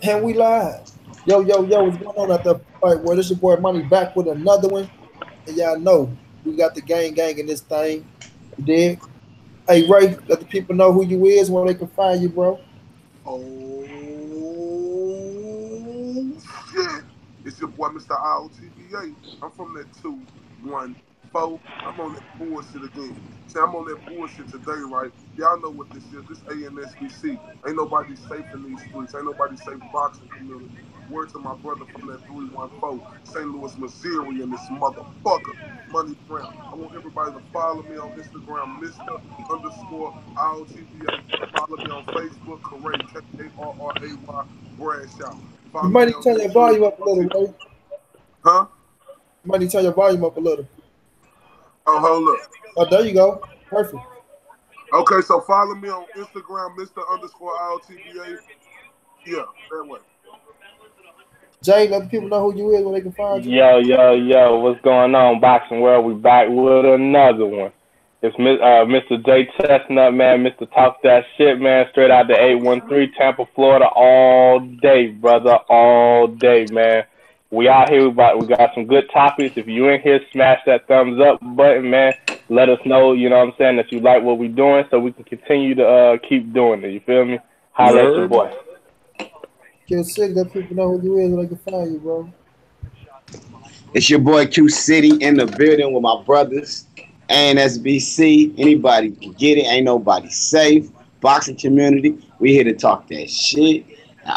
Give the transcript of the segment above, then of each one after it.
And we live. Yo, what's going on at the fight? Well, this your boy Money back with another one. And y'all know we got the gang in this thing. You dig? Hey Ray, let the people know who you is, where they can find you, bro. Oh shit! It's your boy Mr.Iotba. I'm from that 214. I'm on that bullshit again. See, I'm on that bullshit today, right? Y'all know what this is. This ANSBC. Ain't nobody safe in these streets. Ain't nobody safe boxing community. Word to my brother from that 314, St. Louis, Missouri, and this motherfucker, Money Brown. I want everybody to follow me on Instagram, Mr. underscore IOTBA. Follow me on Facebook, Corray, Karray, Bradshaw. You Follow might me need to on turn your YouTube, volume up a little, Ray. huh? You might need to turn your volume up a little. Oh, hold up. Oh, there you go. Perfect. Okay, so follow me on Instagram, Mr. underscore IOTBA. Yeah, that way. Jay, let the people know who you is, where they can find you. Yo, what's going on, Boxing World? We back with another one. It's Mr. J.Chest, man, Mr. Talk That Shit, man, straight out the 813, Tampa, Florida, all day, brother, all day, man. We out here, we got some good topics. If you in here, smash that thumbs up button, man. Let us know, you know what I'm saying, that you like what we doing so we can continue to keep doing it, you feel me? You Holla at your heard? boy. Q.City, let people know who you is, where they can find you, bro. It's your boy Q.City in the building with my brothers. ANSBC. Anybody can get it. Ain't nobody safe. Boxing community. We here to talk that shit,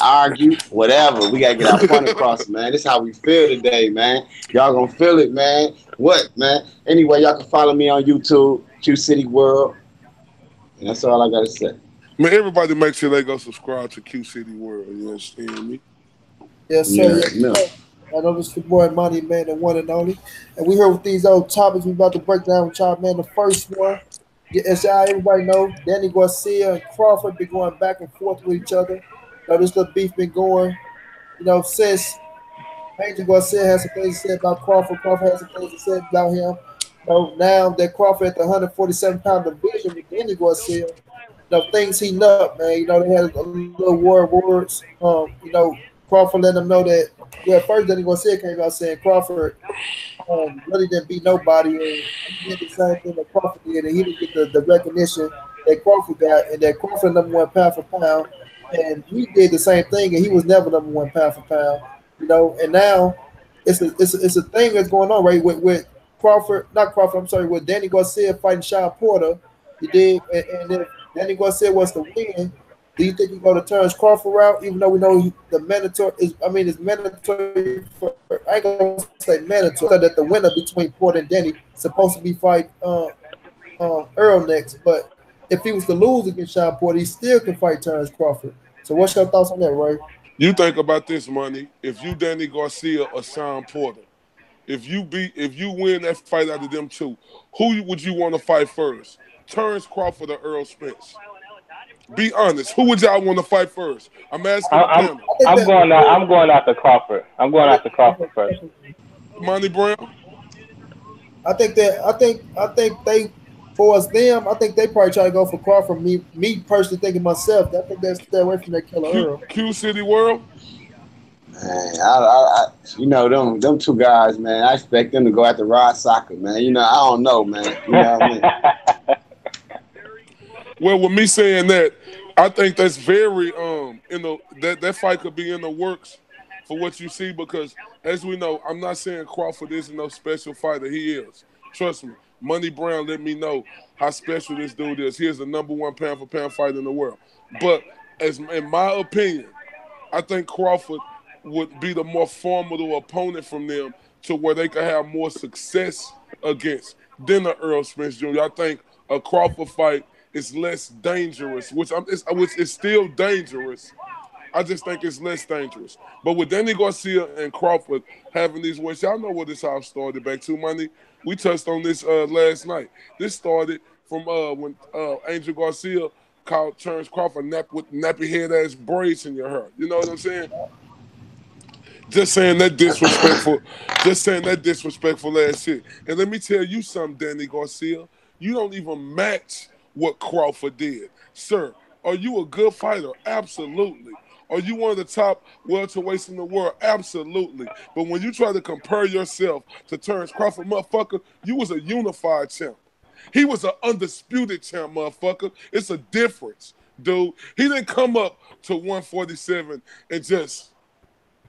argue, whatever. We gotta get our point across, man. This is how we feel today, man. Y'all gonna feel it, man. What, man? Anyway, y'all can follow me on YouTube, Q.City World. And that's all I gotta say. Man, everybody make sure they go subscribe to Q.City World. You understand me? Yes, sir. Yeah, Yes, no. sir. I know this is your boy Money, man, the one and only. And we here with these old topics we about to break down with y'all, man. The first one, yeah, as y'all everybody know, Danny Garcia and Crawford been going back and forth with each other. This little beef been going, since Angel Garcia has some things to say about Crawford. Crawford has some things to say about him. Now that Crawford at the 147-pound division with Danny Garcia, things heating up, man. They had a little war of words. Crawford let them know that. Well, first Danny Garcia came out saying Crawford really didn't beat nobody, and he did the same thing that Crawford did, and he didn't get the recognition that Crawford got, and that Crawford number one pound for pound, and he did the same thing, and he was never number one pound for pound. And now it's a thing that's going on right with Crawford, not Crawford. I'm sorry, with Danny Garcia fighting Sean Porter. You did, and if Danny Garcia was to win, do you think he go to Terrence Crawford route? Even though we know the mandatory is, I mean, it's mandatory for. I ain't gonna say mandatory. That the winner between Porter and Danny supposed to be fight Earl next. But if he was to lose against Sean Porter, he still can fight Terrence Crawford. So what's your thoughts on that, Ray? You think about this, Money. If you Danny Garcia or Sean Porter, if you win that fight out of them two, who would you want to fight first? Terrence Crawford or Earl Spence? Be honest. Who would y'all want to fight first? I'm asking I, the I'm panel. I think I'm that going out. I'm going after Crawford. I'm going after Crawford first. Money Brown? I think they for us them. I think they probably try to go for Crawford. Me personally thinking myself. I think they stay away from that killer Earl. Q.City World? Man, them two guys, man. I expect them to go after Rod Soccer, man. I don't know, man. You know what I mean? Well, with me saying that, I think that's very that fight could be in the works for what you see because as we know, I'm not saying Crawford isn't no special fighter. He is. Trust me. Money Brown let me know how special this dude is. He is the number one pound for pound fighter in the world. But as in my opinion, I think Crawford would be the more formidable opponent from them to where they could have more success against than the Earl Spence Jr. I think a Crawford fight is less dangerous, which is still dangerous. I just think it's less dangerous. But with Danny Garcia and Crawford having these weights, y'all know where this all started back to, Money. We touched on this last night. This started from when Angel Garcia called Terrence Crawford with nappy head ass braids in your hair. You know what I'm saying? Just saying that disrespectful, just saying that disrespectful ass shit. And let me tell you something, Danny Garcia. You don't even match what Crawford did. Sir, are you a good fighter? Absolutely. Are you one of the top welterweights in the world? Absolutely. But when you try to compare yourself to Terrence Crawford, motherfucker, you was a unified champ. He was an undisputed champ, motherfucker. It's a difference, dude. He didn't come up to 147 and just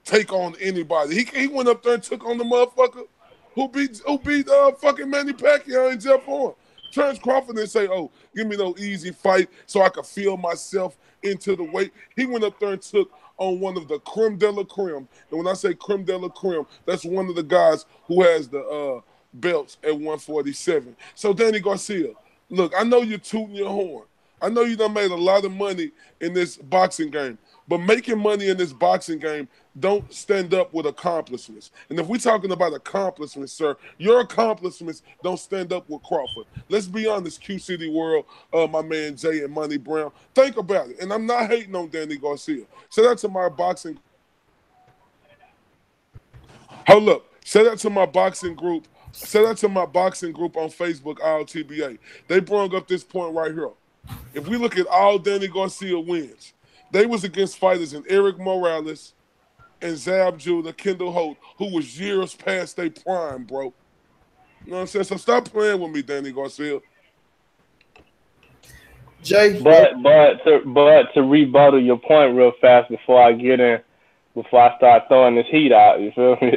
take on anybody. He went up there and took on the motherfucker who beat fucking Manny Pacquiao and Jeff Horn. Terrence Crawford didn't say, "Oh, give me no easy fight so I can feel myself into the weight." He went up there and took on one of the creme de la creme. And when I say creme de la creme, that's one of the guys who has the belts at 147. So Danny Garcia, look, I know you're tooting your horn. I know you done made a lot of money in this boxing game, but making money in this boxing game don't stand up with accomplishments. And if we're talking about accomplishments, sir, your accomplishments don't stand up with Crawford. Let's be honest, Q.City world, my man Jay and Money Brown. Think about it. And I'm not hating on Danny Garcia. Shout out to my boxing. Hold up. Shout out to my boxing group. Shout out to my boxing group on Facebook, ILTBA. They brought up this point right here. If we look at all Danny Garcia wins, they was against fighters in Eric Morales and Zab Judah, Kendall Holt, who was years past their prime, bro. You know what I'm saying? So stop playing with me, Danny Garcia. Jay, but to rebuttal your point real fast before I start throwing this heat out, you feel me?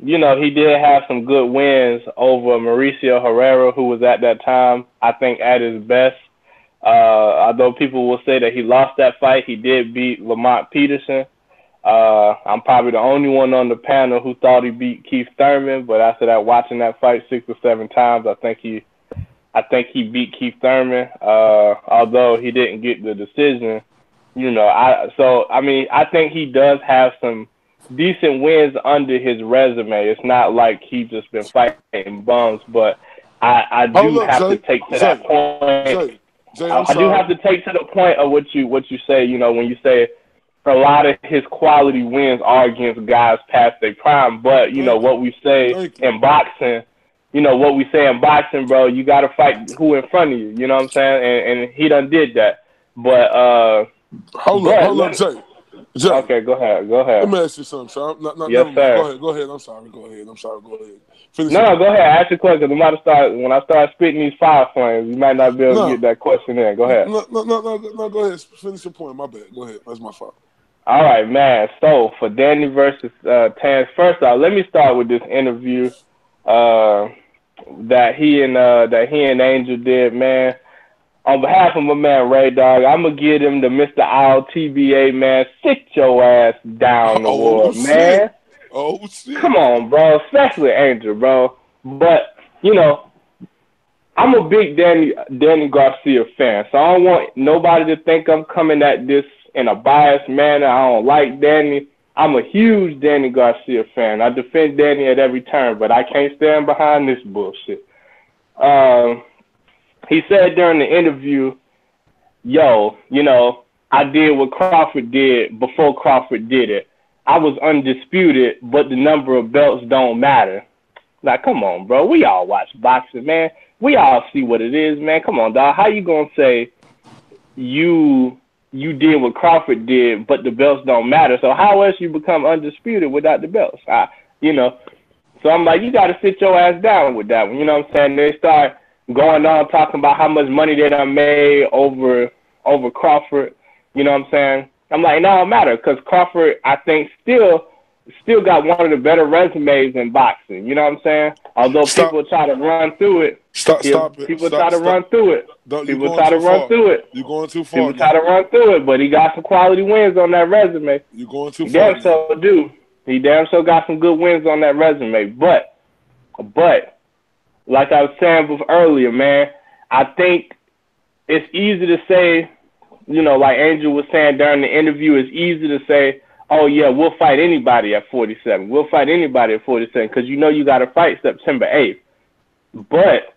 You know, he did have some good wins over Mauricio Herrera, who was at that time, I think, at his best. Although people will say that he lost that fight, he did beat Lamont Peterson. I'm probably the only one on the panel who thought he beat Keith Thurman, but after that, watching that fight 6 or 7 times, I think he beat Keith Thurman. Although he didn't get the decision, you know. I think he does have some decent wins under his resume. It's not like he's just been fighting bums, but I do have to take to that point. Jay, I do have to take to the point of what you say, you know, when you say a lot of his quality wins are against guys past their prime. But, you know, what we say in boxing, bro, you got to fight who in front of you. You know what I'm saying? And he done did that. But hold up, Jay. Okay, go ahead. Let me ask you something, sir. Yes, sir. Go ahead. I'm sorry. Go ahead. Finish no, go ahead. Ask your question. When I start spitting these fire flames, you might not be able to get that question in. Go ahead. No, go ahead. Finish your point. My bad. Go ahead. That's my fault. All right, man. So for Danny versus Terrence, first off, let me start with this interview that he and Angel did, man. On behalf of my man Ray Dog, I'm gonna give him the Mr.Iotba, man. Sit your ass down award, man. Oh shit! Come on, bro. Especially Angel, bro. But you know, I'm a big Danny Garcia fan, so I don't want nobody to think I'm coming at this in a biased manner. I don't like Danny. I'm a huge Danny Garcia fan. I defend Danny at every turn, but I can't stand behind this bullshit. He said during the interview, yo, you know, I did what Crawford did before Crawford did it. I was undisputed, but the number of belts don't matter. Like, come on, bro. We all watch boxing, man. We all see what it is, man. Come on, dog. How you gonna say you did what Crawford did, but the belts don't matter? So how else you become undisputed without the belts? You know. So I'm like, you got to sit your ass down with that one. You know what I'm saying? They start going on talking about how much money they done made over Crawford. You know what I'm saying? I'm like, no, it don't matter, because Crawford, I think, still got one of the better resumes in boxing. You know what I'm saying? Although people try to run through it. People try to run through it. People try to run through it. You're going too far. People try to run through it, but he got some quality wins on that resume. You're going too far. Damn so do. He damn so got some good wins on that resume. But like I was saying earlier, man, I think it's easy to say, you know, like Angel was saying during the interview, it's easy to say, oh, yeah, we'll fight anybody at 47. We'll fight anybody at 47 because you know you got to fight September 8th. But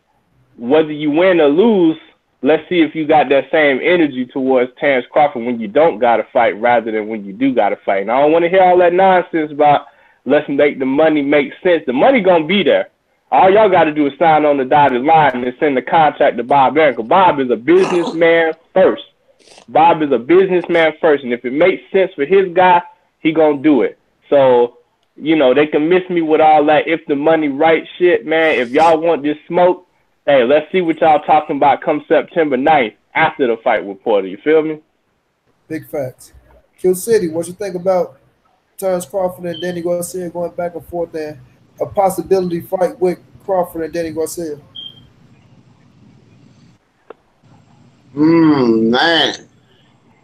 whether you win or lose, let's see if you got that same energy towards Terrence Crawford when you don't got to fight rather than when you do got to fight. And I don't want to hear all that nonsense about let's make the money make sense. The money going to be there. All y'all got to do is sign on the dotted line and send the contract to Bob Arum. Bob is a businessman first. Bob is a businessman first, and if it makes sense for his guy, he gonna do it. So, you know, they can miss me with all that if the money right shit, man. If y'all want this smoke, hey, let's see what y'all talking about come September 9th after the fight with Porter. You feel me? Big facts. Q.City, what you think about Terrence Crawford and Danny Garcia going back and forth and a possibility fight with Crawford and Danny Garcia? Man,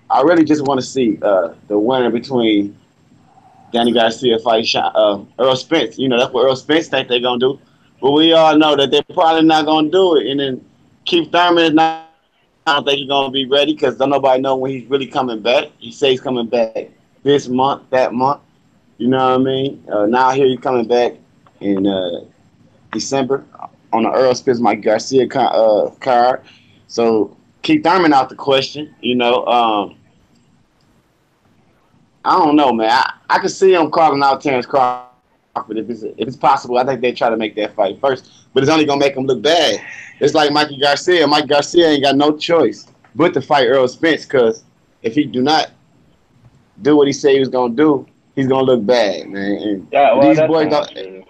I really just want to see the winner between Danny Garcia fight Earl Spence. You know, that's what Earl Spence think they're gonna do. But we all know that they're probably not gonna do it. And then Keith Thurman is not. I don't think he's gonna be ready because don't nobody know when he's really coming back. He says he's coming back this month, that month. You know what I mean? Now here he's coming back in December on the Earl Spence Mike Garcia card. So Keith Thurman out the question. You know, I don't know, man. I can see him calling out Terrence Crawford if it's possible. I think they try to make that fight first, but it's only gonna make him look bad. It's like Mikey Garcia. Mike Garcia ain't got no choice but to fight Earl Spence because if he do not do what he said he was gonna do, he's gonna look bad, man. And Yeah, well, these boys don't.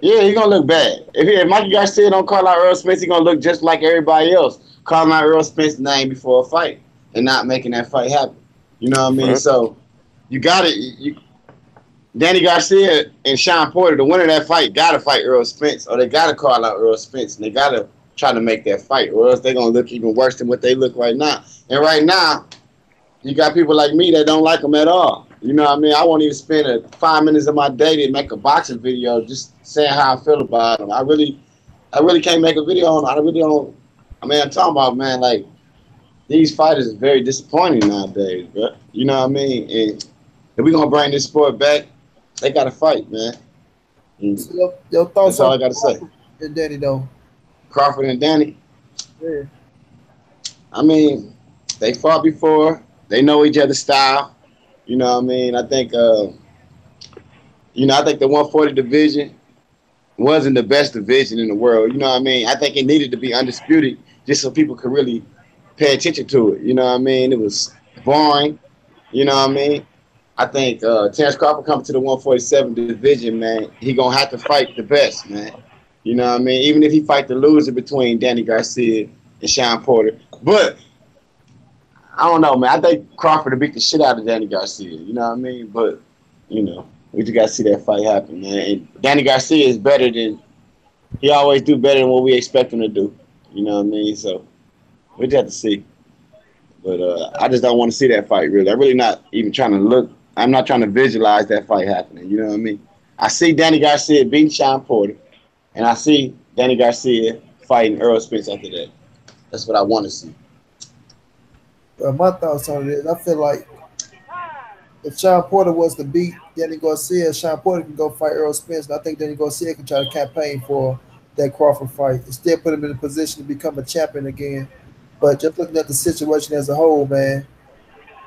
Yeah, he's gonna look bad. If Mikey Garcia don't call out Earl Spence, he's gonna look just like everybody else, calling out Earl Spence's name before a fight and not making that fight happen. You know what I mean? Right. So you got it. Danny Garcia and Sean Porter, the winner of that fight, got to fight Earl Spence, or they got to call out Earl Spence, and they got to try to make that fight, or else they're going to look even worse than what they look right now. And right now, you got people like me that don't like them at all. You know what I mean? I won't even spend 5 minutes of my day to make a boxing video just saying how I feel about them. I really can't make a video on it. I really don't. I mean, I'm talking about, man, like, these fighters are very disappointing nowadays, bro. You know what I mean? And if we're going to bring this sport back, they got to fight, man. So your thoughts That's all on I got to say. and Danny though? Crawford and Danny, Yeah. I mean, they fought before. They know each other's style. You know what I mean? I think, I think the 140 division wasn't the best division in the world. You know what I mean? I think it needed to be undisputed just so people could really pay attention to it. You know what I mean? It was boring. You know what I mean? I think Terrence Crawford coming to the 147 division, man, he going to have to fight the best, man. You know what I mean? Even if he fight the loser between Danny Garcia and Sean Porter. But, I don't know, man. I think Crawford will beat the shit out of Danny Garcia. You know what I mean? But, you know, we just got to see that fight happen, man. And Danny Garcia is better than – he always do better than what we expect him to do. You know what I mean? So, we just have to see. But I just don't want to see that fight, really. I'm really not even trying to look – I'm not trying to visualize that fight happening. You know what I mean? I see Danny Garcia beating Sean Porter, and I see Danny Garcia fighting Earl Spence after that. That's what I want to see. My thoughts on it is I feel like if Sean Porter was to beat Danny Garcia, Sean Porter can go fight Earl Spence, and I think Danny Garcia can try to campaign for that Crawford fight and still put him in a position to become a champion again. But just looking at the situation as a whole, man,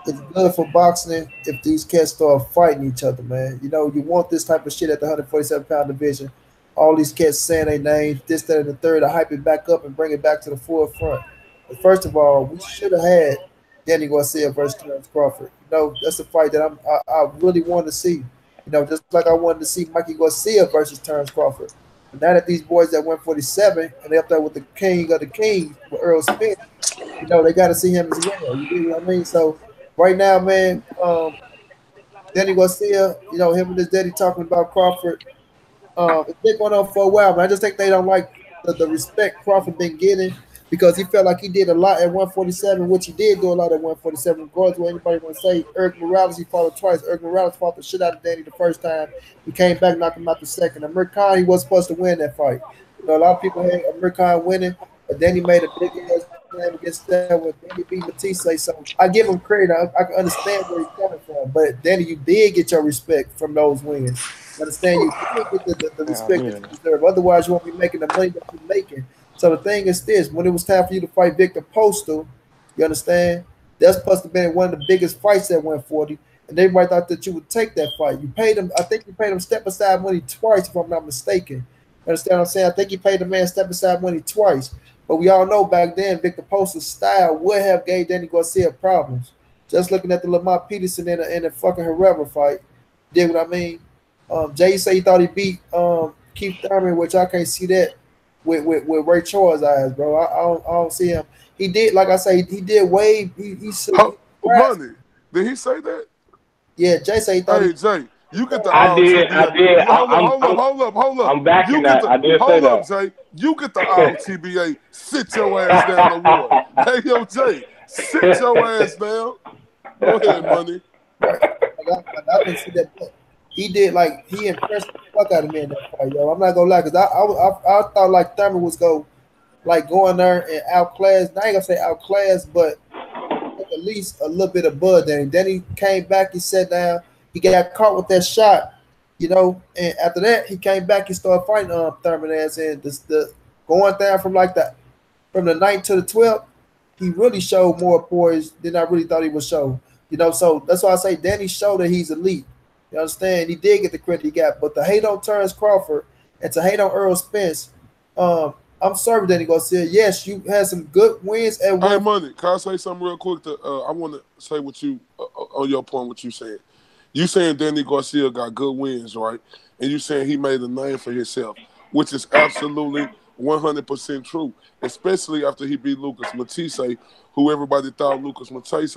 it's good for boxing if these cats start fighting each other, man. You know, you want this type of shit at the 147-pound division. All these cats saying their names, this, that, and the third, to hype it back up and bring it back to the forefront. But first of all, we should have had Danny Garcia versus Terrence Crawford. You know, that's a fight that I really want to see. You know, just like I wanted to see Mikey Garcia versus Terrence Crawford. But now that these boys at 147 and they're up there with the king of the kings, with Earl Spence, you know, they got to see him as well. You know what I mean? So right now, man, Danny Garcia, you know, him and his daddy talking about Crawford. It's been going on for a while, but I just think they don't like the respect Crawford been getting because he felt like he did a lot at 147, which he did do a lot at 147. Regardless of what anybody want to say, Eric Morales, he fought him twice. Eric Morales fought the shit out of Danny the first time. He came back, knocked him out the second. Amir Khan, he was supposed to win that fight. You know, a lot of people had Amir Khan winning, but then he made a big ass claim against that when Danny beat Matisse. So I give him credit. I can understand where he's coming from. But Danny, you did get your respect from those wins. Understand you did get the respect that you deserve. Otherwise, you won't be making the money that you're making. So the thing is this: when it was time for you to fight Victor Postal, you understand? That's supposed to have been one of the biggest fights at 140, and everybody thought that you would take that fight. You paid him. I think you paid him step aside money twice, if I'm not mistaken. You understand what I'm saying? I think you paid the man step aside money twice. But we all know back then Victor Post's style would have gave Danny Garcia problems. Just looking at the Lamont Peterson in a fucking Herrera fight, dig what I mean? Jay say he thought he beat Keith Thurman, which I can't see that with Ray Charles' eyes, bro. I don't see him. He did, like I say, he did way. He Money. Did he say that? Yeah, Jay say he thought Hey he. Jay, you get the I all did. I TBA. did. Hold up. I'm backing You get that. the I did say hold up, that. Jay. You get the all TBA. Sit your ass down award. Hey yo, Jay, sit your ass down. Go ahead, Money. Right. I can see that. He did like he impressed the fuck out of me in that fight, yo. I'm not gonna lie, cause I thought like Thurman was going there and outclass. I ain't gonna say outclass, but at least a little bit of bud. Then he came back. He sat down. He got caught with that shot, And after that, he came back. He started fighting Thurman ass, and the going down from the 9th to the 12th, he really showed more poise than I really thought he would show. So that's why I say Danny showed that he's elite. You understand? He did get the credit he got, but to hate on Terrence Crawford and to hate on Earl Spence, I'm sorry, Danny Garcia. Yes, you had some good wins at Hey, one. Money, can I say something real quick? I want to say what you on your point. What you saying? You saying Danny Garcia got good wins, right? And you saying he made a name for himself, which is absolutely 100% true. Especially after he beat Lucas Matisse, who everybody thought Lucas Matisse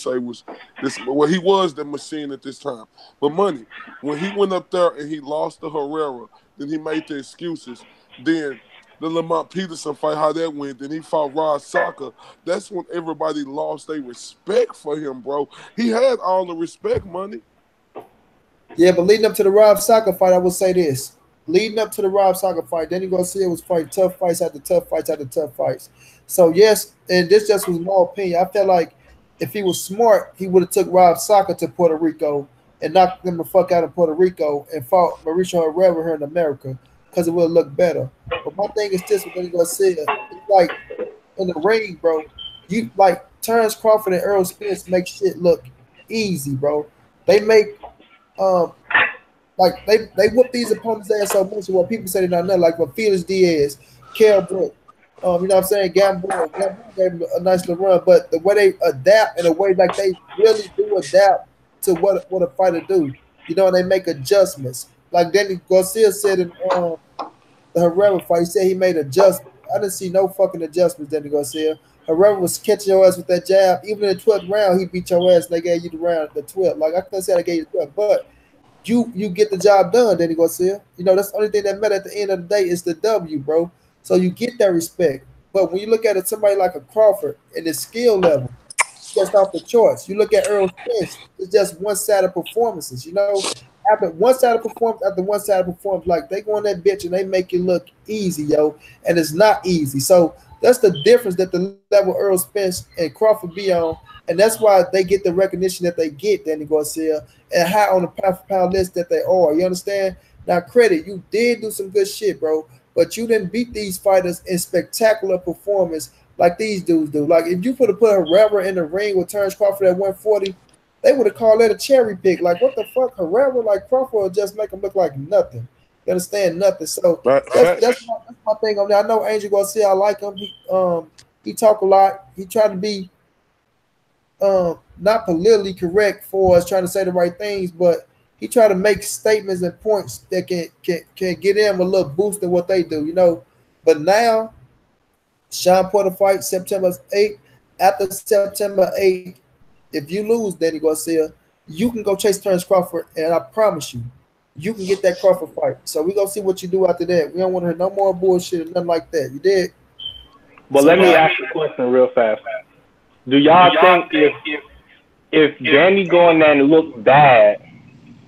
was this. Well, he was the machine at this time. But Money, when he went up there and he lost to Herrera, then he made the excuses. Then the Lamont Peterson fight, how that went. Then he fought Rod Saka. That's when everybody lost their respect for him, bro. He had all the respect, Money. Yeah, but leading up to the Rob Saka fight, I will say this. Leading up to the Rob Saka fight, Danny Garcia was fighting tough fights after tough fights after tough fights. So yes, and this just was my opinion. I felt like if he was smart, he would have took Rob Saka to Puerto Rico and knocked them the fuck out of Puerto Rico and fought Mauricio Herrera here in America because it would look better. But my thing is this with Danny Garcia, it's like in the ring, bro. You like Terrence Crawford and Earl Spence make shit look easy, bro. They make um like they whoop these opponents' ass so much. What people say they're not nothing. Like with Felix Diaz, Kell Brook, you know what I'm saying? Gamboa gave him a nice little run, but the way they adapt in a way like they really do adapt to what a fighter do, and they make adjustments. Like Danny Garcia said in the Herrera fight, he said he made adjustments. I didn't see no fucking adjustments, Danny Garcia. Herrera was catching your ass with that jab. Even in the 12th round, he beat your ass and they gave you the round, the 12th. Like I couldn't say they gave you the 12th, but you get the job done, Danny Garcia. That's the only thing that matters at the end of the day is the W, bro. So you get that respect. But when you look at it, somebody like a Crawford and his skill level, just off the charts. You look at Earl Spence, it's just one-sided performances. After one-sided performance, after one-sided performance, like they go on that bitch and they make it look easy, yo, and it's not easy. So that's the difference that the level Earl Spence and Crawford be on, and that's why they get the recognition that they get, Danny Garcia, and high on the pound-for-pound list that they are. You understand? Now, credit, you did do some good shit, bro, but you didn't beat these fighters in spectacular performance like these dudes do. Like if you put Herrera in the ring with Terrence Crawford at 140, they would have called that a cherry pick. Like what the fuck, Herrera? Like Crawford would just make him look like nothing. You understand? Nothing. So that's my thing on there. I know Angel Garcia. I like him. He talk a lot. He tried to be not politically correct for us, trying to say the right things, but he tried to make statements and points that can get him a little boost in what they do. But now, Sean Porter fight September 8th. After September 8th, if you lose, Danny Garcia, you can go chase Terrence Crawford, and I promise you can get that Crawford fight. So we're going to see what you do after that. We don't want to hear no more bullshit or nothing like that. You did? But let me ask you a question real fast. Do y'all think if Danny going there and look bad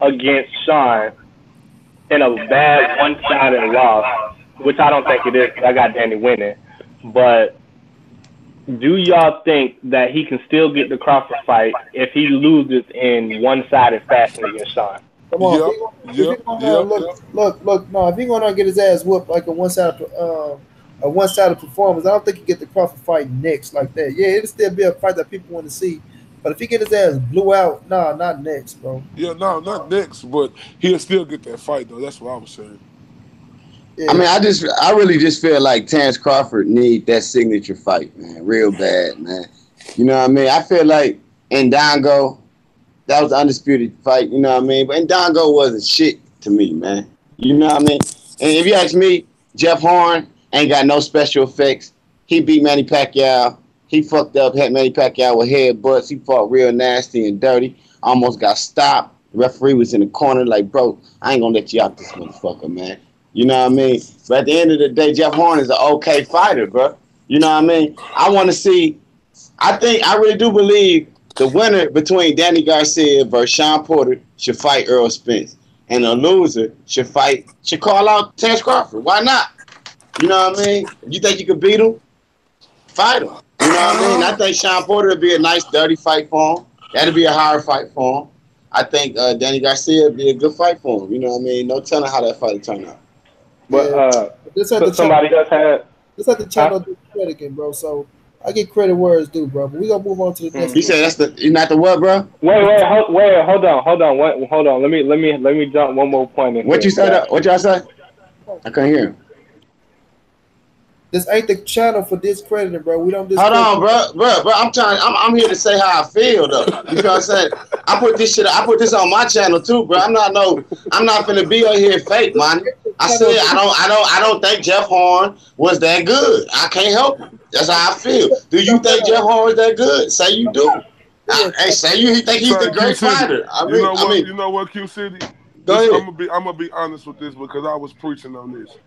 against Sean in a bad one-sided loss, which I don't think it is, I got Danny winning, but do y'all think that he can still get the Crawford fight if he loses in one-sided fashion against Sean? Come on, if he going to get his ass whooped like a one-sided performance, I don't think he get the Crawford fight next like that. Yeah, it'll still be a fight that people want to see, but if he get his ass blew out, nah, not next, bro. Yeah, no, not next, but he'll still get that fight though. That's what I was saying. Yeah. I mean, I really just feel like Terrence Crawford need that signature fight, man, real bad, man. You know what I mean? I feel like Ndongo, that was the undisputed fight, you know what I mean? But Ndongo wasn't shit to me, man. You know what I mean? And if you ask me, Jeff Horn ain't got no special effects. He beat Manny Pacquiao. He fucked up, had Manny Pacquiao with headbutts. He fought real nasty and dirty. Almost got stopped. The referee was in the corner like, bro, I ain't gonna let you out this motherfucker, man. You know what I mean? But at the end of the day, Jeff Horn is an okay fighter, bro. You know what I mean? I want to see. I really do believe the winner between Danny Garcia versus Sean Porter should fight Earl Spence, and the loser should call out Terrence Crawford. Why not? You know what I mean? If you think you could beat him, fight him. You know what I mean? I think Sean Porter would be a nice, dirty fight for him. That'd be a hard fight for him. I think Danny Garcia would be a good fight for him. You know what I mean? No telling how that fight would turn out. But somebody else had. This at the channel do credit again, bro. So I get credit where it's due, bro. But we gonna move on to the next. You said you're not the what, bro? Wait, hold on. Let me jump one more point. What you said? What y'all say? I couldn't hear him. This ain't the channel for discrediting, bro. We don't. Hold on, bro. I'm here to say how I feel, though. You know what I'm saying? I put this on my channel too, bro. I'm not finna be on here fake, man. I said I don't think Jeff Horn was that good. I can't help it. That's how I feel. Do you think Jeff Horn was that good? Say you do. Hey, say you think he's the great fighter. You know what, Q.City? Go ahead. I'm gonna be honest with this because I was preaching on this.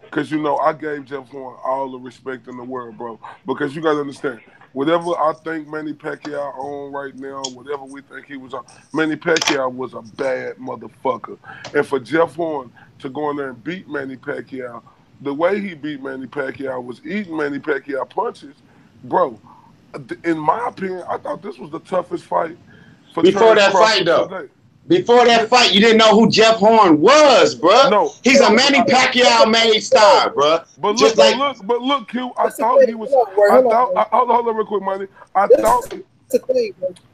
Because, you know, I gave Jeff Horn all the respect in the world, bro. Because you got to understand, whatever I think Manny Pacquiao on right now, whatever we think he was on, Manny Pacquiao was a bad motherfucker. And for Jeff Horn to go in there and beat Manny Pacquiao, the way he beat Manny Pacquiao was eating Manny Pacquiao punches. Bro, in my opinion, I thought this was the toughest fight. Before that fight, though. Today. Before that fight, you didn't know who Jeff Horn was, bro. No, he's a Manny Pacquiao made star, bro. But look, Q. I thought he was. Hold on, real quick, Money.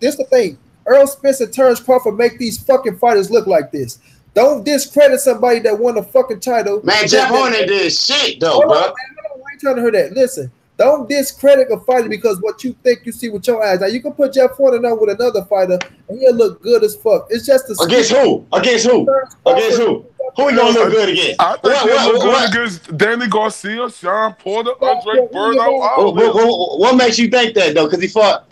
This the thing. Earl Spence and Terrence Crawford make these fucking fighters look like this. Don't discredit somebody that won a fucking title. Man, Jeff Horn ain't did shit though, bro. I ain't trying to hear that. Listen. Don't discredit a fighter because what you think you see with your eyes. Now you can put Jeff Horn out with another fighter and he'll look good as fuck. It's just against who? Against who? Against who? Who he gonna look good against? I think he'll look good against Danny Garcia, Sean Porter, Andre Berto. What makes you think that though? Because he fought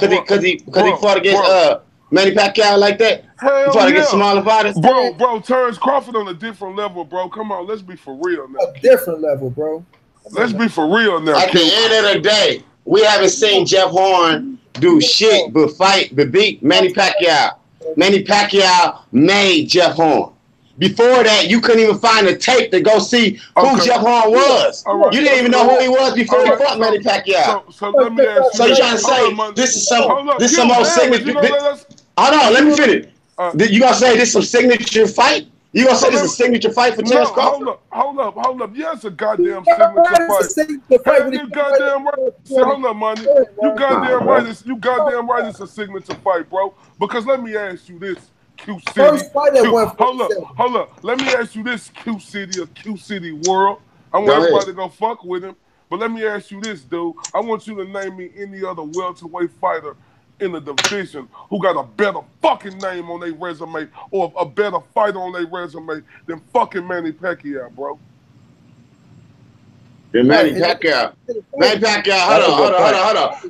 against Manny Pacquiao like that. Hell he fought against smaller fighters. Bro, Terrence Crawford on a different level, bro. Come on, let's be for real now. A different level, bro. Let's be for real now. At the end of the day, we haven't seen Jeff Horn do shit but beat Manny Pacquiao. Manny Pacquiao made Jeff Horn. Before that, you couldn't even find a tape to go see who Jeff Horn was. Right. You didn't even know who he was before he fought Manny Pacquiao. So let me ask you. So you're trying to say this is some old signature? Hold on, let me finish. You gonna say this some signature fight? You gonna say this is a signature fight for Terrence Crawford? Hold up. Yeah, it's a goddamn signature fight. You goddamn right. Hold up, Money. You goddamn right. It's a signature fight, bro. Because let me ask you this, Q.City. Hold up. Let me ask you this, Q.City or Q.City World. I want everybody to go fuck with him. But let me ask you this, dude. I want you to name me any other welterweight fighter in the division who got a better fucking name on their resume or a better fighter on their resume than fucking Manny Pacquiao, bro. Manny Pacquiao.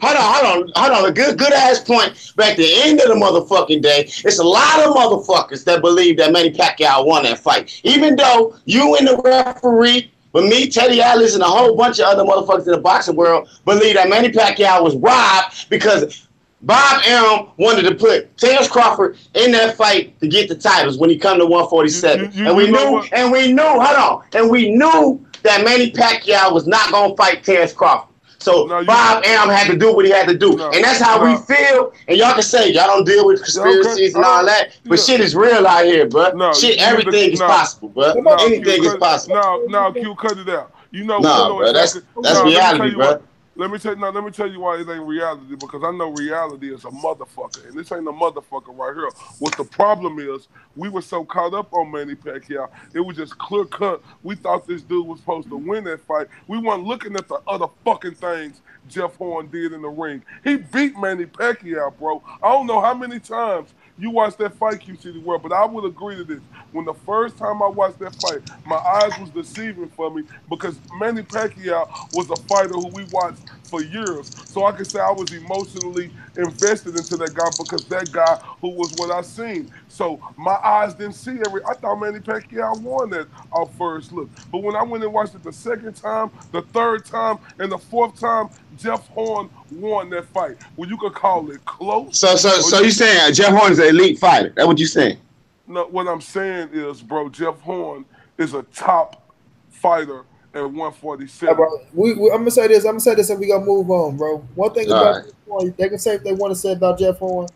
Hold on. A good ass point. Back at the end of the motherfucking day, it's a lot of motherfuckers that believe that Manny Pacquiao won that fight. Even though you and the referee, but me, Teddy Atlas, and a whole bunch of other motherfuckers in the boxing world believe that Manny Pacquiao was robbed because Bob Arum wanted to put Terrence Crawford in that fight to get the titles when he come to 147. And we knew that Manny Pacquiao was not going to fight Terrence Crawford. So Bob Arum had to do what he had to do. And that's how we feel. And y'all can say y'all don't deal with conspiracies and all that. But shit is real out here, bro. Everything is possible, bro. Anything is possible. Q, cut it out. You know, bro, that's reality, bro. Let me tell you why it ain't reality, because I know reality is a motherfucker, and this ain't a motherfucker right here. What the problem is, we were so caught up on Manny Pacquiao, it was just clear cut. We thought this dude was supposed to win that fight. We weren't looking at the other fucking things Jeff Horn did in the ring. He beat Manny Pacquiao, bro. I don't know how many times you watched that fight, Q.City World, but I would agree to this. When the first time I watched that fight, my eyes was deceiving for me because Manny Pacquiao was a fighter who we watched for years. So I could say I was emotionally invested into that guy because that guy who was what I seen. So my eyes didn't see I thought Manny Pacquiao won that off first look. But when I went and watched it the second time, the third time, and the fourth time, Jeff Horn won that fight. Well, you could call it close. So you saying Jeff Horn is an elite fighter? That's what you saying? No, what I'm saying is, bro, Jeff Horn is a top fighter at 147. Bro, I'm gonna say this. And we gonna move on, bro. One thing All about right. Jeff Horn, they can say if they want to say about Jeff Horn.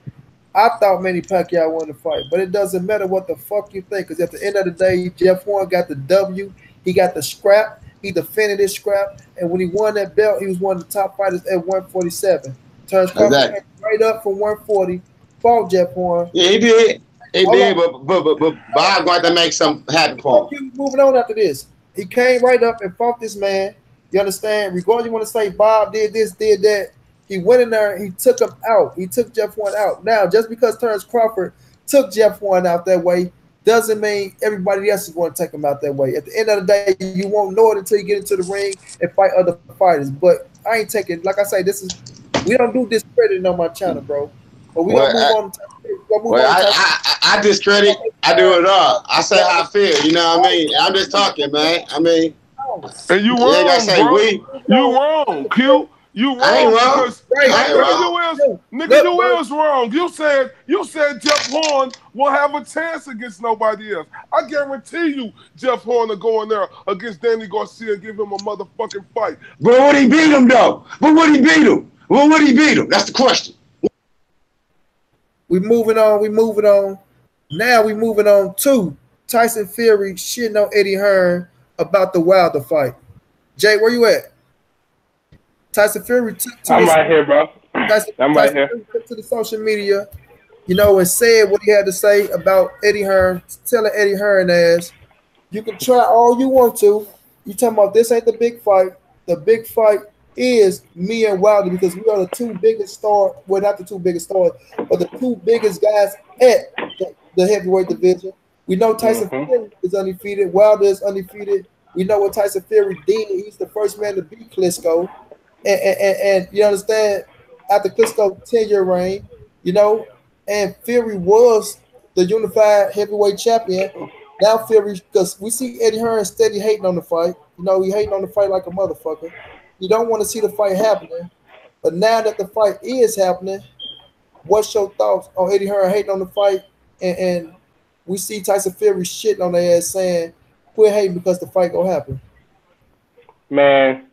I thought Manny Pacquiao won the fight, but it doesn't matter what the fuck you think, because at the end of the day, Jeff Horn got the W. He got the scrap. He defended his scrap, and when he won that belt, he was one of the top fighters at 147. Terrence Crawford Exactly. came right up from 140, fought Jeff Horn. Yeah, he did. He Hold did, on. but Bob going to make something happen for him. Keep moving on after this. He came right up and fought this man. You understand? Regardless, you want to say Bob did this, did that. He went in there, he took him out. He took Jeff Horn out. Now, just because Terrence Crawford took Jeff Horn out that way doesn't mean everybody else is going to take him out that way. At the end of the day, you won't know it until you get into the ring and fight other fighters. But I ain't taking, like I say, we don't do discrediting on my channel, bro. But we don't move on. I discredit. I do it all. I say how I feel. You know what I mean? I'm just talking, man. I mean, and you yeah, wrong, gotta say bro. we. You wrong, Q. You wrong I ain't wrong. because Look, you is wrong. You said Jeff Horn will have a chance against nobody else. I guarantee you, Jeff Horn will go in there against Danny Garcia and give him a motherfucking fight. But would he beat him though? But would he beat him? Well, would he beat him? That's the question. We moving on. Now we moving on to Tyson Fury shitting on Eddie Hearn about the Wilder fight. Jay, where you at? Tyson Fury took to I'm right here, bro. I'm right here. Fury took to the social media, and said what he had to say about Eddie Hearn, telling Eddie Hearn as, you can try all you want to. You talking about this ain't the big fight. The big fight is me and Wilder because we are the two biggest stars. Well, not the two biggest stars, but the two biggest guys at the heavyweight division. We know Tyson Fury is undefeated. Wilder is undefeated. We know what Tyson Fury did. He's the first man to beat Klitschko. And you understand, after Klitschko's 10-year reign, and Fury was the unified heavyweight champion. Now Fury, because we see Eddie Hearn steady hating on the fight. He hating on the fight like a motherfucker. You don't want to see the fight happening. But now that the fight is happening, what's your thoughts on Eddie Hearn hating on the fight? And we see Tyson Fury shitting on their ass saying, quit hating because the fight gonna happen. Man,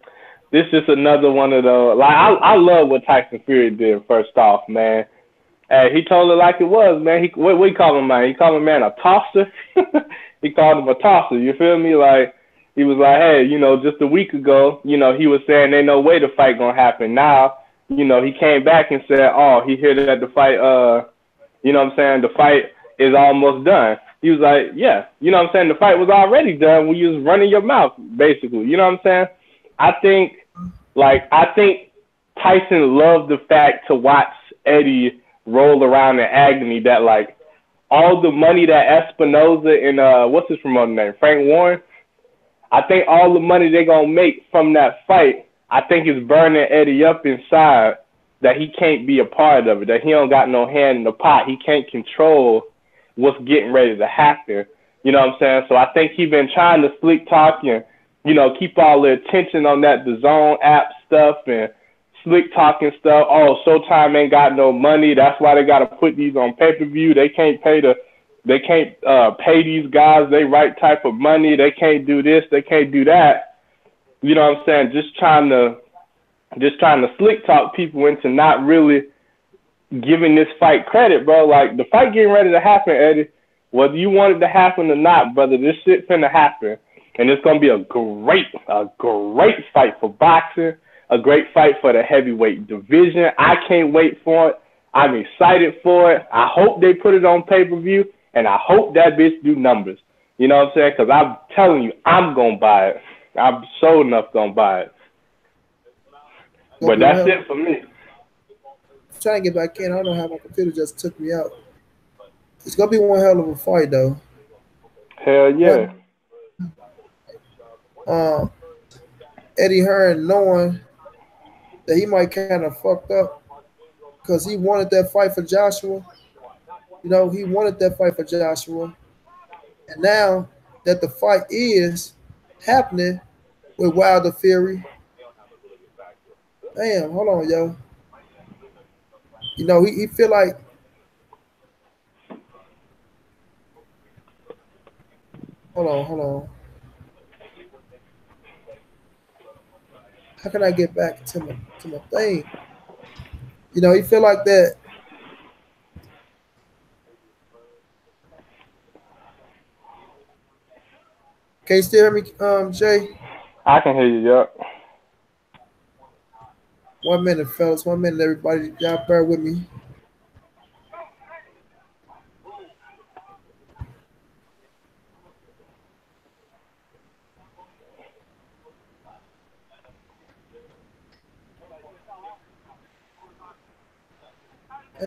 this is another one of those. Like I love what Tyson Fury did. First off, man, hey, he told it like it was, man. What he call him, man? He called him, man, a tosser. He called him a tosser. You feel me? Like he was like, hey, just a week ago, he was saying ain't no way the fight gonna happen. Now, he came back and said, oh, he heard that the fight, the fight is almost done. He was like, yeah, the fight was already done when you was running your mouth, basically. You know what I'm saying? I think Tyson loved the fact to watch Eddie roll around in agony that, like, all the money that Espinoza and, what's his promoter name, Frank Warren, I think all the money they're going to make from that fight, I think is burning Eddie up inside that he can't be a part of it, that he don't got no hand in the pot. He can't control what's getting ready to happen. You know what I'm saying? So I think he's been trying to slick talk and, keep all the attention on that DAZN app stuff and slick talking stuff. Oh, Showtime ain't got no money. That's why they got to put these on pay-per-view. They can't pay these guys they right type of money. They can't do this. They can't do that. You know what I'm saying? Just trying to slick talk people into not really giving this fight credit, bro. Like, the fight getting ready to happen, Eddie. Whether you want it to happen or not, brother, this shit finna happen. And it's gonna be a great fight for boxing, a great fight for the heavyweight division. I can't wait for it. I'm excited for it. I hope they put it on pay-per-view, and I hope that bitch do numbers. You know what I'm saying? Because I'm telling you, I'm going to buy it. I'm sure enough going to buy it. But that's it for me. I'm trying to get back in. I don't know how my computer just took me out. It's going to be one hell of a fight, though. Hell yeah. But, Eddie Hearn knowing that he might kind of fucked up because he wanted that fight for Joshua. You know, he wanted that fight for Joshua. And now that the fight is happening with Wilder Fury, damn, hold on, yo. You know, he feel like hold on. How can I get back to my thing? You know, he feel like that. Can you still hear me, Jay? I can hear you, yup. 1 minute, fellas. 1 minute, everybody. Y'all bear with me.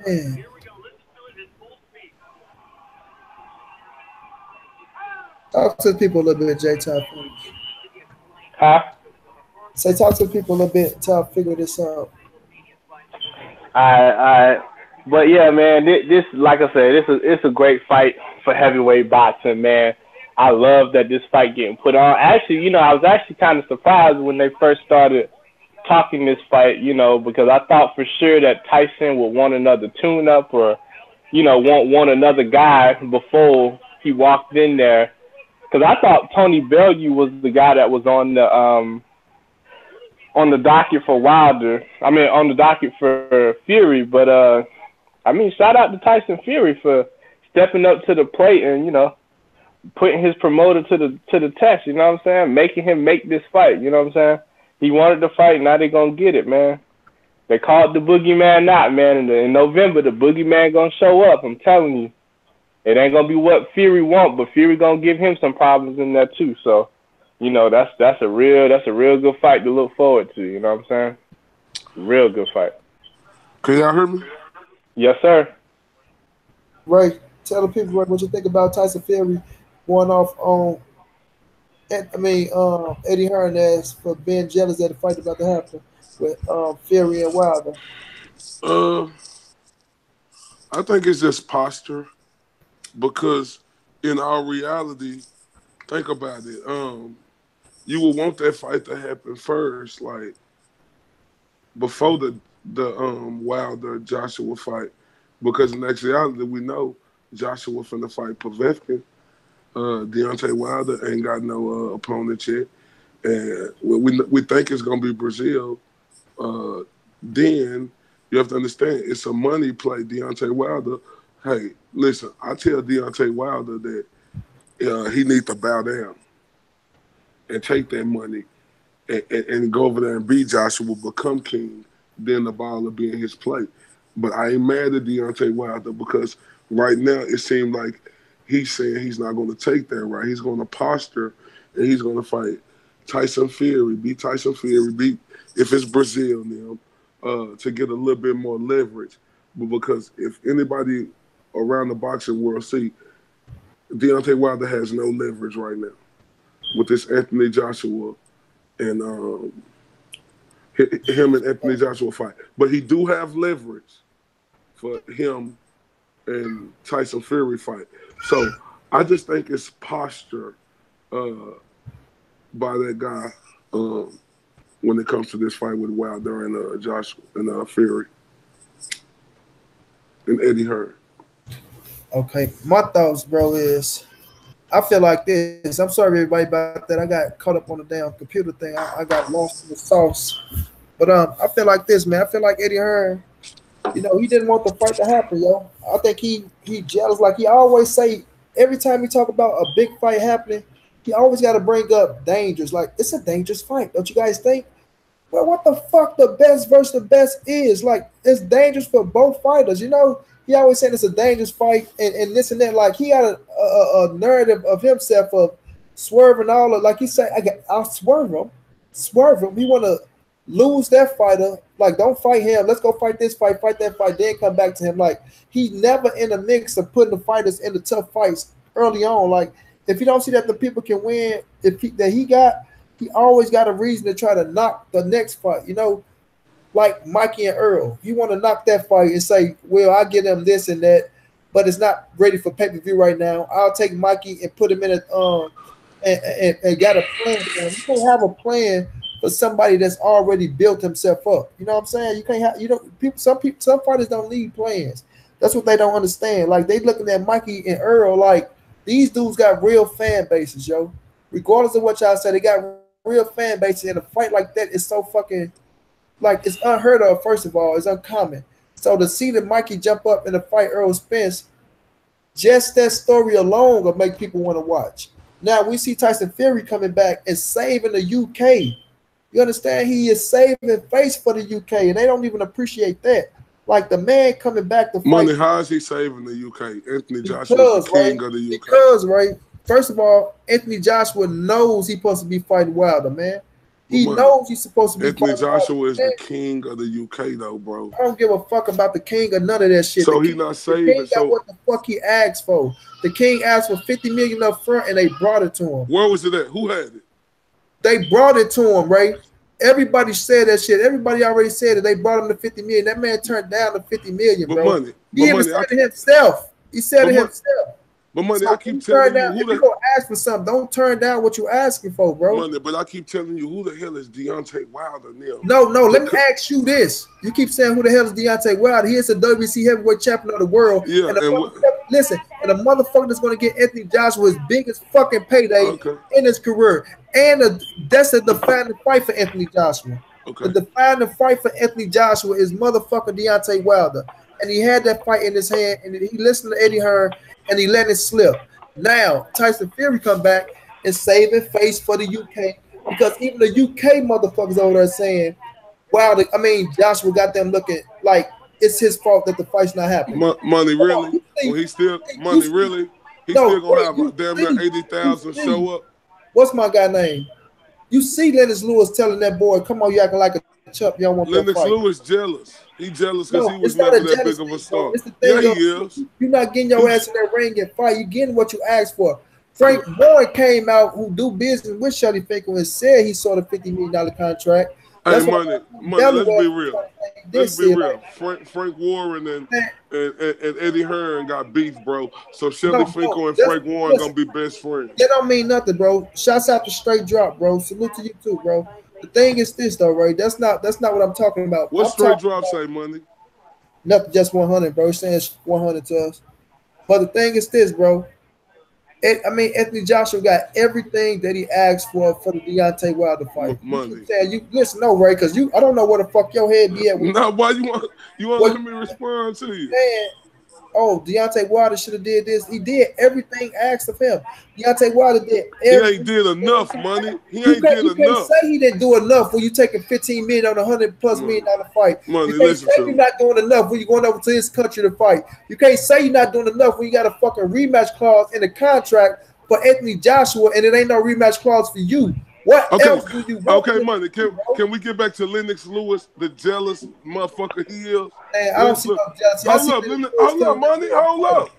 Man. Talk to the people a little bit, Jay. Huh? Say, talk to the people a little bit until I figure this out. Alright. But yeah, man, this like I said, it's a great fight for heavyweight boxing, man. I love that this fight getting put on. Actually, you know, I was actually kind of surprised when they first started talking this fight, you know, because I thought for sure that Tyson would want another tune-up or, you know, want another guy before he walked in there. Because I thought Tony Bellew was the guy that was on the docket for Wilder. I mean, on the docket for Fury. But I mean, shout out to Tyson Fury for stepping up to the plate and, you know, putting his promoter to the test. You know what I'm saying? Making him make this fight. You know what I'm saying? He wanted to fight. Now they gonna get it, man. They called the boogeyman out, man. In November, the boogeyman gonna show up. I'm telling you. It ain't gonna be what Fury want, but Fury gonna give him some problems in there too. So, you know, that's a real good fight to look forward to. You know what I'm saying? Real good fight. Can y'all hear me? Yes, sir. Ray, tell the people what you think about Tyson Fury going off on. Eddie Hearn asked for being jealous that the fight about to happen with Fury and Wilder. I think it's just posture because in our reality, think about it. You would want that fight to happen first, like before the Wilder Joshua fight, because in actuality we know Joshua finna fight Povetkin. Deontay Wilder ain't got no opponent yet, and we think it's gonna be Brazil. Then you have to understand it's a money play. Deontay Wilder. Hey, listen, I tell Deontay Wilder that he needs to bow down and take that money and go over there and beat Joshua, become king. Then the ball will be in his plate. But I ain't mad at Deontay Wilder because right now it seems like he's saying he's not going to take that right. He's going to posture and he's going to fight Tyson Fury, beat Tyson Fury, beat if it's Brazil now, to get a little bit more leverage. But because if anybody around the boxing world see, Deontay Wilder has no leverage right now with this Anthony Joshua and him and Anthony Joshua fight. But he do have leverage for him and Tyson Fury fight. So I just think it's posture by that guy when it comes to this fight with Wilder and Joshua and Fury and Eddie Hearn. Okay, my thoughts, bro, is I feel like this. I'm sorry, everybody, about that. I got caught up on the damn computer thing. I got lost in the sauce. But I feel like this, man. I feel like Eddie Hearn, you know, he didn't want the fight to happen, yo. I think he jealous. Like he always say, every time he talk about a big fight happening, he always got to bring up dangers. Like it's a dangerous fight, don't you guys think? Well, what the fuck the best versus the best is? Like, it's dangerous for both fighters. You know, he always saying it's a dangerous fight and this and that. Like, he had a narrative of himself of swerving all of, like he said, I'll swerve him. He want to lose that fighter. Like, don't fight him. Let's go fight this fight that fight, then come back to him. Like, he never in the mix of putting the fighters in the tough fights early on. Like, if you don't see that the people can win, he always got a reason to try to knock the next fight. You know, like Mikey and Earl. You want to knock that fight and say, well, I get him this and that, but it's not ready for pay-per-view right now. I'll take Mikey and put him in and got a plan for him. You can't have a plan for somebody that's already built himself up. You know what I'm saying? You can't have some fighters don't need plans. That's what they don't understand. Like, they looking at Mikey and Earl like these dudes got real fan bases, yo. Regardless of what y'all say, they got real fan bases, and a fight like that is so fucking, like, it's unheard of. First of all, it's uncommon. So to see that Mikey jump up in a fight Earl Spence, just that story alone will make people want to watch. Now we see Tyson Fury coming back and saving the UK. You understand? He is saving face for the UK, and they don't even appreciate that. Like, the man coming back to fight. Money, how is he saving the UK? Anthony Joshua is the king of the UK. Because, right, first of all, Anthony Joshua knows he's supposed to be fighting Wilder, man. He knows he's supposed to be Anthony fighting Joshua Wilder, is the king of the UK, though, bro. I don't give a fuck about the king or none of that shit. So he's not saving. The king got what the fuck he asked for. The king asked for $50 million up front, and they brought it to him. Where was it at? Who had it? They brought it to him, right? Everybody said that shit. Everybody already said that they brought him the $50 million. That man turned down the $50 million, bro. He even said it himself. He said it himself. But Money, I keep telling you, if you gonna ask for something, don't turn down what you're asking for, bro. Money, but I keep telling you, who the hell is Deontay Wilder now? No, let me ask you this. You keep saying, who the hell is Deontay Wilder? He is the WBC heavyweight champion of the world. Yeah, and listen, and a motherfucker that's going to get Anthony Joshua's biggest fucking payday in his career. And that's a defining fight for Anthony Joshua. Okay. The defining fight for Anthony Joshua is motherfucking Deontay Wilder. And he had that fight in his hand, and he listened to Eddie Hearn, and he let it slip. Now, Tyson Fury come back and saving face for the UK, because even the UK motherfuckers over there saying, Wilder, Joshua got them looking like it's his fault that the fight's not happening. Money, really? Well, he still, Money, really? He's still going to have damn near 80,000 show up? What's my guy name? You see Lennox Lewis telling that boy, come on, you acting like a chump. You don't want Lennox that fight. Lewis jealous. He jealous because he was never that big of a star. Yeah, he is. You're not getting your ass in that ring and fight. You're getting what you asked for. Frank Warren came out, who do business with Shelly Finkel, and said he saw the $50 million contract. Hey, Money, let's be real. Let's be real. Frank Warren and Eddie Hearn got beef, bro. So Shelly Finkel and Frank Warren gonna be best friends. That don't mean nothing, bro. Shouts out to Straight Drop, bro. Salute to you too, bro. The thing is this though, right? That's not what I'm talking about. What Straight Drop say, Money? Nothing, just 100, bro. He's saying 100 to us. But the thing is this, bro. Anthony Joshua got everything that he asked for the Deontay Wilder fight. Money. You listen, no, Ray, because I don't know where the fuck your head be at. No, why you want to let me respond to you? Man, Deontay Wilder should have did this. He did everything asked of him. Deontay Wilder did everything. He ain't did enough, Money. He ain't did enough. You can't say he didn't do enough when you taking $15 million on $100+ million fight. Money, you can't say you're not doing enough when you're going over to his country to fight. You can't say you're not doing enough when you got a fucking rematch clause in the contract for Anthony Joshua, and it ain't no rematch clause for you. What else do you want? Okay, Money, can we get back to Lennox Lewis, the jealous motherfucker he is? Man, I don't see no jealousy. Hold up, Money, hold up.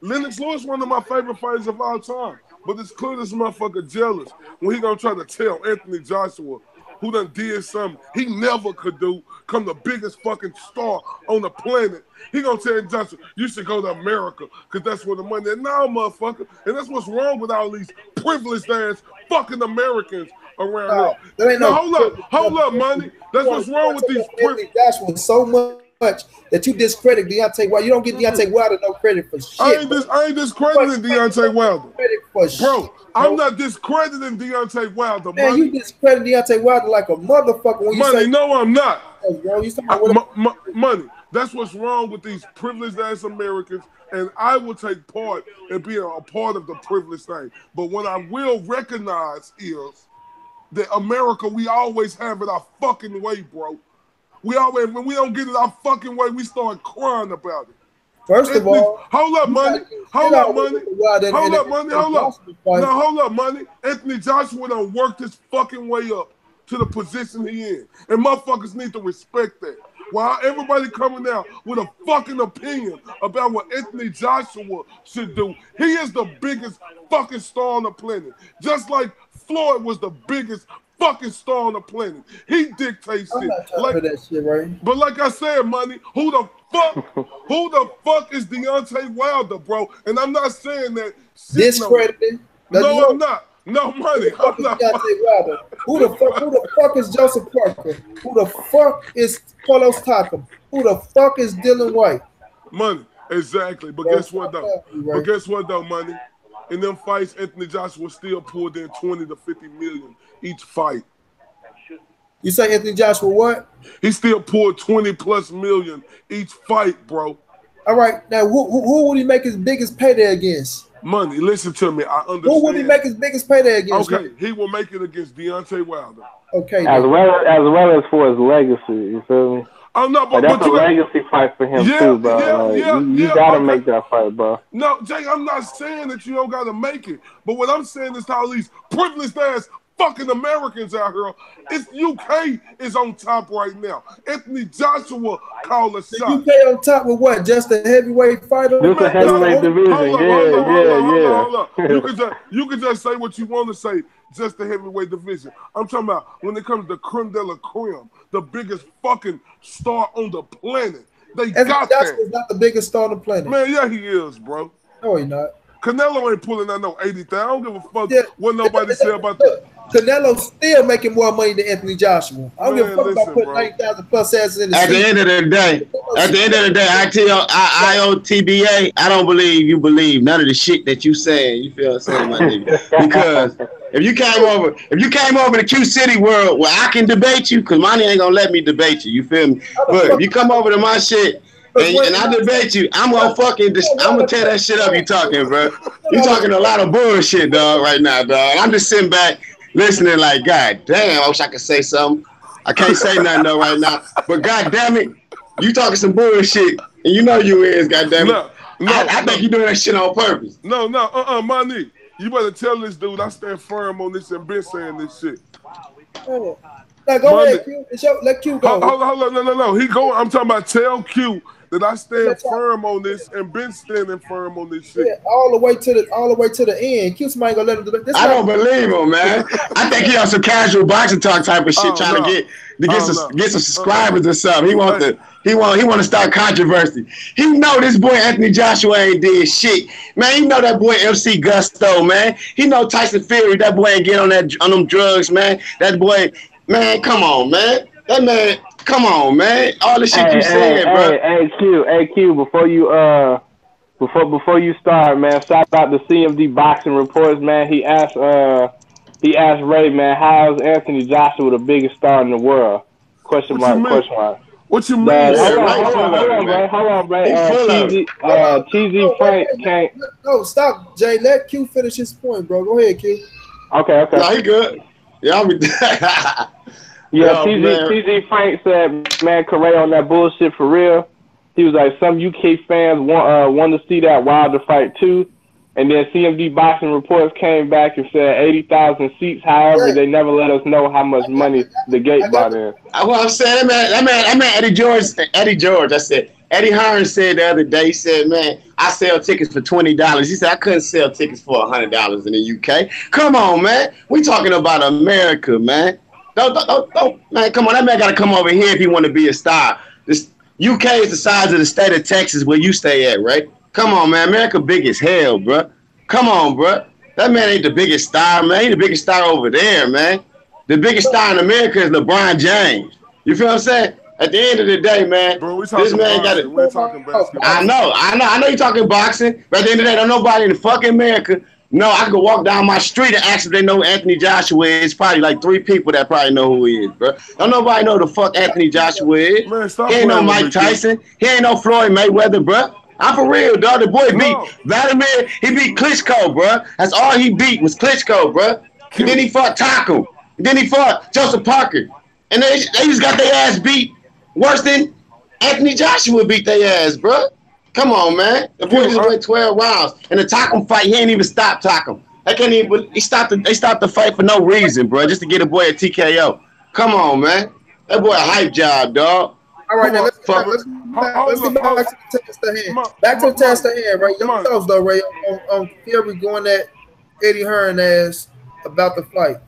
Lennox Lewis, one of my favorite fighters of all time. But it's clear this motherfucker jealous when he gonna try to tell Anthony Joshua, who done did something he never could do, come the biggest fucking star on the planet. He gonna tell Joshua, you should go to America, because that's where the money is. No, motherfucker. And that's what's wrong with all these privileged ass fucking Americans around here. Hold up, Money. That's what's wrong with these privileged. Joshua so much that you discredit Deontay Wilder. You don't give Deontay Wilder no credit for shit. I ain't discrediting Deontay Wilder. Bro, I'm not discrediting Deontay Wilder, man, Money. you discredit Deontay Wilder like a motherfucker when you say, no, I'm not. Bro, Money. That's what's wrong with these privileged ass Americans, and I will take part in being a part of the privileged thing. But what I will recognize is that America, we always have it our fucking way, bro. We always, when we don't get it our fucking way, we start crying about it. First of all, hold up, Money. Hold up, Money. Hold up, Money. Hold up. Now, hold up, Money. Anthony Joshua done worked his fucking way up to the position he in. And motherfuckers need to respect that. While everybody coming out with a fucking opinion about what Anthony Joshua should do, he is the biggest fucking star on the planet. Just like Floyd was the biggest fucking star on the planet. He dictates shit. Like that shit, right? But like I said, Money, who the fuck is Deontay Wilder, bro? And I'm not saying that discredited. No, I'm not. No, Money. I'm not. Wilder. Who the fuck is Joseph Parker? Who the fuck is Carlos Takam? Who the fuck is Dylan White? Money. Exactly. But guess what though? But guess what though, Money? In them fights, Anthony Joshua still pulled in 20 to 50 million each fight. You say Anthony Joshua what? He still pulled 20 plus million each fight, bro. All right. Now, who would he make his biggest payday against? Money, listen to me. I understand. Who would he make his biggest payday against? Okay, he will make it against Deontay Wilder. Okay. As well as for his legacy, you feel me? Oh no, but that's a legacy fight for him too, bro. You gotta make that fight, bro. No, Jay, I'm not saying that you don't gotta make it, but what I'm saying is how these privileged ass fucking Americans out here, it's UK is on top right now. Anthony Joshua called a shot. UK on top with what? Just a heavyweight fighter? Just a heavyweight division. Hold up. You can just say what you want to say. Just the heavyweight division. I'm talking about when it comes to creme de la creme, the biggest fucking star on the planet. They got that. Joshua's not the biggest star on the planet. Man, yeah, he is, bro. No, he not. Canelo ain't pulling out no 80,000. I don't give a fuck what nobody say about that. Canelo's still making more money than Anthony Joshua. I don't give a fuck about putting 90,000 plus asses in the At the end of the day, I tell IOTBA, I don't believe you believe none of the shit that you saying. You feel what I'm saying, my nigga? Because if you came over to Q.City world where I can debate you, because Monnie ain't gonna let me debate you. You feel me? But if you come over to my shit and I debate you, I'm gonna tear that shit up. You talking, bro? You talking a lot of bullshit, dog, right now, dog. I'm just sitting back listening like, God damn, I wish I could say something. I can't say nothing though right now. But God damn it, you talking some bullshit, and you know you is, God damn it. I think you doing that shit on purpose. No, Monnie, you better tell this dude I stand firm on this and been saying this shit. Now go ahead, Q. Let Q go. Hold on, no. He go. I'm talking about tell Q that I stand firm on this and been standing firm on this shit. Yeah, all the way to the end. Q somebody gonna let him do this. I don't believe him, man. I think he on some casual boxing talk type of shit, trying to get some subscribers or something. He want to start controversy. He know this boy Anthony Joshua ain't did shit, man. He know that boy MC Gusto, man. He know Tyson Fury. That boy ain't get on them drugs, man. That boy, man, come on, man. That man. Come on, man! All the shit you saying, bro. Hey, Q. Before you start, man, shout out to CMD Boxing Reports, man. He asked Ray, man, how is Anthony Joshua the biggest star in the world? Question mark. What you mean? Hold on, Ray. TZ Frank can't. No, stop, Jay. Let Q finish his point, bro. Go ahead, Q. Okay. No, he good. Yeah, I'll be. Yeah, TZ Frank said, man, Correa on that bullshit for real. He was like, some UK fans want to see that Wilder fight too. And then CMD Boxing Reports came back and said 80,000 seats. However, they never let us know how much money the gate brought in. Well, I'm saying, that man, Eddie George. I said, Eddie Hearn said the other day, he said, man, I sell tickets for $20. He said, I couldn't sell tickets for $100 in the UK. Come on, man. We talking about America, man. Don't, man, come on. That man got to come over here if he want to be a star. This UK is the size of the state of Texas where you stay at, right? Come on, man. America big as hell, bro. Come on, bro. That man ain't the biggest star, man. He the biggest star over there, man. The biggest star in America is LeBron James. You feel what I'm saying? At the end of the day, man, bro, this man got it. We're talking basketball. I know you're talking boxing, but at the end of the day, don't nobody in fucking America. No, I could walk down my street and ask if they know who Anthony Joshua is. Probably like 3 people that probably know who he is, bro. Don't nobody know the fuck Anthony Joshua is. Man, he ain't no Mike Tyson. He ain't no Floyd Mayweather, bro. I'm for real, dog. The boy beat Vladimir. He beat Klitschko, bro. That's all he beat was Klitschko, bro. And then he fought Taco. Then he fought Joseph Parker. And they just got their ass beat worse than Anthony Joshua beat their ass, bro. Come on, man. The boy just went 12 rounds. In the Takum fight, he ain't even stopped Takum. They can't even. They stopped the fight for no reason, bro. Just to get a boy a TKO. Come on, man. That boy a hype job, dog. All right, now let's get back to the test of hand. Back to the test of hand, right? Your thoughts, though, Ray, on Fury going at Eddie Hearn ass about the fight.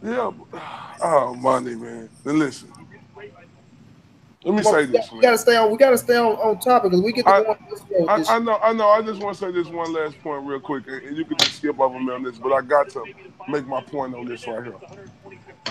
Yeah. Oh, Money, man. Then listen. Let me say this. We gotta stay on topic because we get to go on this road. I know. I just want to say this one last point real quick, and you can just skip over me on this, but I got to make my point on this right here.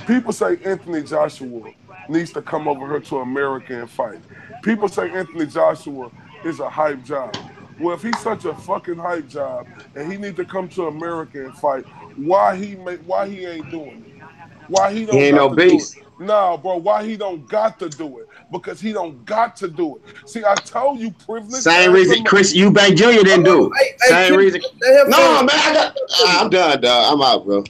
People say Anthony Joshua needs to come over here to America and fight. People say Anthony Joshua is a hype job. Well, if he's such a fucking hype job and he needs to come to America and fight, why he ain't doing it? Why he don't ain't no beast. No, bro, why he don't got to do it? Because he don't got to do it. See, I told you privilege. Same reason Chris Eubank Jr. didn't do it. Same reason. No, man, I'm done, dog. I'm out, bro.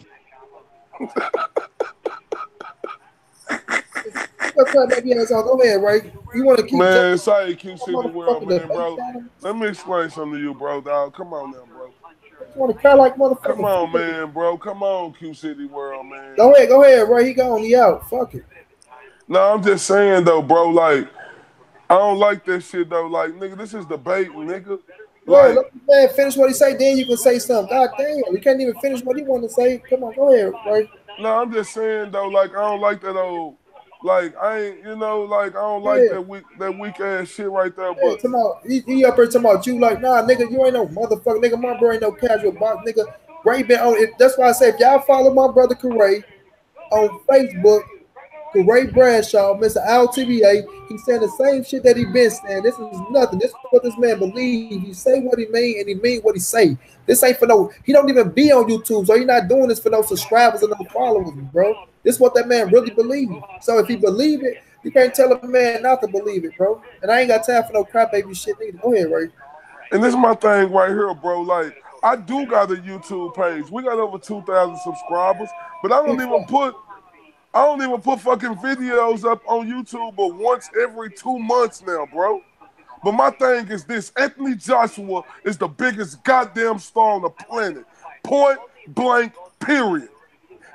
Go ahead, right? You want to keep man, say Q.City world, man, bro. Let me explain something to you, bro, dog. Come on now, bro. You want to cry like motherfucker. Come on, man, bro. Come on, Q.City world, man. Go ahead, Ray. He gone, he out. Fuck it. No, I'm just saying though, bro. Like, I don't like that shit though. Like, nigga, this is debate, nigga. Like, let the man finish what he say, then you can say something. God damn, we can't even finish what he want to say. Come on, go ahead, Ray. No, I'm just saying though, like, I don't like that old. Like, I ain't, like, I don't like that weak ass shit right there. But he up here talking about you, like, nah, nigga, you ain't no motherfucker, nigga. My bro ain't no casual box, nigga. Ray been on it. That's why I say if y'all follow my brother Ray on Facebook, Ray Bradshaw, Mr. LTBA, he's saying the same shit that he been saying. This is nothing. This is what this man believes. He say what he mean and he mean what he say. This ain't for no. He don't even be on YouTube, so he not doing this for no subscribers and no followers, bro. This is what that man really believes. So if he believe it, you can't tell a man not to believe it, bro. And I ain't got time for no crybaby shit either. Go ahead, Ray. And this is my thing right here, bro. Like, I do got a YouTube page. We got over 2,000 subscribers, but I don't even put fucking videos up on YouTube but once every 2 months now, bro. But my thing is this. Anthony Joshua is the biggest goddamn star on the planet. Point blank, period.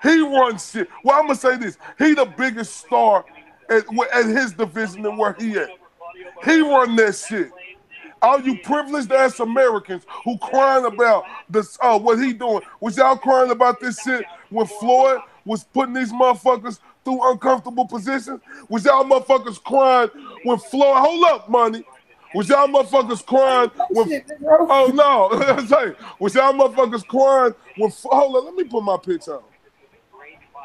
He runs shit. Well, I'm going to say this. He the biggest star at his division and where he at. He run that shit. All you privileged ass Americans who crying about this, what he doing. Was y'all crying about this shit when Floyd was putting these motherfuckers through uncomfortable positions? Was y'all motherfuckers crying when Floyd, hold up, Money. Was y'all motherfuckers crying when, oh no, was y'all motherfuckers crying when, hold up, let me put my pitch on.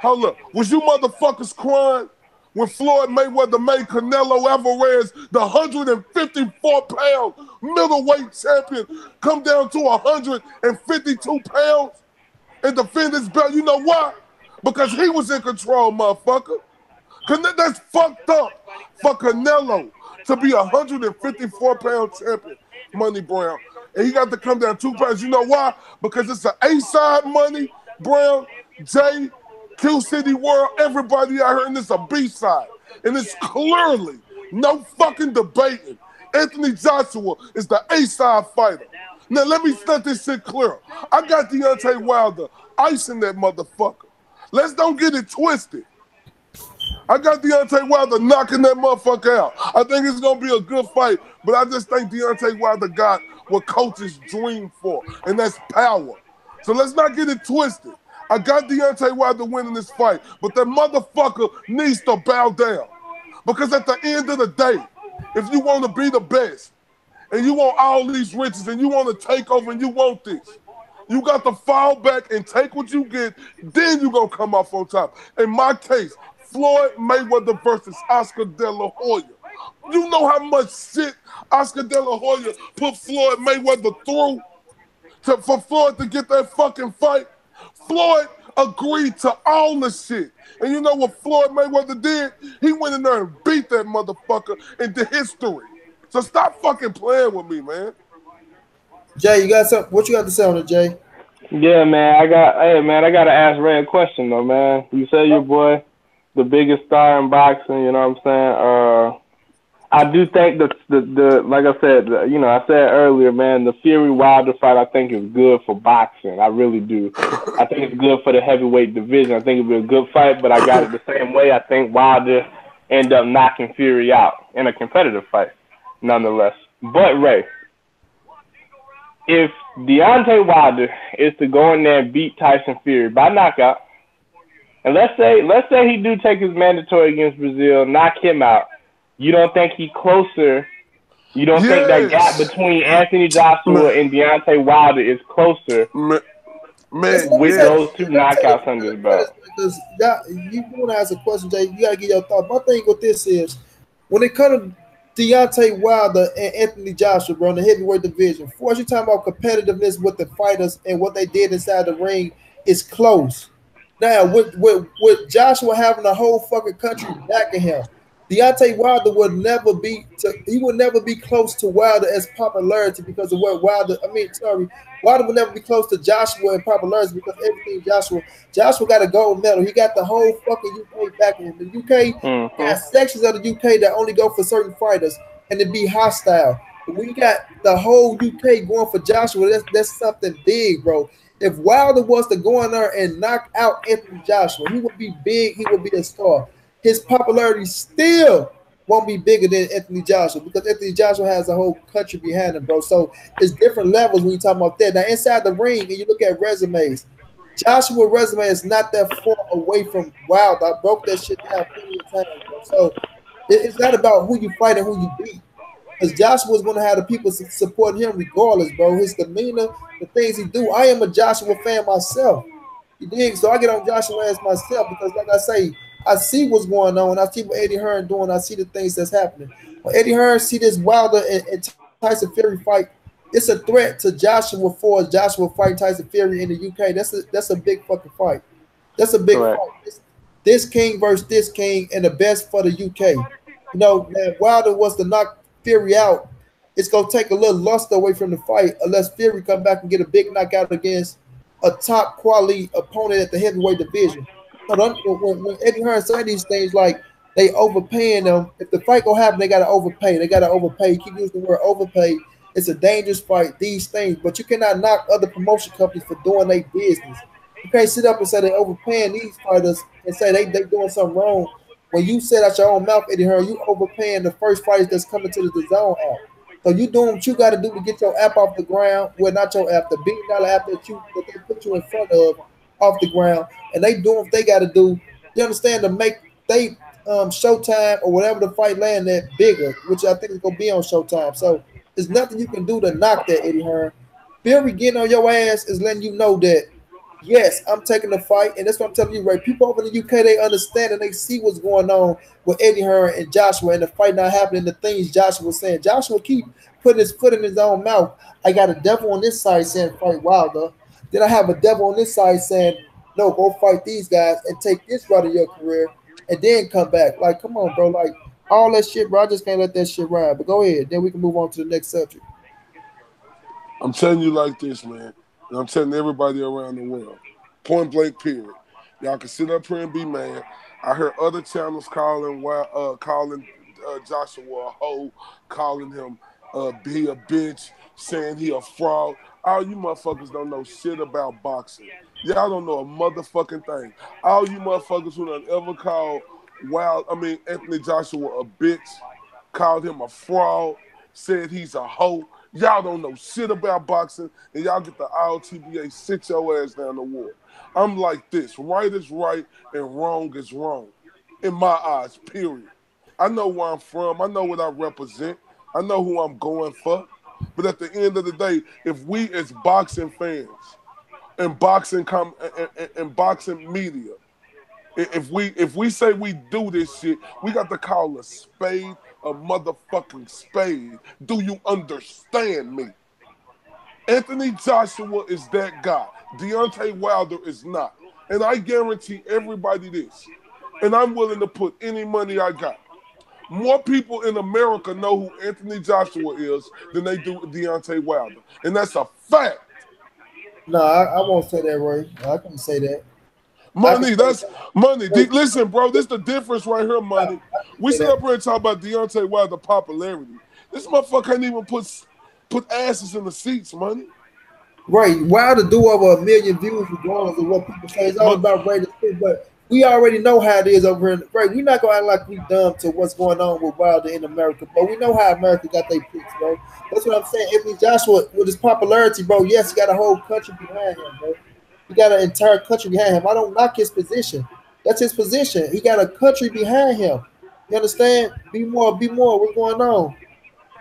Hold up, was you motherfuckers crying when Floyd Mayweather made Canelo Alvarez the 154-pound middleweight champion come down to 152 pounds and defend his belt? You know why? Because he was in control, motherfucker. That's fucked up for Canelo to be 154-pound champion, Money Brown. And he got to come down 2 pounds. You know why? Because it's an A-side, Money Brown, Q.City world, everybody out here, and it's a B-side. And it's clearly no fucking debating. Anthony Joshua is the A-side fighter. Now, let me set this shit clear. I got Deontay Wilder icing that motherfucker. Let's don't get it twisted. I got Deontay Wilder knocking that motherfucker out. I think it's going to be a good fight, but I just think Deontay Wilder got what coaches dream for, and that's power. So let's not get it twisted. I got Deontay Wilder winning this fight, but that motherfucker needs to bow down. Because at the end of the day, if you want to be the best, and you want all these riches, and you want to take over, and you want this, you got to fall back and take what you get, then you're going to come off on top. In my case, Floyd Mayweather versus Oscar De La Hoya. You know how much shit Oscar De La Hoya put Floyd Mayweather through for Floyd to get that fucking fight? Floyd agreed to all the shit. And you know what Floyd Mayweather did? He went in there and beat that motherfucker into history. So stop fucking playing with me, man. Jay, you got something? What you got to say on it, Jay? Yeah, man. I gotta ask Ray a question though, man. You say your boy, the biggest star in boxing. You know what I'm saying? I do think the like I said, I said earlier, man, the Fury Wilder fight I think is good for boxing. I really do. I think it's good for the heavyweight division. I think it'll be a good fight, but I got it the same way. I think Wilder end up knocking Fury out in a competitive fight, nonetheless. But Ray, if Deontay Wilder is to go in there and beat Tyson Fury by knockout, and let's say he do take his mandatory against Brazil, knock him out, you don't think he closer? You don't think that gap Yes, between Anthony man, Joshua and Deontay Wilder is closer man, That's man, what I'm with saying. those yes. two Let me tell you knockouts under his belt? because that you want to ask a question, Jay. You gotta get your thought. My thing with this is when it comes to Deontay Wilder and Anthony Joshua, bro, in the heavyweight division. For you talking about competitiveness with the fighters and what they did inside the ring is close. Now, with Joshua having the whole fucking country backing him, Deontay Wilder would never be he would never be close to Wilder as popularity because of what Wilder. I mean, sorry, Wilder would never be close to Joshua in popularity because everything Joshua got a gold medal. He got the whole fucking UK backing him. The UK got Mm-hmm. sections of the UK that only go for certain fighters and to be hostile. But we got the whole UK going for Joshua. That's something big, bro. If Wilder was to go in there and knock out Anthony Joshua, he would be big. He would be a star. His popularity still won't be bigger than Anthony Joshua because Anthony Joshua has a whole country behind him, bro. So it's different levels when you talk about that. Now inside the ring, and you look at resumes, Joshua's resume is not that far away from Wilder. I broke that shit down plenty of times, bro. So it's not about who you fight and who you beat. Because Joshua's going to have the people support him regardless, bro. His demeanor, the things he do. I am a Joshua fan myself. You dig? So I get on Joshua as myself because, like I say, I see what's going on. I see what Eddie Hearn doing. I see the things that's happening. When Eddie Hearn see this Wilder and Tyson Fury fight, it's a threat to Joshua for Joshua fight Tyson Fury in the UK. That's a big fucking fight. That's a big Correct. fight. This king versus this king, and the best for the UK. You know, man, Wilder was to knock Fury out. It's gonna take a little luster away from the fight unless Fury come back and get a big knockout against a top quality opponent at the heavyweight division. So when Eddie Hearn say these things like they overpaying them, if the fight gonna happen, they gotta overpay. They gotta overpay. Keep using the word overpay. It's a dangerous fight. These things, but you cannot knock other promotion companies for doing their business. You can't sit up and say they overpaying these fighters and say they doing something wrong. When you said out your own mouth, Eddie Hearn, you overpaying the first fighters that's coming to the zone app. So you doing what you got to do to get your app off the ground. Well, not your app, the $1 billion app that they put you in front of off the ground, and they doing what they got to do. You understand to make they Showtime or whatever the fight land that bigger, which I think is gonna be on Showtime. So there's nothing you can do to knock that, Eddie Hearn. Fury getting on your ass is letting you know that yes, I'm taking the fight, and that's what I'm telling you, right? People over in the UK, they understand and they see what's going on with Eddie Hearn and Joshua, and the fight not happening. The things Joshua was saying, Joshua keep putting his foot in his own mouth. I got a devil on this side saying fight Wilder. Then I have a devil on this side saying no, go fight these guys and take this route of your career, and then come back. Like, come on, bro. Like all that shit, bro. I just can't let that shit ride. But go ahead. Then we can move on to the next subject. I'm telling you like this, man, and I'm telling everybody around the world. Point blank, period. Y'all can sit up here and be mad. I heard other channels calling Joshua a hoe, calling him be a bitch, saying he a fraud. All you motherfuckers don't know shit about boxing. Y'all don't know a motherfucking thing. All you motherfuckers who done ever called Anthony Joshua a bitch, called him a fraud, said he's a hoe. Y'all don't know shit about boxing, and y'all get the IOTBA sit your ass down the wall. I'm like this: right is right and wrong is wrong, in my eyes. Period. I know where I'm from. I know what I represent. I know who I'm going for. But at the end of the day, if we as boxing fans and boxing media, if we say we do this shit, we got to call a spade a motherfucking spade. Do you understand me? Anthony Joshua is that guy. Deontay Wilder is not. And I guarantee everybody this. And I'm willing to put any money I got. More people in America know who Anthony Joshua is than they do Deontay Wilder. And that's a fact. No, I won't say that, Ray. I can't say that. I can Money, say that's money. that. Listen, bro, this the difference right here, money. I can We say sit that. up here and talk about Deontay Wilder popularity. This motherfucker can't even put asses in the seats, money. Right. Why to do over 1 million views regardless of what people say? It's all But about ratings too. But we already know how it is over here. Right. We're not gonna act like we dumb to what's going on with Wilder in America. But we know how America got their picks, bro. That's what I'm saying. Anthony Joshua with his popularity, bro, yes, he got a whole country behind him, bro. He got an entire country behind him. I don't knock his position. That's his position. He got a country behind him. You understand? Be more. What's going on?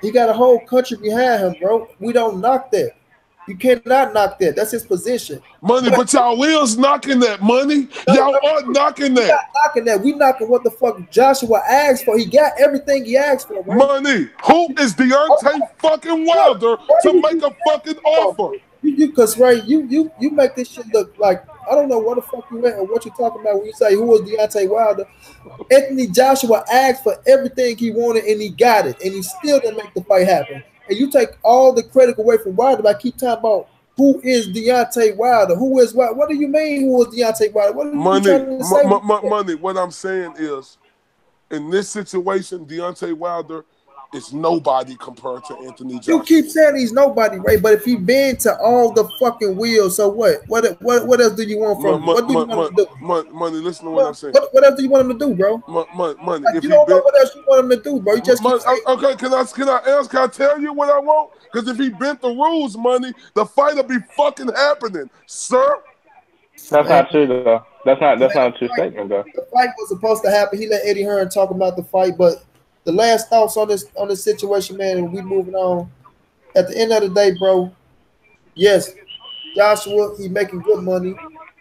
He got a whole country behind him, bro. We don't knock that. You cannot knock that. That's his position. money, But but y'all wheels knocking that money. no, Y'all are knocking we not that. knocking that. We knocking what the fuck Joshua asked for. He got everything he asked for, right? Money. Who is Deontay fucking Look, Wilder where to you make a fucking come on, offer? bro? Cause Ray, you make this shit look like I don't know what the fuck you at or what you talking about when you say who was Deontay Wilder. Anthony Joshua asked for everything he wanted and he got it, and he still didn't make the fight happen. And you take all the credit away from Wilder by keep talking about who is Deontay Wilder, who is what? What do you mean who is Deontay Wilder? What are you trying to say? Money. What I'm saying is, in this situation, Deontay Wilder is nobody compared to Anthony You keep Joshua. saying he's nobody, right? But if he been to all the fucking wheels, so what? What else do you want from him? What do you want him to do? Money. Listen to what I'm saying. What else do you want him to do, bro? Money. Like, If you he don't know been what else you want him to do, bro. You just keep saying, Okay, can I tell you what I want? Because if he bent the rules, money, the fight will be fucking happening, sir. That's man, not true though. man, That's not a true statement though. the fight was supposed to happen. He let Eddie Hearn talk about the fight, but the last thoughts on this situation, man, and we moving on. At the end of the day, bro, yes, Joshua, he making good money.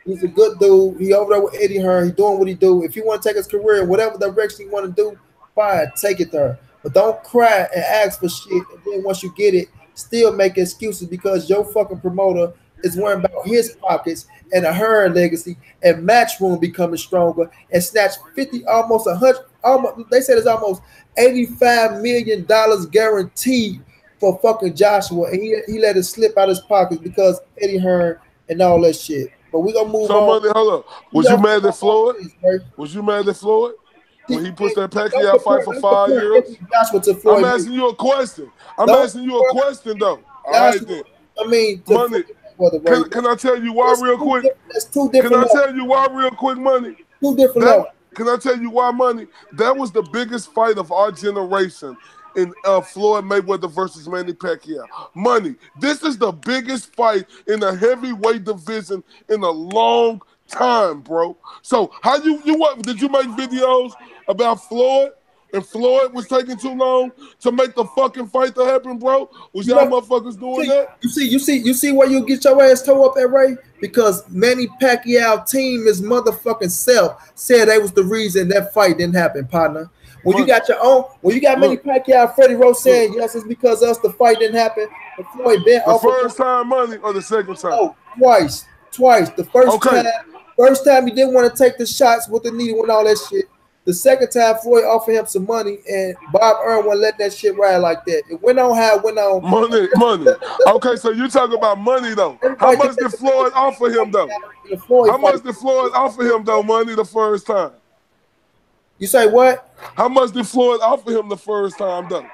He's a good dude. He over there with Eddie Hearn. He doing what he do. If he want to take his career in whatever direction he want to do, fine, take it there. But don't cry and ask for shit. And then once you get it, still make excuses because your fucking promoter is worrying about his pockets and a Hearn legacy and Matchroom becoming stronger and snatch 50, almost 100, almost they said it's almost $85 million guaranteed for fucking Joshua, and he let it slip out his pockets because Eddie Hearn and all that shit. But we gonna move So on. money, hold up. We Was you gonna mad at move on Floyd? to this, right? Was you mad at Floyd when he pushed that Pacquiao fight for Don't five compare years? Anthony Joshua to I'm Floyd asking Mayweather. you a question. I'm Don't asking you a compare question though. All right Joshua. then. I mean to Money. Floyd Mayweather, right? Can I tell you why real quick? That's two Can different I levels. tell you why real quick, money? Two different That levels. can I tell you why, money? That was the biggest fight of our generation in Floyd Mayweather versus Manny Pacquiao. Money. This is the biggest fight in the heavyweight division in a long time, bro. So how you what did you make videos about Floyd? And Floyd was taking too long to make the fucking fight to happen, bro? Was You y'all know, motherfuckers doing see, that? you see where you get your ass toe up at, Ray? Because Manny Pacquiao team, his motherfucking self, said that was the reason that fight didn't happen, partner. When you Money. got your own, when you got Manny Look, Pacquiao, Freddie Rose look. saying yes, it's because us the fight didn't happen. But Floyd been The off of first time, money, or the second time? no, twice. The Okay. first time he didn't want to take the shots with the needle and all that shit. The second time Floyd offered him some money, and Bob Earl wasn't letting that shit ride like that. It went on how it went on. Money. Okay, so you talk about money though. How Everybody much did Floyd offer him though? the Floyd How fight. much did Floyd offer him though? Money the first time. You say what? How much did Floyd offer him the first time though?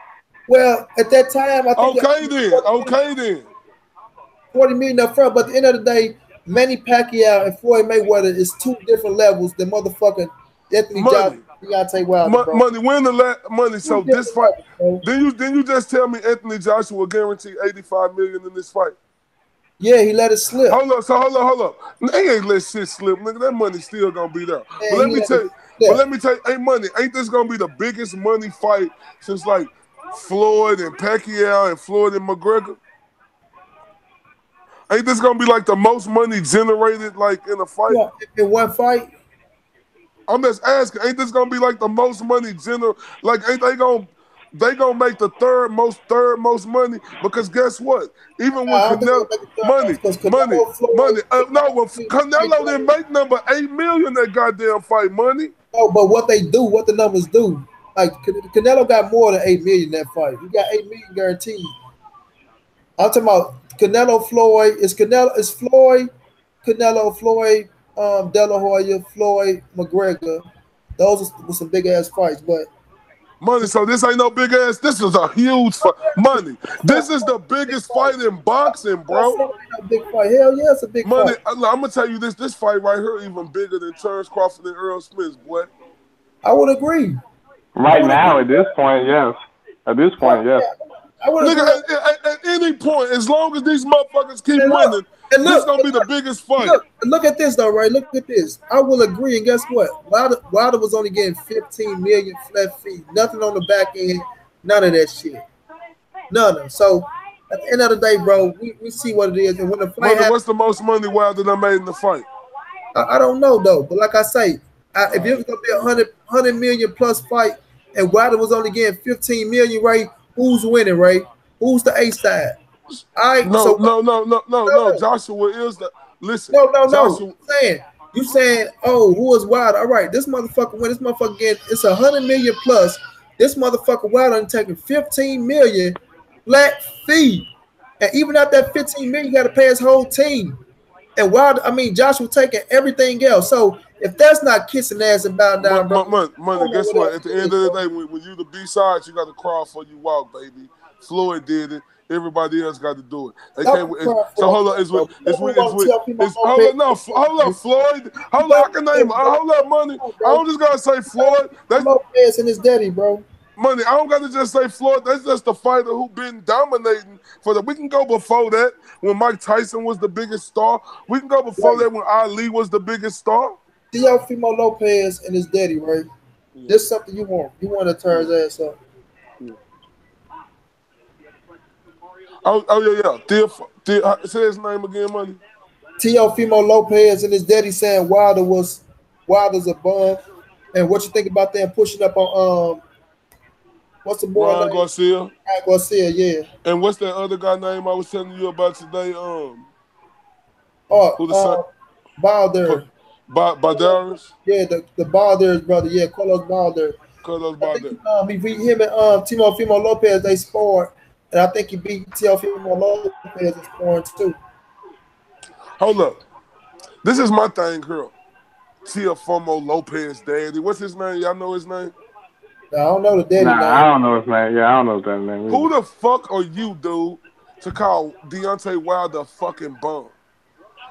Well, at that time, I think Okay then. Okay then. 40 million up front. But at the end of the day, Manny Pacquiao and Floyd Mayweather is two different levels than motherfucking Anthony Joshua, Money. Deontay Wilder, bro. Money. When the money? Two So this different fight. levels, bro. Then you just tell me Anthony Joshua guaranteed 85 million in this fight. Yeah, he let it slip. Hold up. They ain't let shit slip, nigga. That money still gonna be there. But Man, let he me let tell it you, slip. hey money, ain't this gonna be the biggest money fight since like Floyd and Pacquiao and Floyd and McGregor? Ain't this gonna be like the most money generated like in a fight? Yeah, in one fight. I'm just asking, ain't this gonna be like the most money like ain't they gonna make the third most money? Because guess what? Even when I don't think Canelo they'll make a third money, because money, Canelo, money. Floyd, No, when Canelo didn't make number 8 million that goddamn fight money. no, but what they do, what the numbers do, like Canelo got more than 8 million in that fight. He got 8 million guaranteed. I'm talking about Canelo Floyd. It's Floyd, Canelo Floyd, De La Hoya, Floyd McGregor. Those were some big ass fights, but Money, so this ain't no big ass. This is a huge money. This is the biggest fight in boxing, bro. A big fight. Hell yeah, it's a big Money, fight. I'm gonna tell you this. This fight right here even bigger than Terrence Crawford and Earl Smith, boy. I would agree. Right now, at this point, yes. At this point, yes. I would Nigga, agree. at any point, as long as these motherfuckers keep winning, this is gonna be the biggest fight. Look at this though, right? Look at this. I will agree, and guess what? Wilder was only getting 15 million flat feet, nothing on the back end, none of that shit, none. So at the end of the day, bro, we see what it is, and when the fight happens, what's the most money Wilder done made in the fight? I don't know though, but like I say, if it was gonna be a 100 million plus fight, and Wilder was only getting 15 million, right? Who's winning, right? Who's the A side? No. Joshua is the listen. No. Joshua, You saying, oh, who is Wilder? All right, this motherfucker win. This motherfucker getting it's 100 million plus. This motherfucker Wilder taking 15 million flat fee, and even at that 15 million, you got to pay his whole team. And Wilder, Joshua taking everything else. So if that's not kissing ass and bowing down, bro, money. Guess what? At the end of the day, when you the B sides, you got to crawl before you walk, baby. Floyd did it. Everybody else got to do it. They can't. So hold on. Hold up, Floyd. Hold up, I can name. Hold up, Money. I don't just gotta say Floyd. That's Lopez and his daddy, bro. Money. I don't gotta just say Floyd. That's just the fighter who been dominating for the. We can go before that when Mike Tyson was the biggest star. We can go before that when Ali was the biggest star. Teofimo Lopez and his daddy, right? Yeah. This is something you want. You want to turn his ass up. Yeah. Oh yeah. Say his name again, Money. Teofimo Lopez and his daddy saying Wilder's a bum. And what you think about them pushing up on what's the boy Ryan name? Garcia. Ryan Garcia, yeah. And what's that other guy name I was telling you about today? Who the son? Balder. Balderas? Yeah, the Balderas brother. Yeah, Carlos Balder. He beat him and Teofimo Lopez. They sparred, and I think he beat Teofimo Lopez in sparring too. Hold up, this is my thing, girl. Teofimo Lopez daddy. What's his name? Y'all know his name? I don't know the daddy name. I don't know his name. Yeah, I don't know that name. Who the fuck are you, dude, to call Deontay Wilder a fucking bum?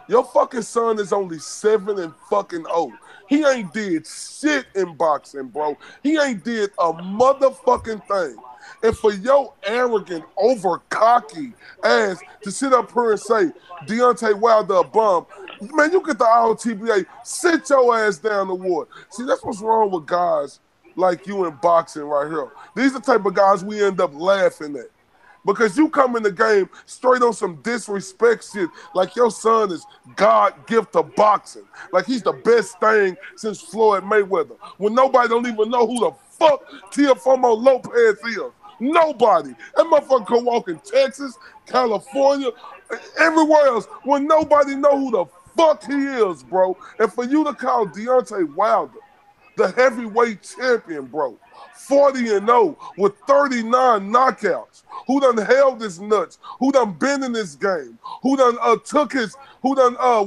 Your fucking son is only 7-0. He ain't did shit in boxing, bro. He ain't did a motherfucking thing. And for your arrogant, over cocky ass to sit up here and say Deontay Wilder a bum, man, you get the IOTBA, sit your ass down the ward. See, that's what's wrong with guys like you in boxing right here. These are the type of guys we end up laughing at. Because you come in the game straight on some disrespect shit, like your son is God gift to boxing. Like he's the best thing since Floyd Mayweather. When nobody don't even know who the fuck Teofimo Lopez is. Nobody. That motherfucker can walk in Texas, California, everywhere else when nobody know who the fuck he is, bro. And for you to call Deontay Wilder the heavyweight champion, bro, 40-0 with 39 knockouts, who done held his nuts, who done been in this game, who done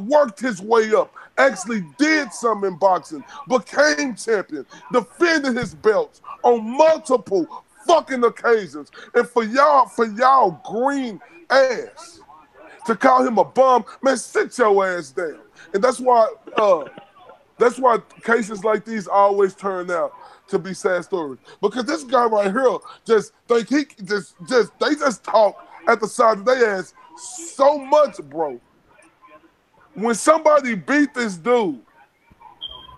worked his way up, actually did something in boxing, became champion, defended his belts on multiple fucking occasions. And for y'all green ass to call him a bum, man, sit your ass down. And that's why cases like these always turn out to be sad stories. Because this guy right here just think they just talk at the side of their ass so much, bro. When somebody beat this dude,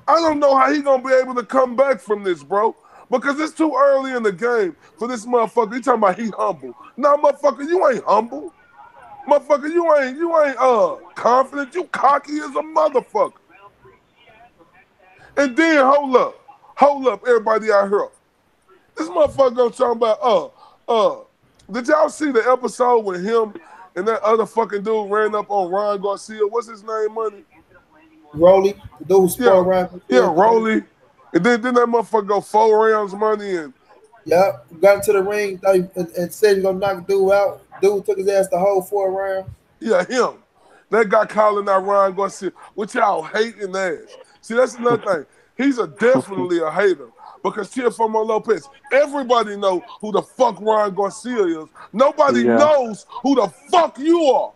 I don't know how he gonna be able to come back from this, bro. Because it's too early in the game for this motherfucker. You talking about he humble. No, motherfucker, you ain't humble. Motherfucker, you ain't confident. You cocky as a motherfucker. And then, hold up, everybody out here. This motherfucker gonna talk about, did y'all see the episode with him and that other fucking dude ran up on Ryan Garcia? What's his name, Money? Rolly, the dude who sparred Ryan. Yeah, Rolly. And then that motherfucker go 4 rounds, Money, and got into the ring and said he's gonna knock the dude out. Dude took his ass the whole 4 round. Yeah, him. That guy calling out Ryan Garcia, which y'all hating ass. See, that's another thing. He's definitely a hater because Teofimo Lopez, everybody know who the fuck Ryan Garcia is. Nobody Yeah. knows who the fuck you are.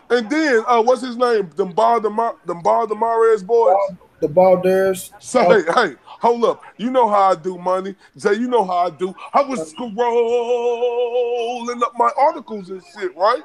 And then, what's his name? Them Baldemarez boys. The Balders. So, hey, hold up. You know how I do, Money. Jay, you know how I do. I was scrolling up my articles and shit, right?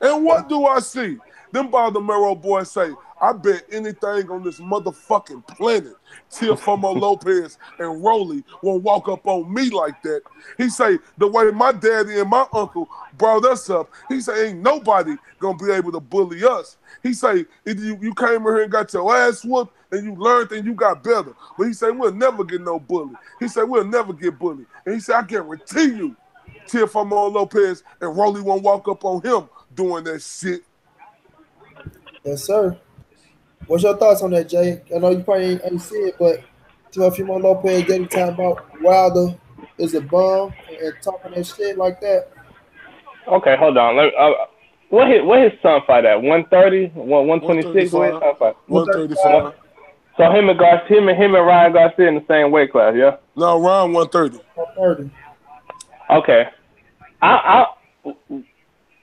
And what do I see? Them Baldomero boys say, I bet anything on this motherfucking planet, Teofimo Lopez and Rolly won't walk up on me like that. He say, the way my daddy and my uncle brought us up, he say, ain't nobody gonna be able to bully us. He say, if you came here and got your ass whooped and you learned and you got better. But he say, we'll never get no bully. He say, we'll never get bullied. And he say, I guarantee you, Teofimo Lopez and Rolly won't walk up on him doing that shit. Yes, sir. What's your thoughts on that, Jay? I know you probably ain't see it, but Teofimo Lopez getting time about Wilder is a bum and talking that shit like that. Okay, hold on. What his son fight at? 130? 126? What his 135. son fight? 135. 135. So him and Ryan Garcia in the same weight class, yeah? No, around 130. 130. Okay. I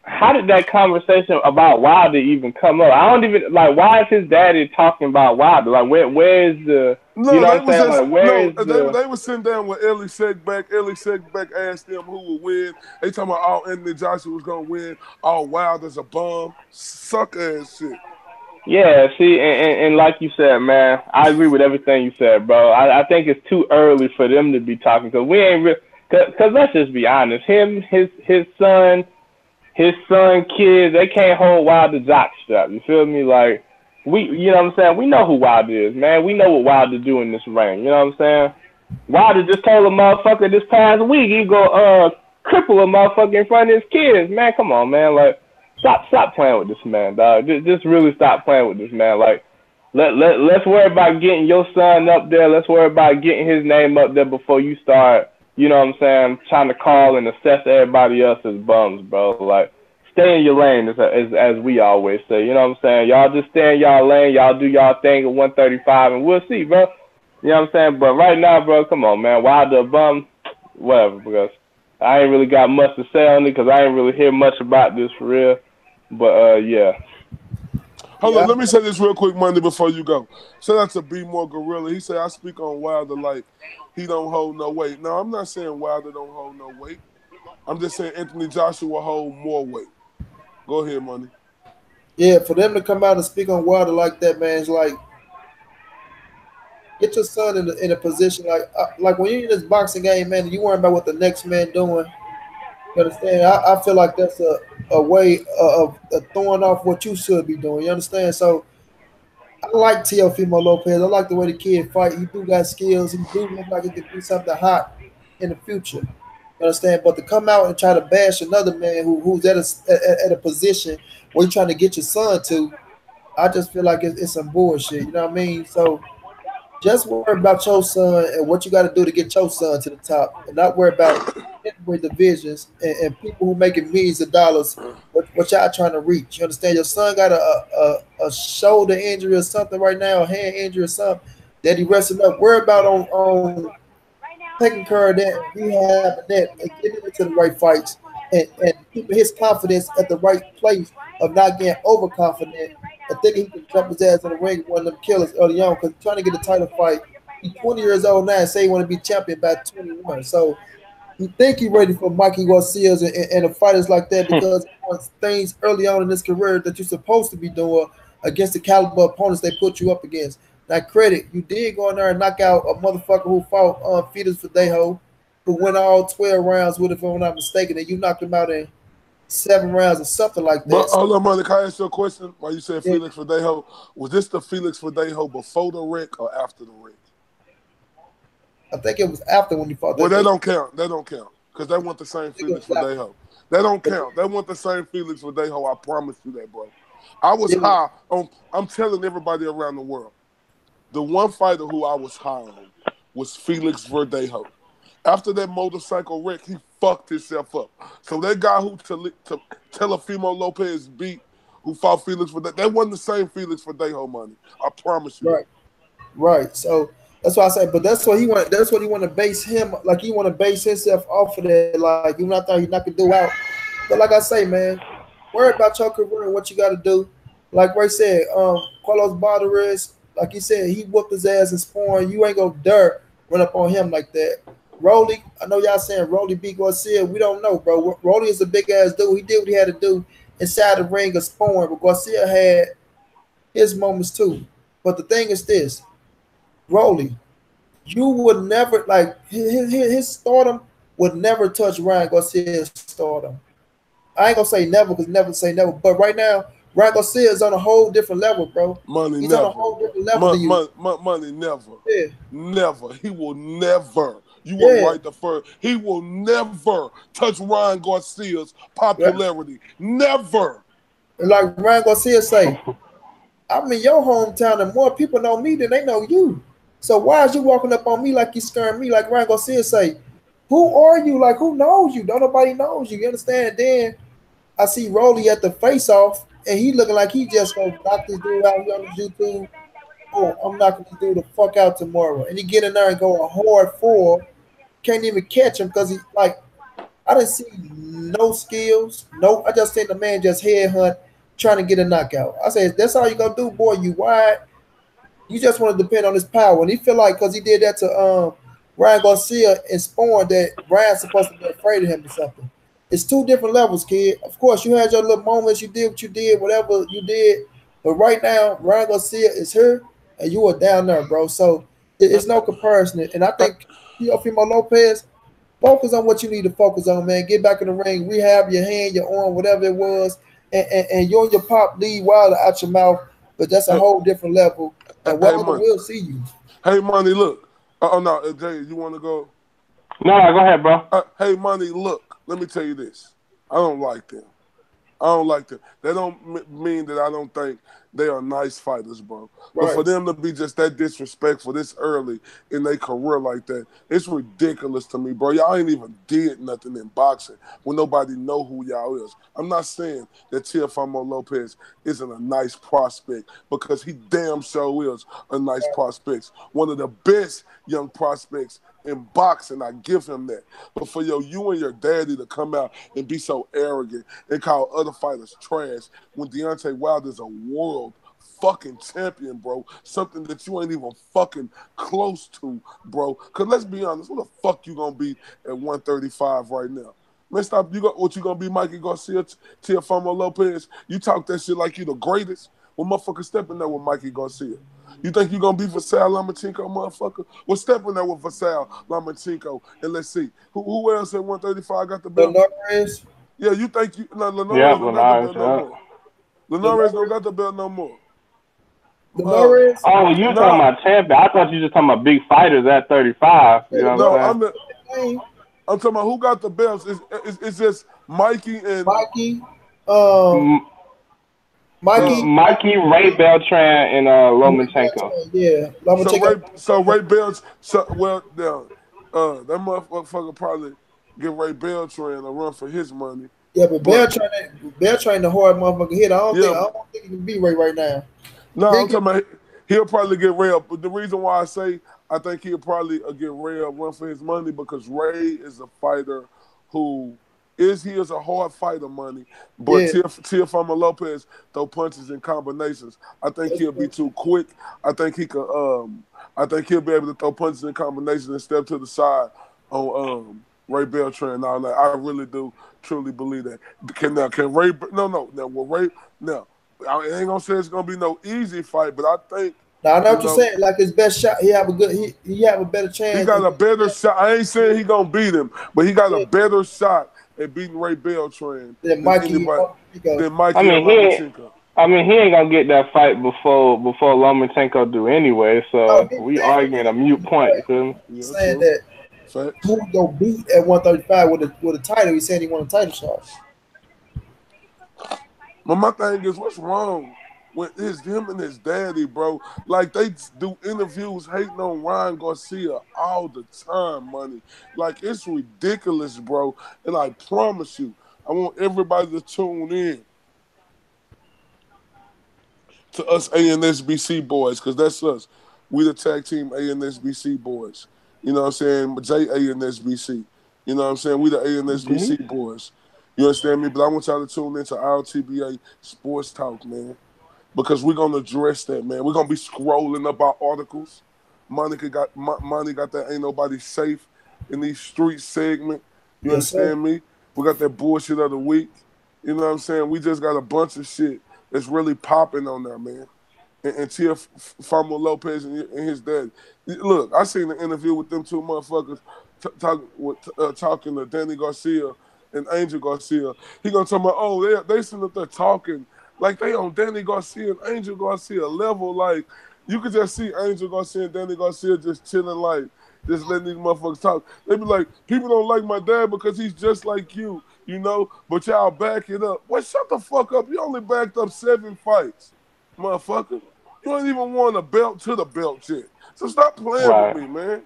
how did that conversation about Wilder even come up? I don't even like. Why is his daddy talking about Wilder? Like, where is the? No, You know they what I'm was saying? just Like, where is the? they was sitting down with Ellie Segbeck. Ellie Segbeck asked them who would win. They talking about all Anthony Joshua was gonna win. All Wilder's a bum, suck ass shit. Yeah, see, and like you said, man, I agree with everything you said, bro. I think it's too early for them to be talking because we ain't real. Cause let's just be honest, his son, kids, they can't hold Wilder jockstrap. You feel me? Like you know what I'm saying? We know who Wilder is, man. We know what Wilder do in this ring. You know what I'm saying? Wilder just told a motherfucker this past week he go cripple a motherfucker in front of his kids. Man, come on, man. Like stop playing with this man, dog. Just really stop playing with this man. Like let's worry about getting your son up there. Let's worry about getting his name up there before you start. You know what I'm saying? Trying to call and assess everybody else as bums, bro. Like, stay in your lane, as we always say. You know what I'm saying? Y'all just stay in y'all lane. Y'all do y'all thing at 135, and we'll see, bro. You know what I'm saying? But right now, bro, come on, man. Wilder a bum, whatever, because I ain't really got much to say on it because I ain't really hear much about this for real. But, yeah. Hold on, let me say this real quick, Monday, before you go. Shout out to B More Gorilla. He said I speak on Wilder like he don't hold no weight. No, I'm not saying Wilder don't hold no weight. I'm just saying Anthony Joshua hold more weight. Go ahead, Money. Yeah, for them to come out and speak on Wilder like that, man, it's like get your son in a position like when you're in this boxing game, man. You worry about what the next man doing. You understand? I feel like that's a way of throwing off what you should be doing. You understand? So I like Teofimo Lopez. I like the way the kid fight. He do got skills. He do look like he could do something hot in the future. You understand? But to come out and try to bash another man who's at a position where you're trying to get your son to, I just feel like it's some bullshit. You know what I mean? So just worry about your son and what you got to do to get your son to the top, and not worry about heavyweight divisions and people who making millions of dollars. What y'all trying to reach? You understand? Your son got a shoulder injury or something right now, a hand injury or something that he resting up. Worry about on taking care of that, rehabbing that, and getting into the right fights, and keeping his confidence at the right place of not getting overconfident and thinking he can jump his ass in the ring with one of them killers early on because he's trying to get a title fight. He's 20 years old now and say he want to be champion by 21. So he think he ready for Mikey Garcia's and the fighters like that because things early on in his career that you're supposed to be doing against the caliber opponents they put you up against. Now, credit, you did go in there and knock out a motherfucker who fought Felix Verdejo, who went all 12 rounds with it, if I'm not mistaken, and you knocked him out in 7 rounds or something like But that. So, hold on, Money, can I ask you a question? Why you said yeah, Felix Verdejo? Was this the Felix Verdejo before the wreck or after the wreck? I think it was after when he fought Well, that. that don't count. That don't count. Because they want the same I think it Felix was after. Verdejo. That don't count. They want the same Felix Verdejo. I promise you that, bro. I was Yeah, high on, I'm telling everybody around the world, the one fighter who I was high on was Felix Verdejo. After that motorcycle wreck, he fucked himself up. So that guy who Telefimo Lopez beat, who fought Felix for that wasn't the same Felix for Dejo Money. I promise you that. Right. Right. So that's why I say, but that's what he want. That's what he want to base him. Like he want to base himself off of that. Like even I thought he not gonna do out. But like I say, man, worry about your career and what you got to do. Like Ray said, Carlos Barderas, like he said, he whooped his ass in Spawn. You ain't gonna dare run up on him like that. Rolly, I know y'all saying Rolly beat Garcia. We don't know, bro. Rolly is a big ass dude. He did what he had to do inside the ring of Spawn, but Garcia had his moments too. But the thing is this, Rolly, you would never like his stardom would never touch Ryan Garcia's stardom. I ain't gonna say never because never say never, but right now Ryan Garcia is on a whole different level, bro. Money He's never. on a whole different level than you. Money never. Yeah. Never. He will never. You were Yeah. right the first. He will never touch Ryan Garcia's Right. popularity. Never. And like Ryan Garcia say, I'm in your hometown and more people know me than they know you. So why is you walking up on me like you scaring me? Like Ryan Garcia say, who are you? Like who knows you? Don't nobody knows you. You understand? Then I see Rolly at the face off and he looking like he just gonna knock this dude out here on the YouTube. Oh, I'm knocking this dude the fuck out tomorrow. And he get in there and go a hard four. Can't even catch him because he like I didn't see no skills. No, I just seen the man just headhunt trying to get a knockout. I said, that's all you gonna do, boy. You wide. You just want to depend on his power. And he feel like because he did that to Ryan Garcia and Spawn that Ryan's supposed to be afraid of him or something. It's two different levels, kid. Of course, you had your little moments. You did what you did, whatever you did. But right now, Ryan Garcia is here, and you are down there, bro. So it's no comparison. And I think Teofimo Lopez, focus on what you need to focus on, man. Get back in the ring, rehab your hand, your arm, whatever it was, and you and your pop lead wilder out your mouth. But that's a whole different level. And Wilder will see you. Hey, Money, look. Oh, no, Jay, you want to go? No, go ahead, bro. Hey, Money, look. Let me tell you this. I don't like them. I don't like them. That don't mean that I don't think they are nice fighters, bro. But Right. for them to be just that disrespectful this early in their career like that, it's ridiculous to me, bro. Y'all ain't even did nothing in boxing when nobody know who y'all is. I'm not saying that Teofimo Lopez isn't a nice prospect because he damn sure is a nice prospect. One of the best young prospects in boxing, I give him that. But for you and your daddy to come out and be so arrogant and call other fighters trash when Deontay Wilder's a world fucking champion, bro. Something that you ain't even fucking close to, bro. Because let's be honest, who the fuck you gonna be at 135 right now? Man, stop. What you gonna be, Mikey Garcia, Teofimo Lopez? You talk that shit like you the greatest. Well, motherfucker, step in there with Mikey Garcia. You think you gonna be Vasal Lomachenko, motherfucker? Well, step in there with Vasal Lomachenko, and let's see who else at 135 got the belt. Linares. Yeah, you think you? No, Linares Yeah, don't got the Linares, belt no more. Linares don't got the belt no more. Linares. Oh, you talking about champion? I thought you were just talking about big fighters at 35. You know what I'm saying? I'm talking about who got the belts. It's just Mikey and Mikey, Ray Beltran, and Lomachenko. Yeah, Lomachenko. So Ray Beltran. That motherfucker probably give Ray Beltran a run for his money. Yeah, but Beltran the hard motherfucker hit. I don't think he can beat Ray right now. No, I'm talking about he'll probably get Ray up. But the reason why I say I think he'll probably get Ray a run for his money because Ray is a fighter who is a hard fighter, Money. But Teofimo Lopez throw punches and combinations. I think he'll be too quick. I think he could. I think he'll be able to throw punches and combinations and step to the side on Ray Beltran and all that. I really do truly believe that. Can Ray? No. Now will Ray? No. I ain't gonna say it's gonna be no easy fight, but I think. Now I know what you're saying. Like his best shot, he have a better chance. He got a better shot. I ain't saying he gonna beat him, but he got a better shot at beating Ray Beltran than Mikey. Lomachenko. I mean, he ain't gonna get that fight before Lomachenko do anyway. So we arguing a mute point. He's saying that who gonna beat at 135 with a title? He said he won a title shot. But my thing is, what's wrong when it's him and his daddy, bro. Like they do interviews hating on Ryan Garcia all the time, Money. Like it's ridiculous, bro. And I promise you, I want everybody to tune in to us ANSBC boys, because that's us. We the tag team ANSBC boys. You know what I'm saying? JANSBC. You know what I'm saying? We the G. ANSBC boys. You understand me? But I want y'all to tune into our TBA Sports Talk, man. Because we're gonna address that, man. We're gonna be scrolling up our articles. Money got that ain't nobody safe in these street segment. You Yes, sir. understand me? We got that bullshit of the week. You know what I'm saying? We just got a bunch of shit that's really popping on there, man. And Tia Famo Lopez and his dad. Look, I seen the interview with them two motherfuckers talking to Danny Garcia and Angel Garcia. He gonna tell me, oh, they sitting up there talking like they on Danny Garcia and Angel Garcia level. Like you could just see Angel Garcia and Danny Garcia just chilling, like just letting these motherfuckers talk. They be like, people don't like my dad because he's just like you know. But y'all back it up. Well, shut the fuck up. You only backed up 7 fights, motherfucker. You ain't even won a belt to the belt yet. So stop playing with Right. me, man.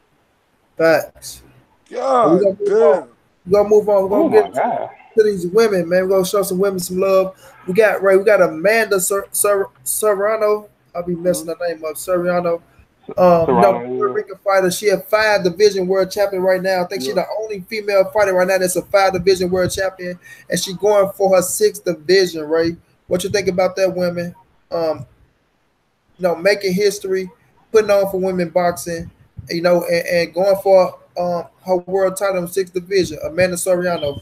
Facts. And we're God gonna move on. damn. We're gonna move on. We're Oh gonna my get God. to these women, man. We're gonna show some women some love. We got Amanda Serrano. I'll be messing Mhm. the name up. Serrano. Puerto Serrano. Rican fighter. She a 5 division world champion right now. I think she's Yep. the only female fighter right now that's a 5 division world champion, and she going for her 6th division. Ray, what you think about that, women? Um, making history, putting on for women boxing, and going for her world title in 6th division. Amanda Soriano.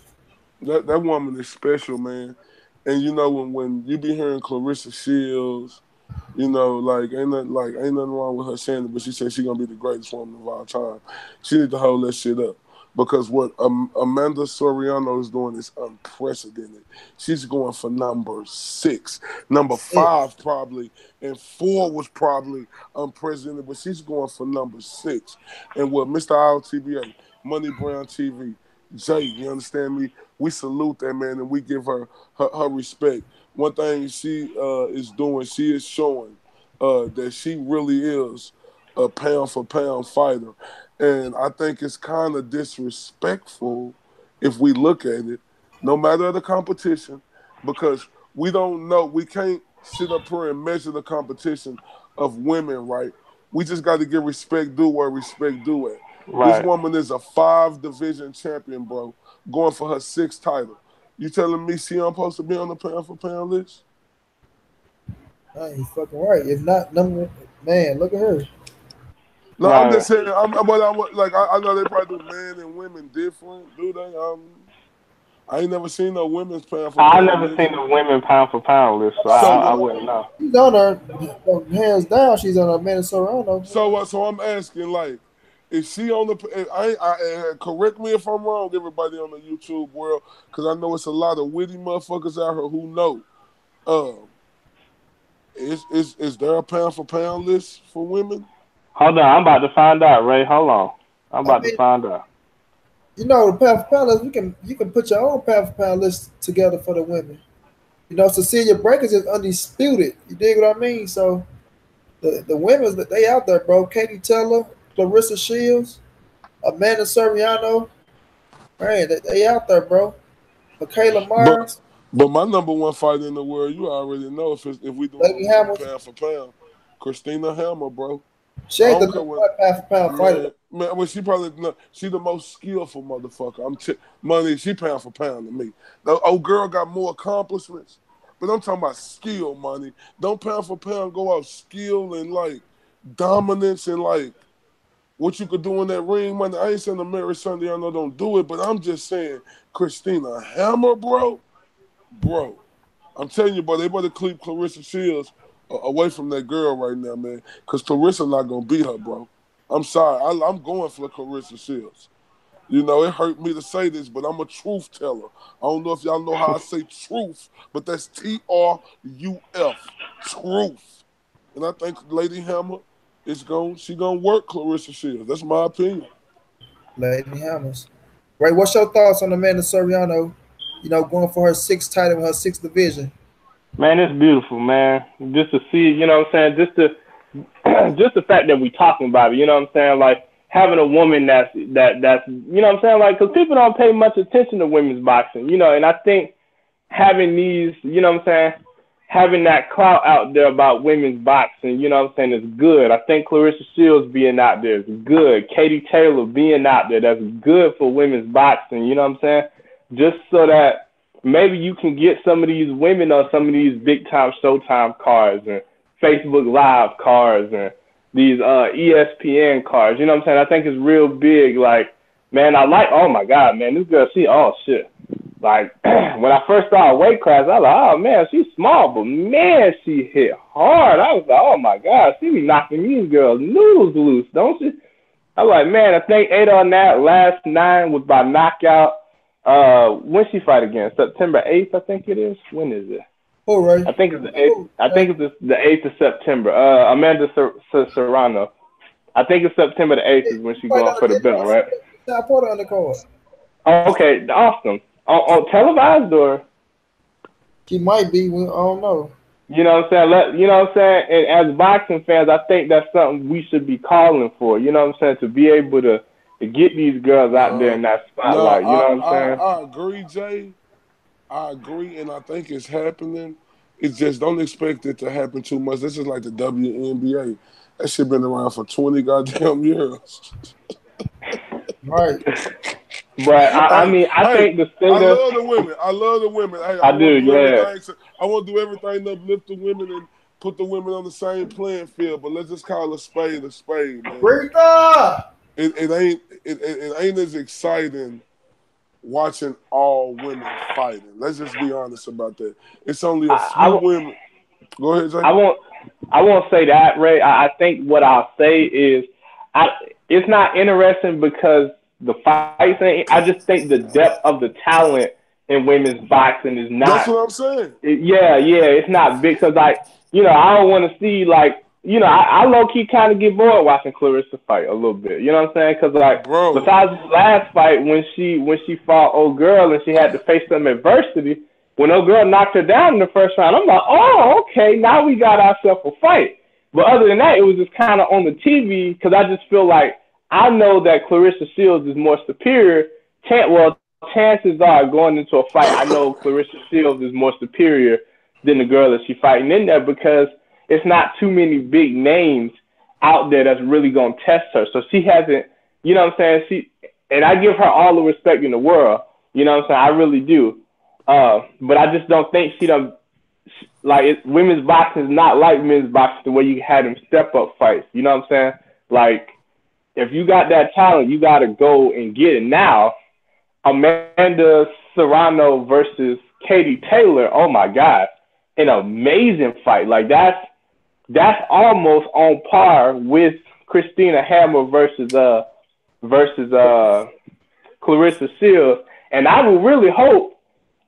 That woman is special, man. And you know when you be hearing Clarissa Shields, you know, ain't nothing wrong with her saying it, but she said she gonna be the greatest woman of all time. She need to hold that shit up. Because what Amanda Soriano is doing is unprecedented. She's going for number 6, number 5 probably, and 4 was probably unprecedented, but she's going for number 6. And what Mr. Iotba, Money Brown TV, Jay, you understand me? We salute that man and we give her respect. One thing she is doing, she is showing that she really is a pound for pound fighter. And I think it's kind of disrespectful if we look at it, no matter the competition, because we don't know, we can't sit up here and measure the competition of women, right? We just got to give respect due where respect due at. This Right. woman is a 5 division champion, bro, going for her 6th title. You telling me she ain't supposed to be on the pound for pound list? He's fucking right. If not, number man, look at her. No, I'm Right. just saying. I know they probably do men and women different, do they? I ain't never seen no women's pound for I pound never list. seen the women pound for pound list, so So I what? wouldn't know. She's on her hands down. She's on Amanda Serrano. So I'm asking, like, is she on the? Correct me if I'm wrong, everybody on the YouTube world, because I know it's a lot of witty motherfuckers out here who know. Um, is there a pound for pound list for women? Hold on, I'm about to find out, Ray. Hold on. I'm I about to mean, find out. the pound for pound list. You can put your own pound for pound list together for the women. Cecilia Breakers is undisputed. You dig what I mean? So the women's that they out there, bro. Katie Taylor, Clarissa Shields, Amanda Soriano, man, they out there, bro. Michaela But Myers, but my number one fighter in the world, you already know if we Lady doing Hamilton. pound for pound, Christina Hammer, bro. She I ain't the don't care number what. one pound for pound fighter. Man, well, she probably no, she the most skillful motherfucker. Money. She pound for pound to me. The old girl got more accomplishments, but I'm talking about skill, Money. Don't pound for pound go out skill and like dominance and like what you could do in that ring, Money. I ain't saying the Mary Sunday, I know don't do it, but I'm just saying Christina Hammer, bro. I'm telling you, bro, they better keep Clarissa Shields away from that girl right now, man, because Clarissa not gonna beat her, bro. I'm sorry. I'm going for Clarissa Shields. You know, it hurt me to say this, but I'm a truth teller. I don't know if y'all know how I say truth, but that's TRUF, truth. And I think Lady Hammer she gonna work Clarissa Shields. That's my opinion. Lady Hammers. Ray, what's your thoughts on Amanda Soriano? Going for her 6th title in her 6th division. Man, it's beautiful, man. Just to see, you know what I'm saying? Just to just the fact that we talking about it, you know what I'm saying? Like having a woman that's you know what I'm saying? Like, because people don't pay much attention to women's boxing, you know, and I think having these, you know what I'm saying, having that clout out there about women's boxing, you know what I'm saying, is good. I think Clarissa Shields being out there is good. Katie Taylor being out there, that's good for women's boxing, you know what I'm saying? Just so that maybe you can get some of these women on some of these big time Showtime cards and Facebook Live cards and these ESPN cards, you know what I'm saying? I think it's real big. Like, man, I like, oh my God, man, this girl, she, oh shit. Like, when I first saw her weight class, I was like, oh, man, she's small, but, man, she hit hard. I was like, oh, my God, she be knocking these girls noodles loose, don't she? I was like, man, I think 8 on that. Last 9 was by knockout. When she fight again? September 8th, I think it is. When is it? All right. I think it's the 8th. I think it's the 8th of September. Amanda Serrano. I think it's September the 8th is when she going for the belt, right? I put her on the card. Oh, okay, awesome. On televised or? She might be. I don't know. You know what I'm saying? You know what I'm saying? And as boxing fans, I think that's something we should be calling for. You know what I'm saying? To be able to get these girls out there in that spotlight. No, you know what I'm saying? I agree, Jay. I agree, and I think it's happening. It's just don't expect it to happen too much. This is like the WNBA. That shit been around for 20 goddamn years. Right. But I mean, I think the state I love the women. I love the women. Hey, I do, yeah. I want to do everything to uplift the women and put the women on the same playing field. But let's just call a spade, man. Rita! It ain't as exciting watching all women fighting. Let's just be honest about that. It's only a few women. Go ahead, Jay. I won't say that, Ray. I think what I'll say is, it's not interesting because the fights ain't. I just think the depth of the talent in women's boxing is not. That's what I'm saying. Yeah, it's not big because, like, you know, I don't want to see, like, you know, I low key kind of get bored watching Clarissa fight a little bit. You know what I'm saying? Because, like, besides the last fight when she fought old girl and she had to face some adversity, when old girl knocked her down in the first round, I'm like, oh, okay, now we got ourselves a fight. But other than that, it was just kind of on the TV because I just feel like I know that Clarissa Shields is more superior. Chances are going into a fight, I know Clarissa Shields is more superior than the girl that she's fighting in there because it's not too many big names out there that's really going to test her. So she hasn't, you know what I'm saying? And I give her all the respect in the world. You know what I'm saying? I really do. But I just don't think she done, like, women's boxing is not like men's boxing the way you had them step-up fights. You know what I'm saying? Like, if you got that talent, you got to go and get it. Now, Amanda Serrano versus Katie Taylor, oh, my God, an amazing fight. Like, that's almost on par with Christina Hammer versus Clarissa Shields. And I would really hope,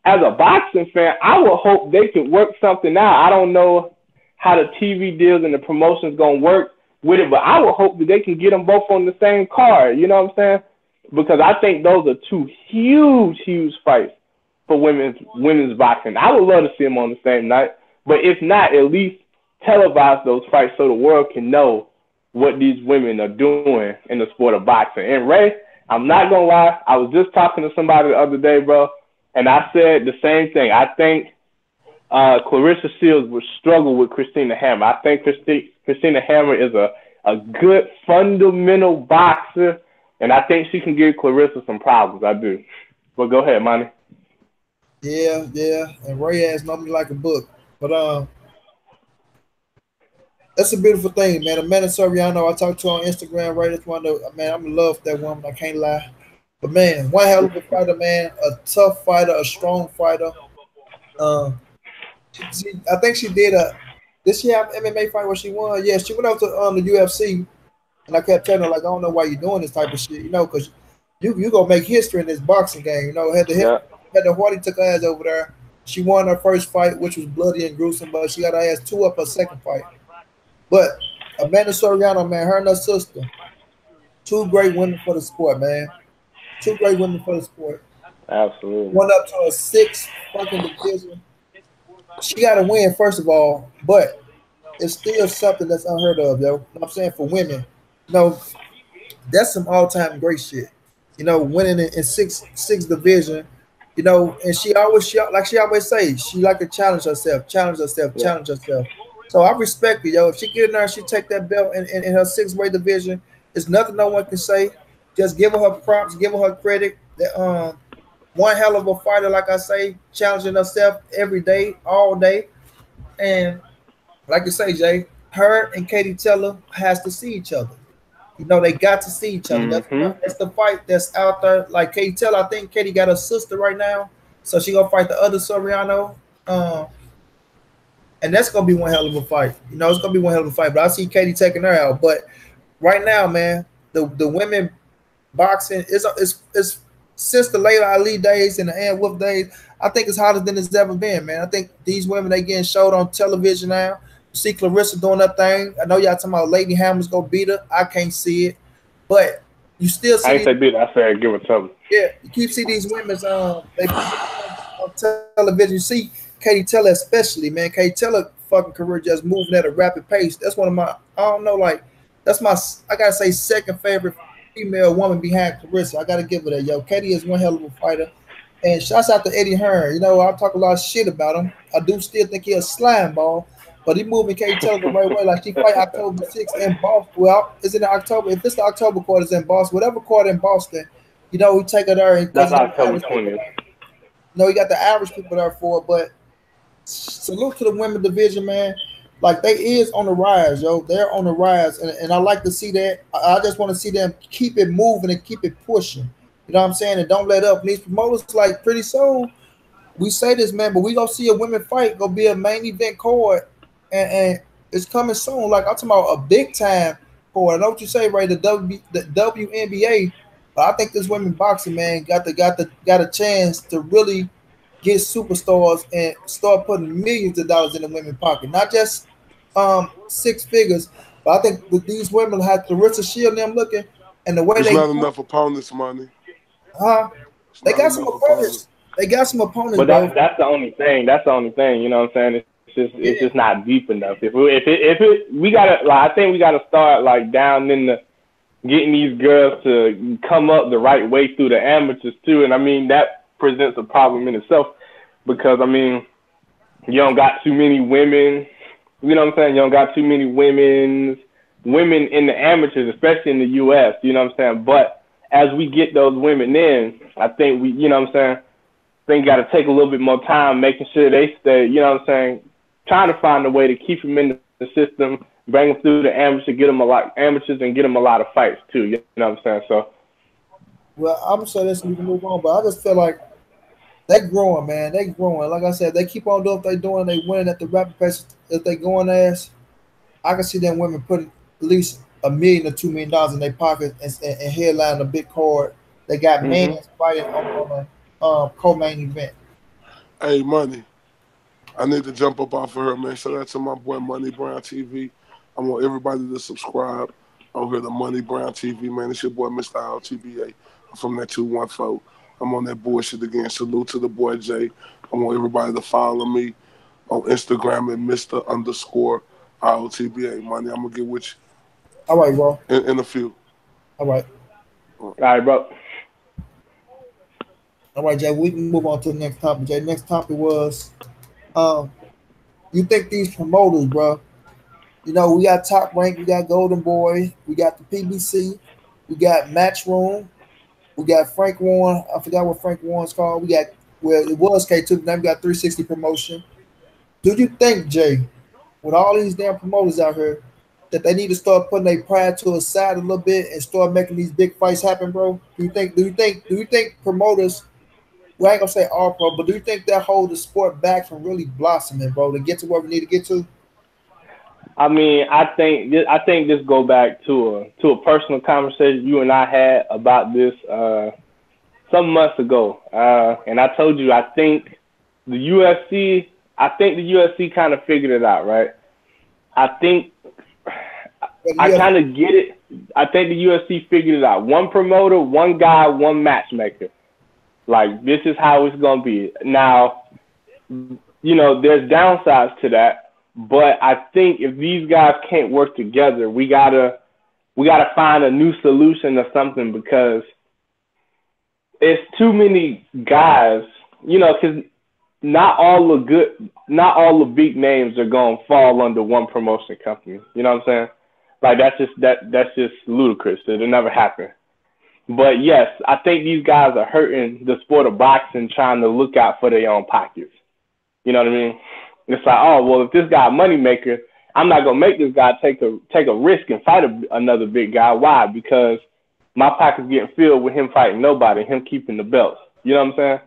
as a boxing fan, I would hope they could work something out. I don't know how the TV deals and the promotion's going to work with it, but I would hope that they can get them both on the same card. You know what I'm saying? Because I think those are two huge fights for women's boxing. I would love to see them on the same night, but if not, at least televise those fights so the world can know what these women are doing in the sport of boxing. And Ray, I'm not going to lie, I was just talking to somebody the other day, bro, and I said the same thing. I think Clarissa Shields would struggle with Christina Hammer. I think Christina Hammer is a good fundamental boxer, and I think she can give Clarissa some problems. I do. But go ahead, Monnie. Yeah. And Ray has normally like a book. But that's a beautiful thing, man. Amanda Soriano, I talked to her on Instagram, right? That's one of the, man, I'm in love with that woman. I can't lie. But man, one hell of a fighter, man. A tough fighter, a strong fighter. I think she did did she have an MMA fight where she won? Yeah, she went out to the UFC, and I kept telling her, like, I don't know why you're doing this type of shit, you know, because you gonna make history in this boxing game, you know. Had the Hardy took her ass over there. She won her first fight, which was bloody and gruesome, but she got her ass 2 up her second fight. But Amanda Soriano, man, her and her sister, 2 great women for the sport, man. 2 great women for the sport. Absolutely. Went up to a 6th fucking division. she got to win first of all, but it's still something that's unheard of, yo. You know what I'm saying for women, you know, that's some all time great shit. You know, winning in six division. You know, and she always say she like to challenge herself, challenge herself, Yeah. challenge herself. So I respect it, yo. If she get in there, and she take that belt in her six-weight division. It's nothing no one can say. Just give her props, give her credit. That one hell of a fighter, like I say, challenging herself every day, all day. And like you say, Jay, her and Katie Taylor has to see each other. You know, they got to see each other. Mm-hmm. That's the fight that's out there. Like Katie Taylor, I think Katie got a sister right now, so she gonna fight the other Soriano. Um, and that's gonna be one hell of a fight. You know, it's gonna be one hell of a fight. But I see Katie taking her out. But right now, man, the women boxing is since the later Ali days and the Ann Wolf days. I think it's hotter than it's ever been, man. I think these women they getting showed on television now. You see Clarissa doing that thing. I know y'all talking about Lady Hammer's gonna beat her. I can't see it, but you still I see ain't these, say beat. I said give it to them. yeah, you keep see these women's they on television. You see Katie Taylor especially, man. Katie Taylor fucking career just moving at a rapid pace. That's one of my I don't know like that's my I gotta say second favorite female woman behind Clarissa. I gotta give it a yo. Katie is one hell of a fighter. And shouts out to Eddie Hearn. You know, I talk a lot of shit about him. I do still think he a slime ball, but he moving Katie Taylor the right way. Like she fight October 6th in Boston. Well, is it in October? If it's the October quarter, it's in Boston. Whatever quarter in Boston, you know, we take her there because That's you know the October Irish people 20th. there. No, you got the Irish people there for it, but salute to the women division, man. Like they is on the rise, yo. They're on the rise, and I like to see that. I just want to see them keep it moving and keep it pushing. You know what I'm saying? And don't let up. And these promoters, like pretty soon, we say this, man, but we gonna see a women fight gonna be a main event card, and it's coming soon. Like I'm talking about a big time card. I know what you say, right? The WNBA, but I think this women boxing man got a chance to really get superstars and start putting millions of dollars in the women's pocket, not just six figures. But I think that these women have Clarissa Shield and them looking, and the way It's they, not enough opponents, money. huh? It's They not got some enough opponents. opponents. They got some opponents, But bro. that's the only thing. That's the only thing. You know what I'm saying? It's Yeah. just not deep enough. If it we gotta like I think we gotta start like down in the getting these girls to come up the right way through the amateurs too. And I mean that presents a problem in itself because I mean you don't got too many women. You know what I'm saying? You don't got too many women in the amateurs, especially in the U.S. You know what I'm saying? But as we get those women in, I think we, you know what I'm saying? I think got to take a little bit more time making sure they stay. You know what I'm saying? Trying to find a way to keep them in the system, bring them through the amateurs, get them a lot amateurs, and get them a lot of fights too. You know what I'm saying? So Well, I'm sure this we can move on, but I just feel like they growing, man. They growing. Like I said, they keep on doing what they doing. They winning at the rapid pace. If they going ass, I can see them women putting at least $1 million or $2 million in their pocket and headline a big card. They got men hmm fighting on a co-main event. Hey, money. I need to jump up off of her, man. Shout out to my boy Money Brown TV. I want everybody to subscribe on here to Money Brown TV, man. It's your boy Mr.Iotba. I'm from that 214. I'm on that bullshit again. Salute to the boy Jay. I want everybody to follow me on Instagram at Mr. underscore IOTBA. Money, I'm gonna get with All right, bro. you in a few. All right. all right, bro. All right, Jay. We can move on to the next topic. Jay, next topic was um, you think these promoters, bro? You know, we got Top Rank, we got Golden Boy, we got the PBC, we got Matchroom, we got Frank Warren. I forgot what Frank Warren's called. We got well, it was K2, but now we got 360 Promotion. Do you think, Jay, with all these damn promoters out here, that they need to start putting their pride to a side a little bit and start making these big fights happen, bro? Do you think promoters? Well, I ain't gonna say all pro, but do you think that hold the sport back from really blossoming, bro, to get to where we need to get to? I mean, I think this go back to a personal conversation you and I had about this some months ago, and I told you I think the UFC kind of figured it out, right? I think I Yeah, kind of get it. I think the UFC figured it out. One promoter, one guy, one matchmaker. Like this is how it's gonna be. Now, there's downsides to that. But I think if these guys can't work together, we gotta find a new solution or something because it's too many guys, because not all the big names are gonna fall under one promotion company. You know what I'm saying? Like that's just ludicrous. It'll never happen. But yes, I think these guys are hurting the sport of boxing, trying to look out for their own pockets. You know what I mean? It's like, oh well, if this guy a moneymaker, I'm not gonna make this guy take a risk and fight another big guy. Why? Because my pocket's getting filled with him fighting nobody, him keeping the belts. You know what I'm saying?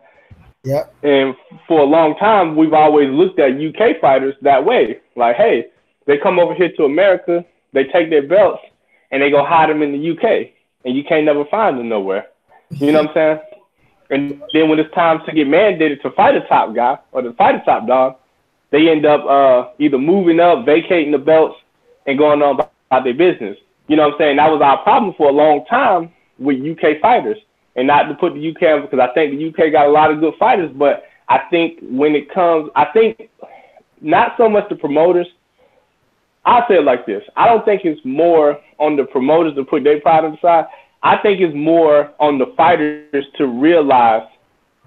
Yeah. And for a long time, we've always looked at UK fighters that way. Like, hey, they come over here to America, they take their belts, and they go hide them in the UK, and you can't never find them nowhere. You know what I'm saying? And then when it's time to get mandated to fight a top guy or to fight a top dog, they end up either moving up, vacating the belts, and going on about their business. You know what I'm saying? That was our problem for a long time with UK fighters. And not to put the UK on, because I think the UK got a lot of good fighters, but I think when it comes, I think not so much the promoters. I'll say it like this. I don't think it's more on the promoters to put their pride on the side. I think it's more on the fighters to realize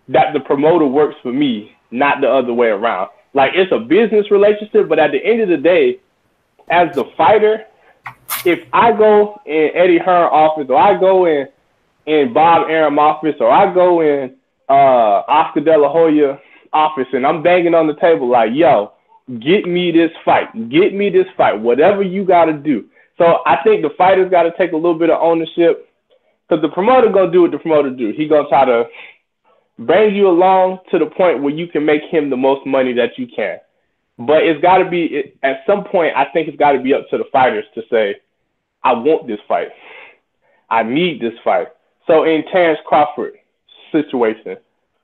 that the promoter works for me, not the other way around. Like, it's a business relationship, but at the end of the day, as the fighter, if I go in Eddie Hearn office or I go in Bob Arum office or I go in Oscar De La Hoya office and I'm banging on the table like, yo, get me this fight, whatever you got to do. So I think the fighters got to take a little bit of ownership because the promoter going to do what the promoter do. He going to try to bring you along to the point where you can make him the most money that you can. But it's got to be, at some point, I think it's got to be up to the fighters to say, I want this fight. I need this fight. So in Terrence Crawford situation,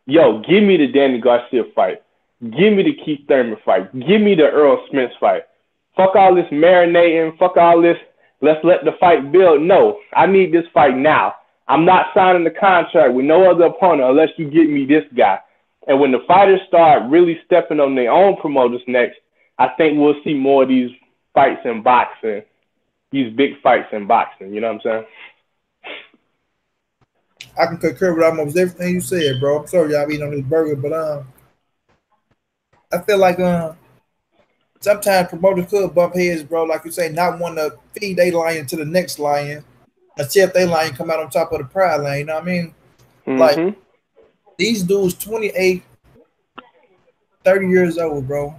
yo, give me the Danny Garcia fight. Give me the Keith Thurman fight. Give me the Earl Spence fight. Fuck all this marinating. Fuck all this, let's let the fight build. No, I need this fight now. I'm not signing the contract with no other opponent unless you get me this guy. And when the fighters start really stepping on their own promoters next, I think we'll see more of these fights in boxing, these big fights in boxing. You know what I'm saying? I can concur with almost everything you said, bro. I'm sorry y'all eating on this burger, but I feel like sometimes promoters could bump heads, bro. Like you say, not want to feed their lion to the next lion and see if they lion come out on top of the pride lane. You know what I mean? Like these dudes, 28, 30 years old, bro.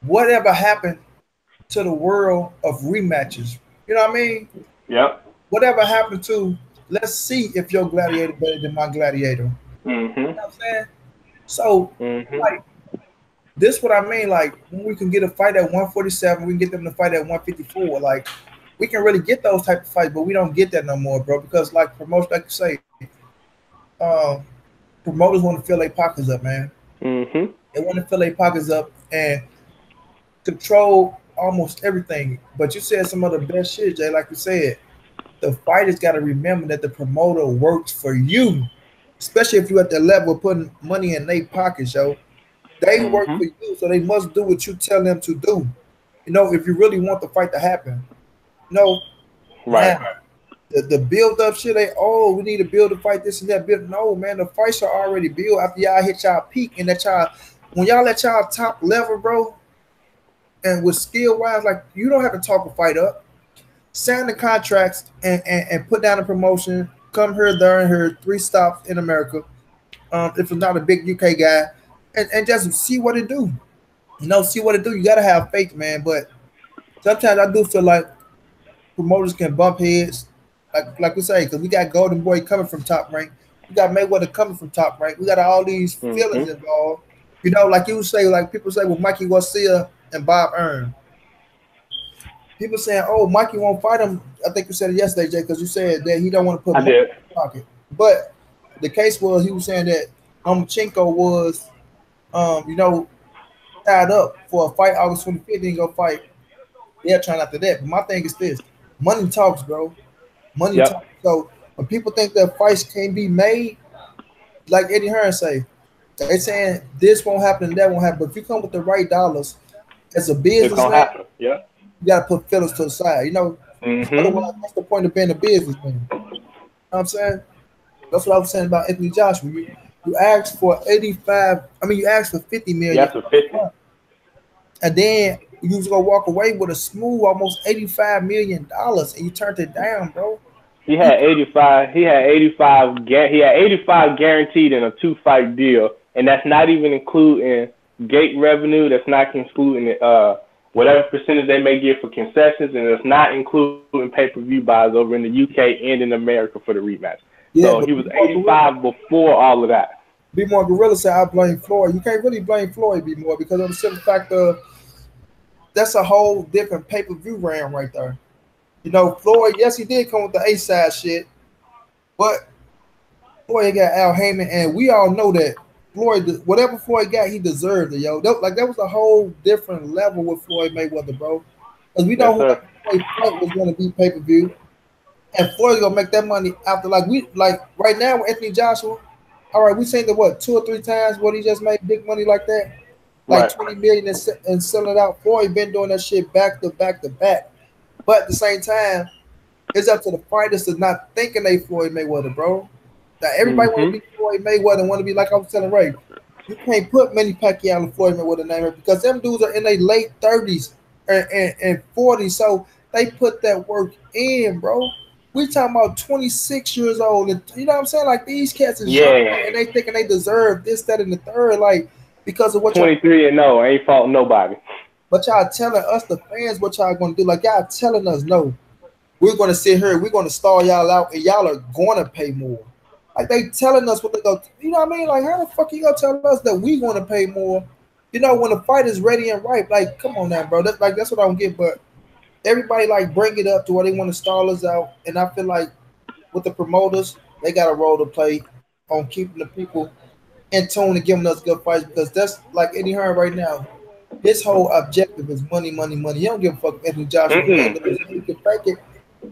Whatever happened to the world of rematches? You know what I mean? Yep. Whatever happened to, let's see if your gladiator better than my gladiator. You know what I'm saying? So, like, this what I mean. Like, when we can get a fight at 147, we can get them to fight at 154. Like, we can really get those type of fights, but we don't get that no more, bro. Because, like, promotion, like you say, promoters want to fill their pockets up, man. They want to fill their pockets up and control almost everything. But you said some of the best shit, Jay. Like you said, the fighters got to remember that the promoter works for you, especially if you're at the level of putting money in their pockets, yo. They work for you, so they must do what you tell them to do. You know, if you really want the fight to happen. You know, right. Man, the build-up shit, we need to build a fight, this and that. No, man, the fights are already built after y'all hit y'all peak. And that y'all, when y'all at y'all top level, bro, and with skill-wise, like, you don't have to talk a fight up. Sign the contracts and put down a promotion. Come here, there, and here. 3 stops in America. If it's not a big UK guy. And just see what it do. You know, see what it do. You got to have faith, man. But sometimes I do feel like promoters can bump heads. Like we say, because we got Golden Boy coming from Top Rank. We got Mayweather coming from Top Rank. We got all these feelings involved. You know, like you say, like people say with Mikey Garcia and Bob Arum. People saying, "Oh, Mikey won't fight him." I think you said it yesterday, Jay, because you said that he don't want to put money in his pocket. But the case was he was saying that Lomachenko was, you know, tied up for a fight August 25th. He go fight. They're trying after that. But my thing is this: money talks, bro. Money talks. So when people think that fights can't be made, like Eddie Hearn say, They saying this won't happen and that won't happen. But if you come with the right dollars as a It's gonna businessman, happen. Yeah. you gotta put feelings to the side. You know, otherwise, what's the point of being a businessman? You know what I'm saying? That's what I was saying about Anthony Joshua. You asked for 85. I mean, you asked for 50 million, Yes, for 50. and then you was gonna walk away with a smooth almost $85 million, and you turned it down, bro. He You, had 85. He had 85. He had 85 guaranteed in a 2-fight deal, and that's not even including gate revenue. That's not including whatever percentage they may get for concessions, and it's not including pay-per-view buys over in the UK and in America for the rematch. yeah, So but he was 85 before all of that. Be more gorilla said I blame Floyd. You can't really blame Floyd be more because of the simple fact of that's a whole different pay per view round right there. You know, Floyd, yes, he did come with the A side shit, but Floyd got Al Heyman, and we all know that Floyd, whatever Floyd got, he deserved it, yo. That was a whole different level with Floyd Mayweather, bro. Because we know Yes, sir. whoever Floyd fight was going to be pay per view, and Floyd gonna make that money after like right now with Anthony Joshua. All right, we seen the what 2 or 3 times what he just made big money like that, like Right. 20 million and selling it out. Floyd been doing that shit back to back to back, but at the same time, it's up to the fighters to not thinking they Floyd Mayweather, bro. Now everybody want to Mhm. be Floyd Mayweather and want to be like I was telling Ray. You can't put Manny Pacquiao and Floyd Mayweather name because them dudes are in their late 30s and 40s, so they put that work in, bro. We talking about 26 years old, and you know what I'm saying? Like these cats is young Yeah. and they thinking they deserve this, that, and the third, like because of what y'all. 23-0. Ain't fault nobody. But y'all telling us the fans what y'all gonna do. Like y'all telling us no. We're gonna sit here, we're gonna stall y'all out, and y'all are gonna pay more. Like they telling us what they go, you know what I mean? Like how the fuck you gonna tell us that we gonna pay more? You know when the fight is ready and ripe. Like come on now, bro. That's what I don't get. But everybody like bring it up to where they want to stall us out, and I feel like with the promoters, they got a role to play on keeping the people in tune and giving us good fights because that's like Eddie Hearn right now. His whole objective is money, money, money. He don't give a fuck if Anthony Joshua win, lose. He can fake it.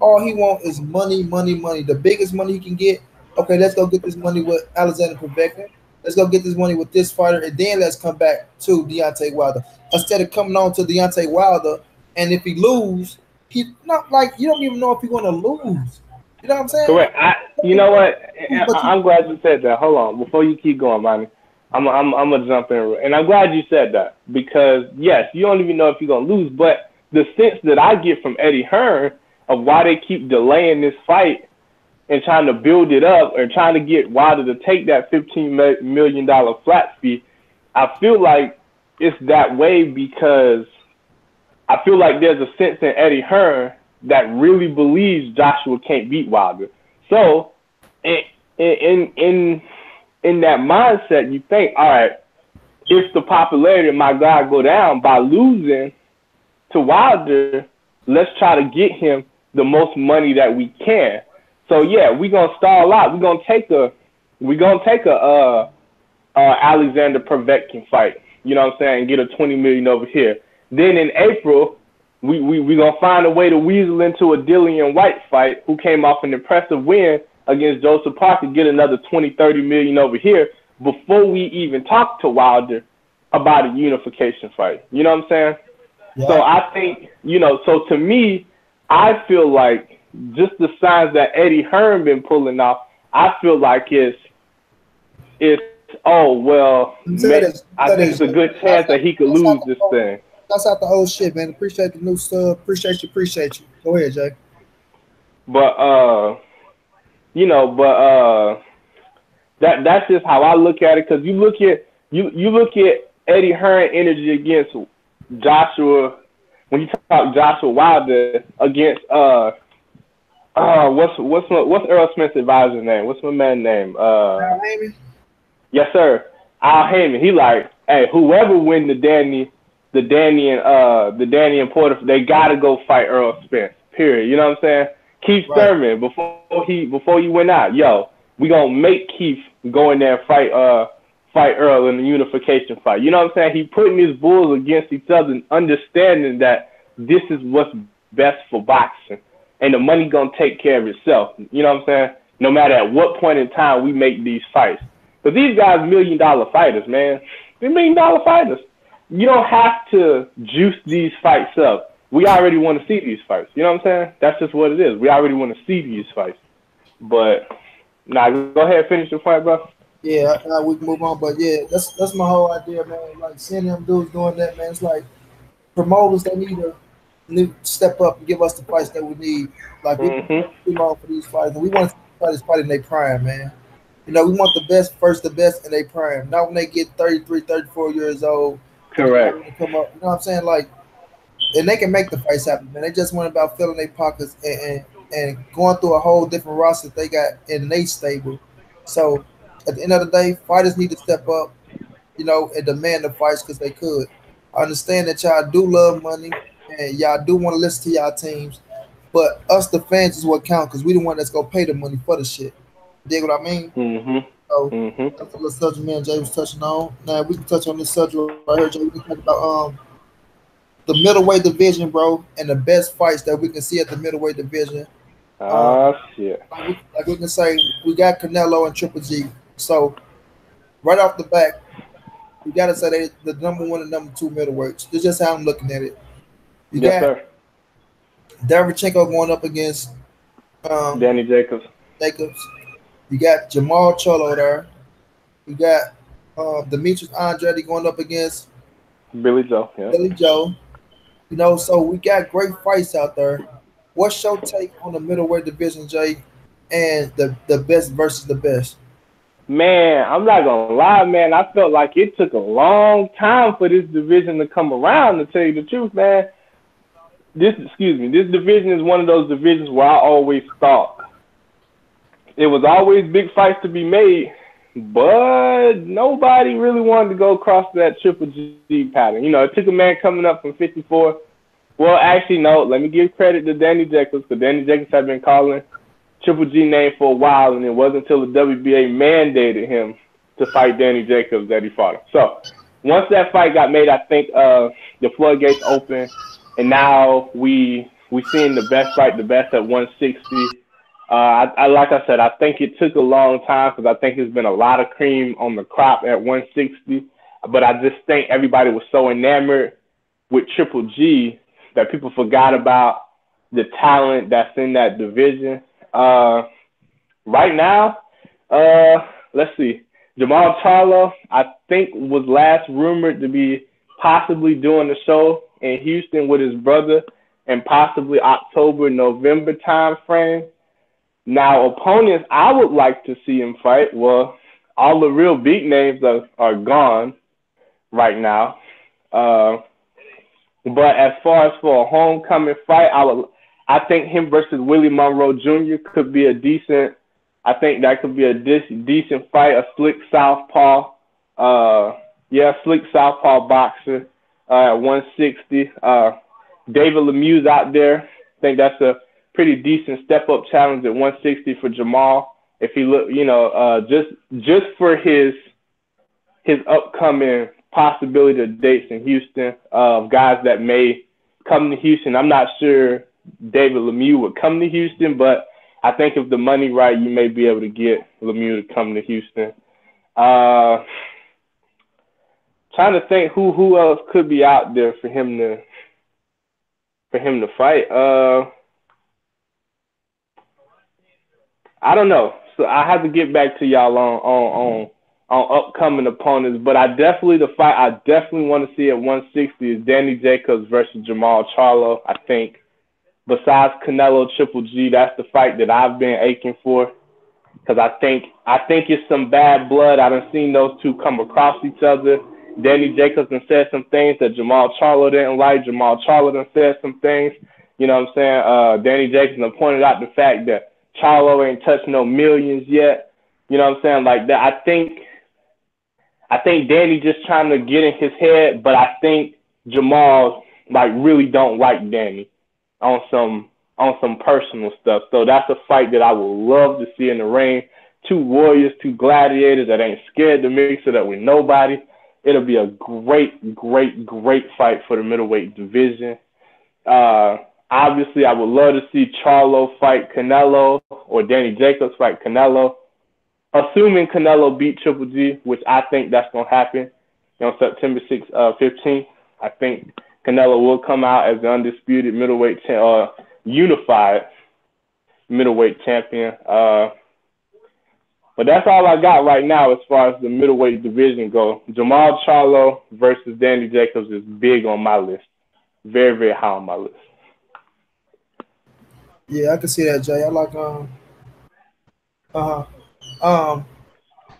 All he want is money, money, money. The biggest money he can get. Okay, let's go get this money with Alexander Povetkin. Let's go get this money with this fighter, and then let's come back to Deontay Wilder instead of coming on to Deontay Wilder. And if he lose, he not like you don't even know if he's going to lose. You know what I'm saying? Correct. You know what? But I'm glad you said that. Hold on, before you keep going, Monty. I'm gonna jump in, and I'm glad you said that because yes, you don't even know if you're gonna lose, but the sense that I get from Eddie Hearn of why they keep delaying this fight and trying to build it up or trying to get Wilder to take that $15 million flat fee, I feel like it's that way because I feel like there's a sense in Eddie Hearn that really believes Joshua can't beat Wilder. So in that mindset, you think, all right, if the popularity of my guy go down by losing to Wilder, let's try to get him the most money that we can. So yeah, we're gonna stall out. We're gonna take a Alexander Povetkin fight. You know what I'm saying? Get a $20 million over here. Then in April, we gonna find a way to weasel into a Dillian White fight, who came off an impressive win against Joseph Parker, get another 20-30 million over here before we even talk to Wilder about a unification fight. You know what I'm saying? yeah. So I think, so to me, I feel like just the signs that Eddie Hearn been pulling off, I feel like it's oh well, I think it's a good chance that he could lose this thing. That's out the old shit, man. Appreciate the new stuff. Appreciate you. Go ahead, Jay. But that's just how I look at it. Because you look at Eddie Hearn energy against Joshua when you talk Joshua Wilder against what's Earl Smith's advisor's name? What's my man's name? Al Heyman? Yes, sir. Al Heyman. He like, hey, whoever win the Danny and Porter, they gotta go fight Earl Spence. Period. You know what I'm saying? Keith Thurman, before he went out, we gonna make Keith go in there and fight Earl in the unification fight. You know what I'm saying? He putting his bulls against each other and understanding that this is what's best for boxing. And the money gonna take care of itself. You know what I'm saying? No matter at what point in time we make these fights. But these guys, $1 million fighters, man. They're $1 million fighters. You don't have to juice these fights up. We already want to see these fights. You know what I'm saying? That's just what it is. We already want to see these fights. But go ahead, finish your point, bro. Yeah, we can move on, but yeah, that's my whole idea, man. Like seeing them dudes doing that, man. It's like promoters, they need to step up and give us the fights that we need. Like we've been Mm-hmm. too long for these fights, and we want to see fighters fight in their prime, man. You know, we want the best first, the best in their prime, not when they get 33, 34 years old and they Correct. want to come up. You know what I'm saying? Like, and they can make the fights happen, man. They just went about filling their pockets and going through a whole different roster that they got in their stable. So at the end of the day, fighters need to step up, you know, and demand the fights because they could. I understand that y'all do love money and y'all do want to listen to y'all teams, but us, the fans, is what count because we the one that's gonna pay the money for the shit. Dig what I mean? Mm-hmm. So Mm-hmm. that's a little subject me and Jay was touching on. Now we can touch on this subject right here, Jay. We can talk about the middleweight division, bro, and the best fights that we can see at the middleweight division. Um, Oh, shit. like we can say, we got Canelo and Triple G. So right off the bat, we gotta say they the number one and number two middleweights. That's just how I'm looking at it. You Yes, got sir. Derevchenko going up against um, Danny Jacobs. Jacobs. You got Jamal Cholo there. You got Demetrius Andrade going up against Billy Joe. Yeah. Billy Joe. You know, so we got great fights out there. What's your take on the middleweight division, Jay, and the best versus the best? Man, I'm not gonna lie, man. I felt like it took a long time for this division to come around. To tell you the truth, man, this division is one of those divisions where I always thought it was always big fights to be made, but nobody really wanted to go across that Triple G pattern. You know, it took a man coming up from 54. Well, actually, no. Let me give credit to Danny Jacobs because Danny Jacobs had been calling Triple G name for a while, and it wasn't until the WBA mandated him to fight Danny Jacobs that he fought him. So once that fight got made, I think the floodgates open, and now we seeing the best fight, the best at 160. I like I said, I think it took a long time because I think there's been a lot of cream on the crop at 160, but I just think everybody was so enamored with Triple G that people forgot about the talent that's in that division. Right now, let's see. Jamal Charlo, I think, was last rumored to be possibly doing the show in Houston with his brother in possibly October, November time frame. Now, opponents I would like to see him fight, well, all the real big names are gone right now. But as far as for a homecoming fight, I think him versus Willie Monroe Jr. could be a decent. I think that could be a decent fight. A slick southpaw, slick southpaw boxer at 160. David Lemieux's out there. I think that's a pretty decent step up challenge at 160 for Jamal. If he look, just for his upcoming possibility of dates in Houston, of guys that may come to Houston. I'm not sure David Lemieux would come to Houston, but I think if the money right, you may be able to get Lemieux to come to Houston. Trying to think who else could be out there for him to fight. I don't know. So I have to get back to y'all on upcoming opponents, but the fight I definitely want to see at 160 is Danny Jacobs versus Jamal Charlo. I think besides Canelo Triple G, that's the fight that I've been aching for because I think it's some bad blood. I done seen those two come across each other. Danny Jacobs done said some things that Jamal Charlo didn't like. Jamal Charlo done said some things. You know what I'm saying? Danny Jacobs done pointed out the fact that Charlo ain't touched no millions yet. You know what I'm saying? Like that. I think Danny just trying to get in his head, but I think Jamal really don't like Danny on some personal stuff. So that's a fight that I would love to see in the ring. Two warriors, two gladiators that ain't scared to mix it up with nobody. It'll be a great, great, great fight for the middleweight division. Obviously, I would love to see Charlo fight Canelo or Danny Jacobs fight Canelo. assuming Canelo beat Triple G, which I think that's gonna happen on September 15th. I think Canelo will come out as the undisputed unified middleweight champion. But that's all I got right now as far as the middleweight division go. Jamal Charlo versus Danny Jacobs is big on my list. Very, very high on my list. Yeah, I can see that, Jay. I like um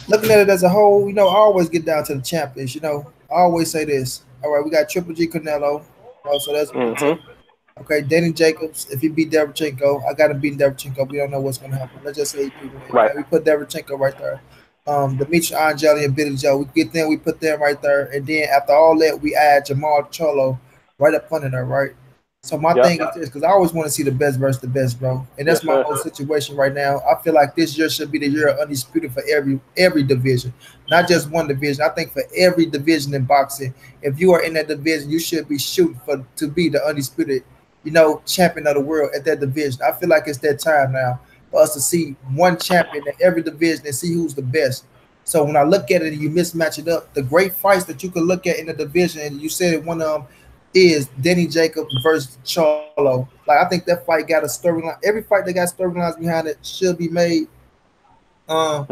looking at it as a whole, I always get down to the champions. I always say this. All right, we got Triple G Canelo, so that's one, two. Okay, Danny Jacobs, if he beat Derevchenko, I got him beating Derevchenko. We don't know what's going to happen. Let's just say he beat him. Right. We put Derevchenko right there. Demetrius Anjali and Billy Joe, we get them, we put them right there. And then after all that, we add Jamal Charlo right up under there, right? So my thing is this, because I always want to see the best versus the best, bro. And that's my whole situation right now. I feel like this year should be the year of undisputed for every division, not just one division. I think for every division in boxing, if you are in that division, you should be shooting to be the undisputed, champion of the world at that division. I feel like it's that time now for us to see one champion in every division and see who's the best. So when I look at it and you mismatch it up, the great fights that you can look at in the division, and you said one of them is Danny Jacobs versus Charlo. Like, I think that fight got a storyline. Every fight that got storylines behind it should be made. I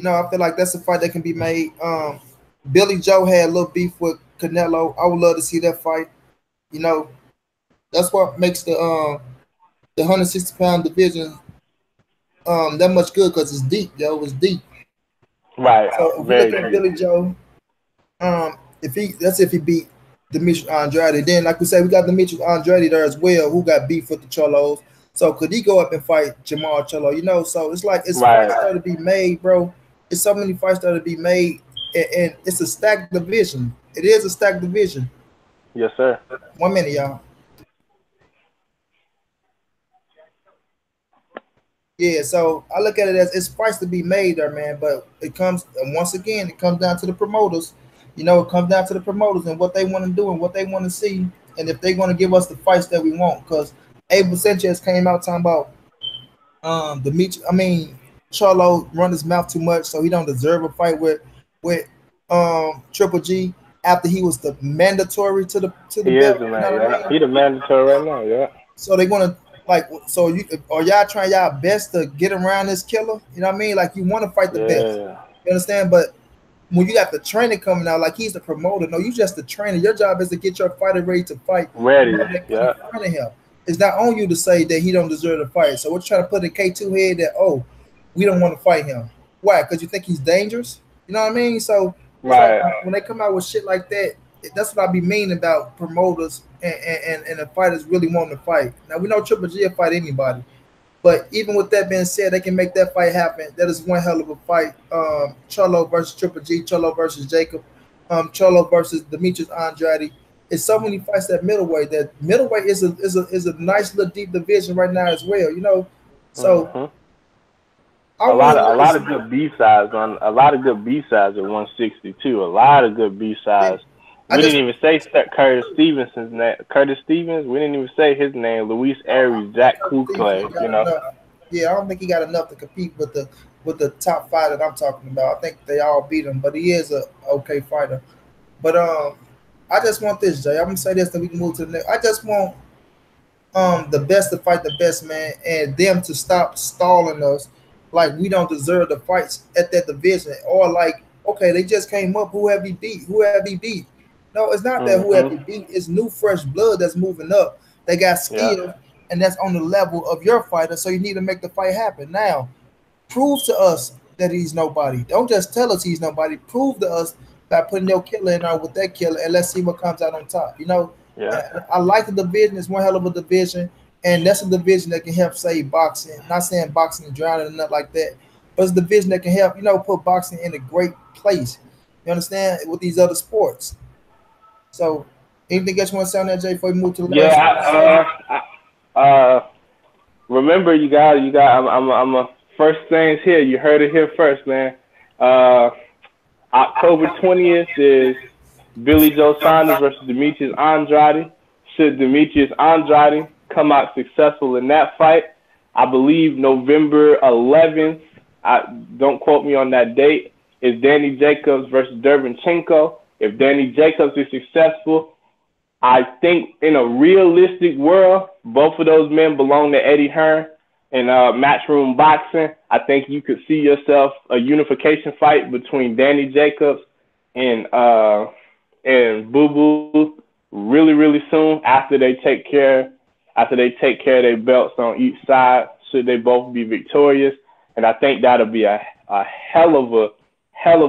feel like that's a fight that can be made. Billy Joe had a little beef with Canelo. I would love to see that fight. That's what makes the 160-pound division that much good, because it's deep, yo. It's deep. Right. So if we look at Billy Joe, if he beat Demetrius Andrade, then like we say, we got Demetrius Andrade there as well, who got beef with the Charlos. So could he go up and fight Jamal Charlo? So it's like fights that are to be made, bro. It's so many fights that are to be made, and it's a stacked division. It is a stacked division. Yes, sir. 1 minute, y'all. Yeah, so I look at it as it's fights to be made there, man. But once again, it comes down to the promoters. It comes down to the promoters and what they want to do and what they want to see, and if they're going to give us the fights that we want. Because Abel Sanchez came out talking about Charlo run his mouth too much, so he don't deserve a fight with Triple G after he was the mandatory to the belt. He the mandatory right now, yeah. So they're gonna are y'all trying y'all best to get around this killer? You know what I mean? Like, you want to fight the best. You understand? But when you got the trainer coming out, like he's the promoter, no, you just the trainer. Your job is to get your fighter ready to fight. Ready, yeah. It's not on you to say that he don't deserve to fight. So we're trying to put in K2 head that, we don't want to fight him. Why? Because you think he's dangerous? You know what I mean? So when they come out with shit like that, that's what I be mean about promoters and the fighters really wanting to fight. Now, we know Triple G will fight anybody, but even with that being said, they can make that fight happen. That is one hell of a fight. Charlo versus Triple G, Charlo versus Jacob, Charlo versus Demetrius Andrade. It's so many fights at middleweight. That middleweight is a nice little deep division right now as well. So a lot of good B sides at 160 too. A lot of good B sides. We didn't even say Curtis Stevenson's name. Curtis Stevens. We didn't even say his name. Luis Aries, Jack Kuklay. Yeah, I don't think he got enough to compete with the top five that I'm talking about. I think they all beat him, but he is a okay fighter. But I just want this, Jay. I'm gonna say this, then we can move to the next. I just want the best to fight the best, man, and them to stop stalling us like we don't deserve the fights at that division, or like, okay, they just came up. Who have he beat? Who have he beat? No, it's not that who have he beat. It's new, fresh blood that's moving up. They got skill, and that's on the level of your fighter. So you need to make the fight happen. Now, prove to us that he's nobody. Don't just tell us he's nobody. Prove to us by putting your killer in there with that killer, and let's see what comes out on top. I like the division. It's one hell of a division, and that's a division that can help save boxing. I'm not saying boxing is drowning or nothing like that, but it's a division that can help, put boxing in a great place. You understand? With these other sports. So, anything else you want to say on that, Jay, before we move to the last? Remember, you got. I'm a first things here. You heard it here first, man. October 20th is Billy Joe Saunders versus Demetrius Andrade. Should Demetrius Andrade come out successful in that fight, I believe November 11th. Don't quote me on that date. Is Danny Jacobs versus Derevyanchenko. If Danny Jacobs is successful, I think in a realistic world, both of those men belong to Eddie Hearn in matchroom boxing. I think you could see yourself a unification fight between Danny Jacobs and Boo Boo really, really soon after they take care of their belts on each side. Should they both be victorious, and I think that'll be a hell of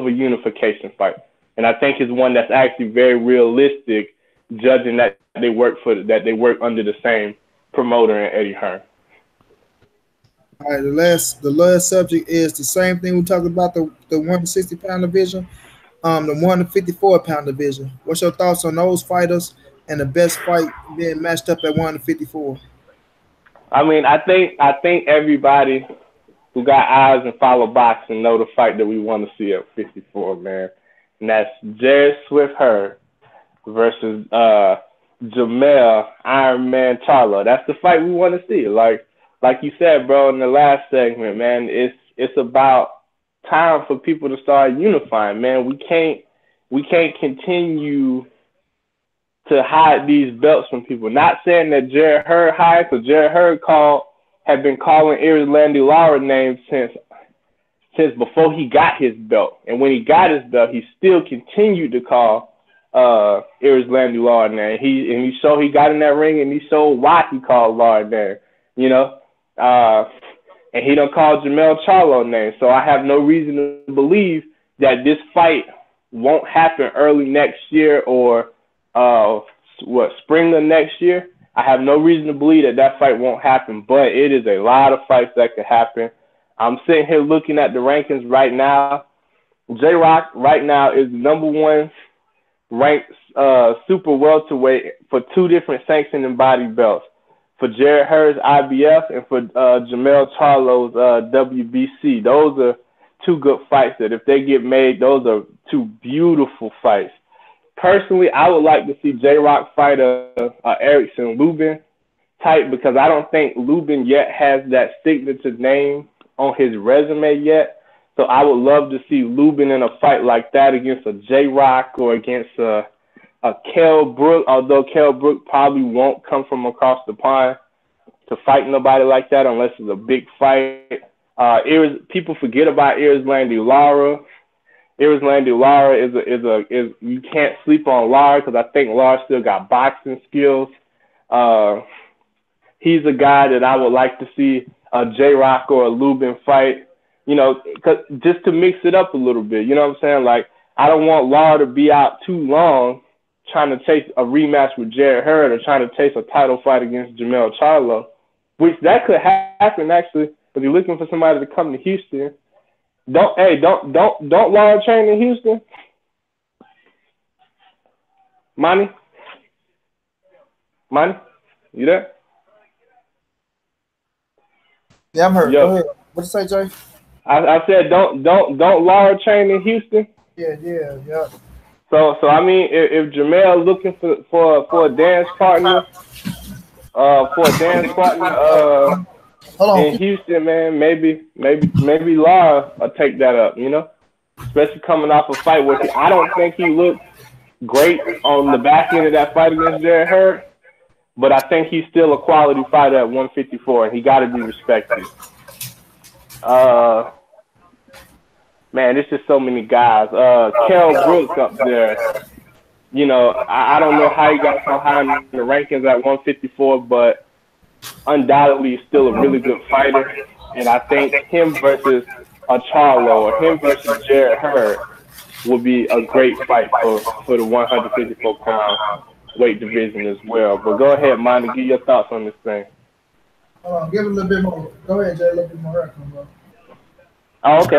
a unification fight. And I think it's one that's actually very realistic, judging that they work under the same promoter in Eddie Hearn. All right, the last subject is the same thing we talked about, the 160-pound division, the 154-pound division. What's your thoughts on those fighters and the best fight being matched up at 154? I mean, I think everybody who got eyes and follow boxing know the fight that we want to see at 54, man. And that's Jared Swift Hurd versus Jamel Iron Man Charlo. That's the fight we want to see. Like you said, bro, in the last segment, man, it's about time for people to start unifying, man. We can't continue to hide these belts from people. Not saying that Jared Hurd hides, because Jared Hurd had been calling Landy Lara names since before he got his belt. And when he got his belt, he still continued to call Landy Lara name. He showed he got in that ring, and he showed why he called Lara name, you know. And he done called Jamel Charlo name. So I have no reason to believe that this fight won't happen early next year or spring of next year. I have no reason to believe that fight won't happen, but it is a lot of fights that could happen. I'm sitting here looking at the rankings right now. J-Rock right now is the number one ranked super welterweight for two different sanctioned and body belts. For Jared Hurd's IBF and for Jamel Charlo's WBC. Those are two good fights that if they get made, those are two beautiful fights. Personally, I would like to see J-Rock fight a Erickson Lubin type, because I don't think Lubin yet has that signature name on his resume yet. So I would love to see Lubin in a fight like that against a J-Rock or against a Kell Brook, although Kell Brook probably won't come from across the pond to fight nobody like that unless it's a big fight. People forget about Landy Lara. Landy Lara is you can't sleep on Lara, because I think Lara still got boxing skills. He's a guy that I would like to see a J-Rock or a Lubin fight, you know, just to mix it up a little bit. You know what I'm saying? Like, I don't want Lara to be out too long trying to chase a rematch with Jared Hurd or trying to chase a title fight against Jamel Charlo, which that could happen actually if you're looking for somebody to come to Houston. Don't Lara train in Houston? Monnie, you there? Yeah, I'm hurt. Go ahead. What you say, Jay? I said don't Lara train in Houston? Yeah. So I mean, if Jamel looking for a dance partner, in Houston, man, maybe Lara will take that up, you know, especially coming off a fight where I don't think he looked great on the back end of that fight against Jared Hurd, but I think he's still a quality fighter at 154, and he got to be respected. Man, there's just so many guys. Kell Brook up there. You know, I don't know how he got so high in the rankings at 154, but undoubtedly he's still a really good fighter. And I think him versus a Charlo or him versus Jared Hurd will be a great fight for the 154-pound weight division as well. But go ahead, Monty, give your thoughts on this thing. Hold on, give it a little bit more. Go ahead, Jay, a little bit more record, bro. Oh, okay.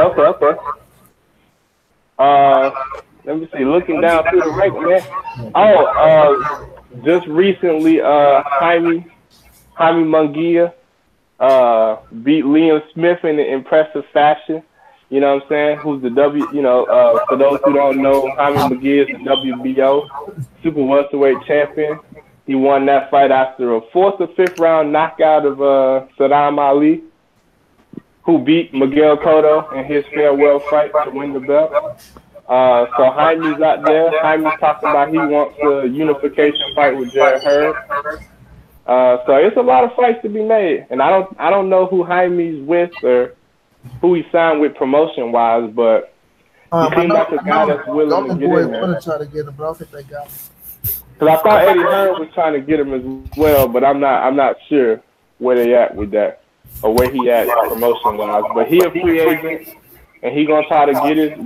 Let me see. Looking down through the record, man. Just recently, Jaime Munguia beat Liam Smith in an impressive fashion. You know what I'm saying? Who's the for those who don't know, Jaime Munguia is the WBO super welterweight champion. He won that fight after a 4th or 5th round knockout of Saddam Ali, who beat Miguel Cotto in his farewell fight to win the belt. So Jaime's out there. Jaime's talking about he wants a unification fight with Jarrett Hurd. So it's a lot of fights to be made, and I don't know who Jaime's with or who he signed with promotion wise, but he seems like a guy that's willing to get in there. Try to get him, but I don't think they got him. Because I thought Eddie Hearn was trying to get him as well, but I'm not sure where they at with that or where he at promotion wise. But he a free agent, and he gonna try to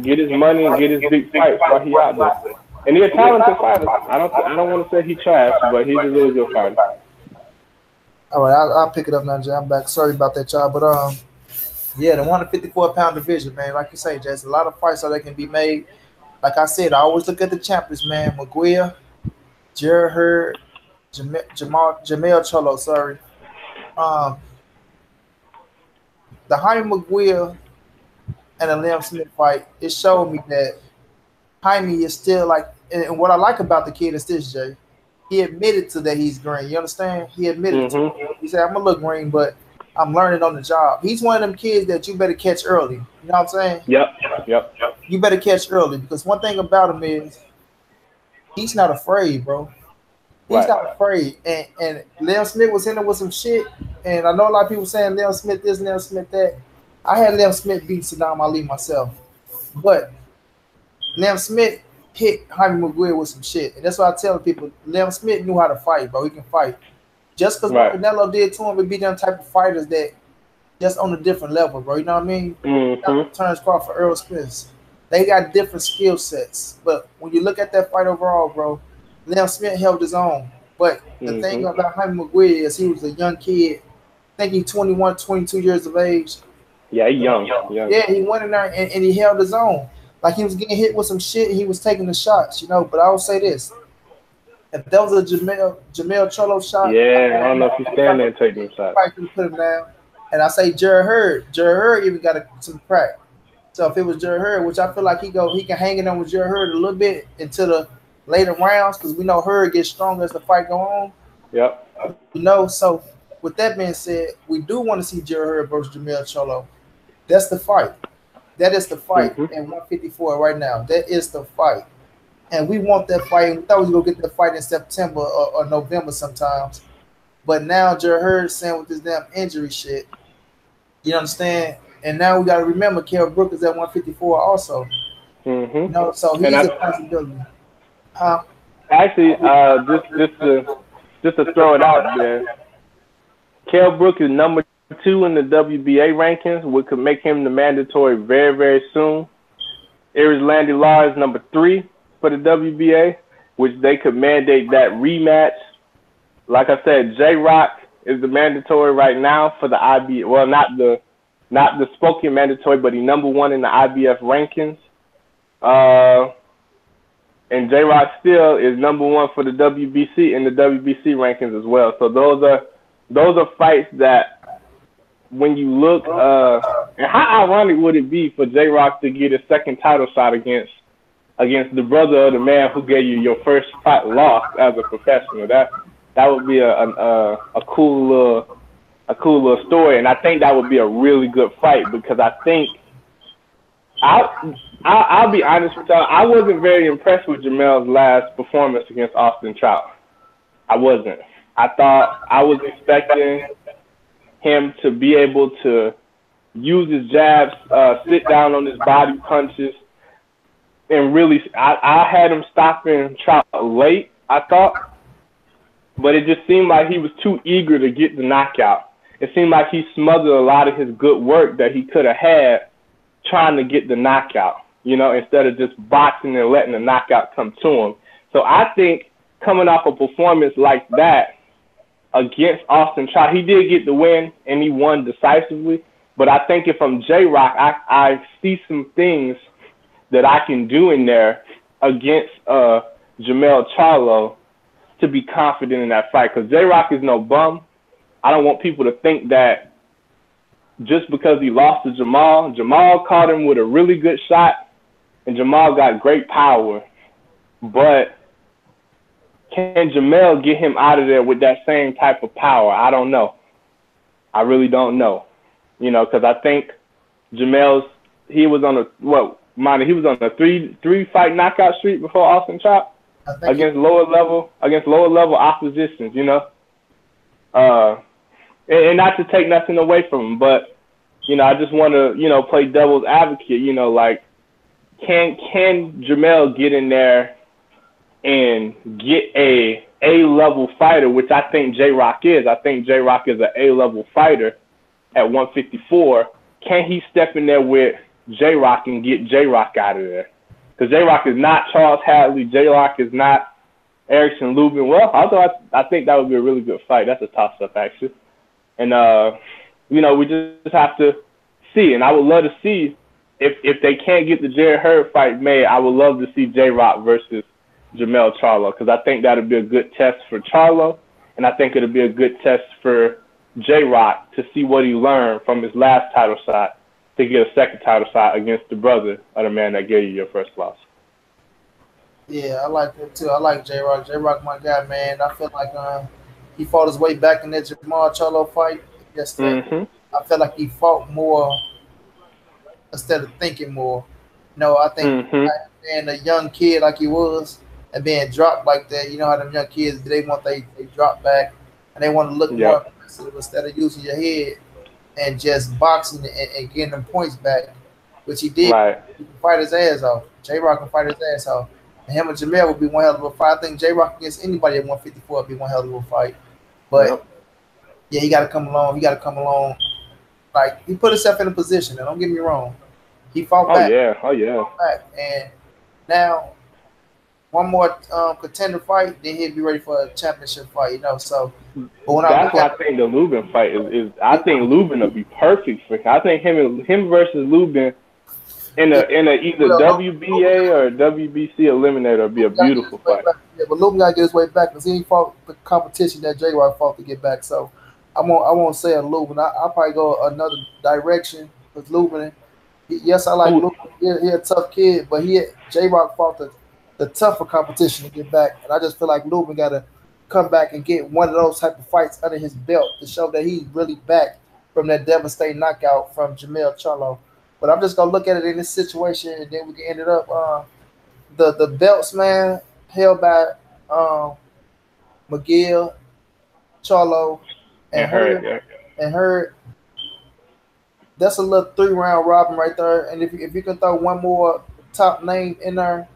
get his money and get his big fights while he out there. And he's a talented fighter. I don't want to say he trash, but he's a really good fighter. All right, I'll pick it up now, Jay. I'm back. Sorry about that, y'all, but yeah, the 154-pound division, man. Like you say, Jay, a lot of fights that can be made. Like I said, I always look at the champions, man. Miguel, Jarrett Hurd, Jamel Cholo, sorry. The Jaime Miguel and the Liam Smith fight, it showed me that Jaime is still like, and what I like about the kid is this, Jay. He admitted to that he's green. You understand? He admitted to it. He said, I'm going to look green, but I'm learning on the job. He's one of them kids that you better catch early. You know what I'm saying? Yep. You better catch early because one thing about him is he's not afraid, bro. He's not afraid. And Liam Smith was in there with some shit. And I know a lot of people saying Liam Smith this, Liam Smith that. I had Liam Smith beat Saddam Ali myself. But Liam Smith hit Jaime Miguel with some shit. And that's why I tell people, Liam Smith knew how to fight, bro. He can fight. Just because what Canelo did to him, it be them type of fighters that just on a different level, bro. You know what I mean? Terrence Crawford, Earl Spence. They got different skill sets. But when you look at that fight overall, bro, Liam Smith held his own. But the thing about Jaime Miguel is he was a young kid. I think he's 21, 22 years of age. Yeah, he's young. Yeah, he went in there and he held his own. Like he was getting hit with some shit and he was taking the shots, you know. But I will say this. If that was a Jamel Cholo shot, I don't know if he's standing there taking the shot. I could put him down. And I say Jarrett Hurd even got some crack. So if it was Jarrett Hurd, which I feel like he can hang it on with Jarrett Hurd a little bit into the later rounds, because we know Hurd gets stronger as the fight go on. Yep. You know, so with that being said, we do want to see Jarrett Hurd versus Jamel Cholo. That's the fight. That is the fight in 154 right now. That is the fight. And we want that fight. We thought we were going to get that fight in September or November sometimes. But now Jarrett Hurd's saying with this damn injury shit. You understand? And now we got to remember Kell Brook is at 154 also. You know, so he's a possibility. Actually, just to throw it out there, Kell Brook is number 2 in the WBA rankings, which could make him the mandatory very, very soon. Aries Landy Law is number 3 for the WBA, which they could mandate that rematch. Like I said, J-Rock is the mandatory right now for the IBF. Well, not the Spokane mandatory, but he's number 1 in the IBF rankings. And J-Rock still is number 1 for the WBC in the WBC rankings as well. So those are fights that when you look, and how ironic would it be for J-Rock to get his second title shot against the brother of the man who gave you your first fight lost as a professional? That would be a cool little story, and I think that would be a really good fight because I think I'll be honest with y'all. I wasn't very impressed with Jamel's last performance against Austin Trout. I wasn't. I thought I was expecting him to be able to use his jabs, sit down on his body punches, and really, I had him stopping Trout late, I thought, but it just seemed like he was too eager to get the knockout. It seemed like he smothered a lot of his good work that he could have had trying to get the knockout, you know, instead of just boxing and letting the knockout come to him. So I think coming off a performance like that against Austin Trout, he did get the win and he won decisively. But I think if I'm J-Rock, I see some things that I can do in there against Jamel Charlo to be confident in that fight. Because J-Rock is no bum. I don't want people to think that just because he lost to Jamal caught him with a really good shot, and Jamal got great power. But can Jamel get him out of there with that same type of power? I don't know. I really don't know. You know, because I think Jamel's he was on a he was on a three fight knockout streak before Austin Chop against lower level oppositions. You know, and not to take nothing away from him, but you know, I just want to play devil's advocate. You know, like can Jamel get in there and get a level fighter, which I think J-Rock is. I think J-Rock is an A-level fighter at 154. Can he step in there with J-Rock and get J-Rock out of there? Because J-Rock is not Charles Hadley. J-Rock is not Erickson Lubin. Well, although I think that would be a really good fight. That's a toss-up, actually. And, we just have to see. And I would love to see if they can't get the Jared Hurd fight made, I would love to see J-Rock versus Jamel Charlo, because I think that would be a good test for Charlo, and I think it would be a good test for J-Rock to see what he learned from his last title shot to get a second title shot against the brother of the man that gave you your first loss. Yeah, I like that too. I like J-Rock. J-Rock, my guy, man. I feel like he fought his way back in that Jamal Charlo fight. I felt like he fought more instead of thinking more. No, I think being a young kid like he was and being dropped like that, you know how them young kids, they want they drop back and they want to look more impressive instead of using your head and just boxing and getting them points back, which he did. Right. He can fight his ass off. J-Rock can fight his ass off. And him and Jamel would be one hell of a fight. I think J-Rock against anybody at 154 would be one hell of a fight. But, yeah, he got to come along. He got to come along. Like, he put himself in a position, and don't get me wrong. He fought back. Oh, yeah. He fought back. And now, one more contender fight, then he'll be ready for a championship fight, you know. So, but when that's why I think the Lubin fight is I think Lubin will be perfect for him. I think him versus Lubin in a either WBA or WBC eliminator would be a beautiful fight. Yeah, but Lubin gotta get his way back because he ain't fought the competition that J-Rock fought to get back. So I won't say a Lubin. I'll probably go another direction with Lubin. Yes, I like Lubin. He a tough kid, but J-Rock fought the tougher competition to get back, and I just feel like Lubin gotta come back and get one of those type of fights under his belt to show that he's really back from that devastating knockout from Jamel Charlo. But I'm just gonna look at it in this situation, and then we can end it up. The belts, man, held by McGill, Charlo, and Hurd. That's a little 3-round robin right there. And if you can throw one more top name in there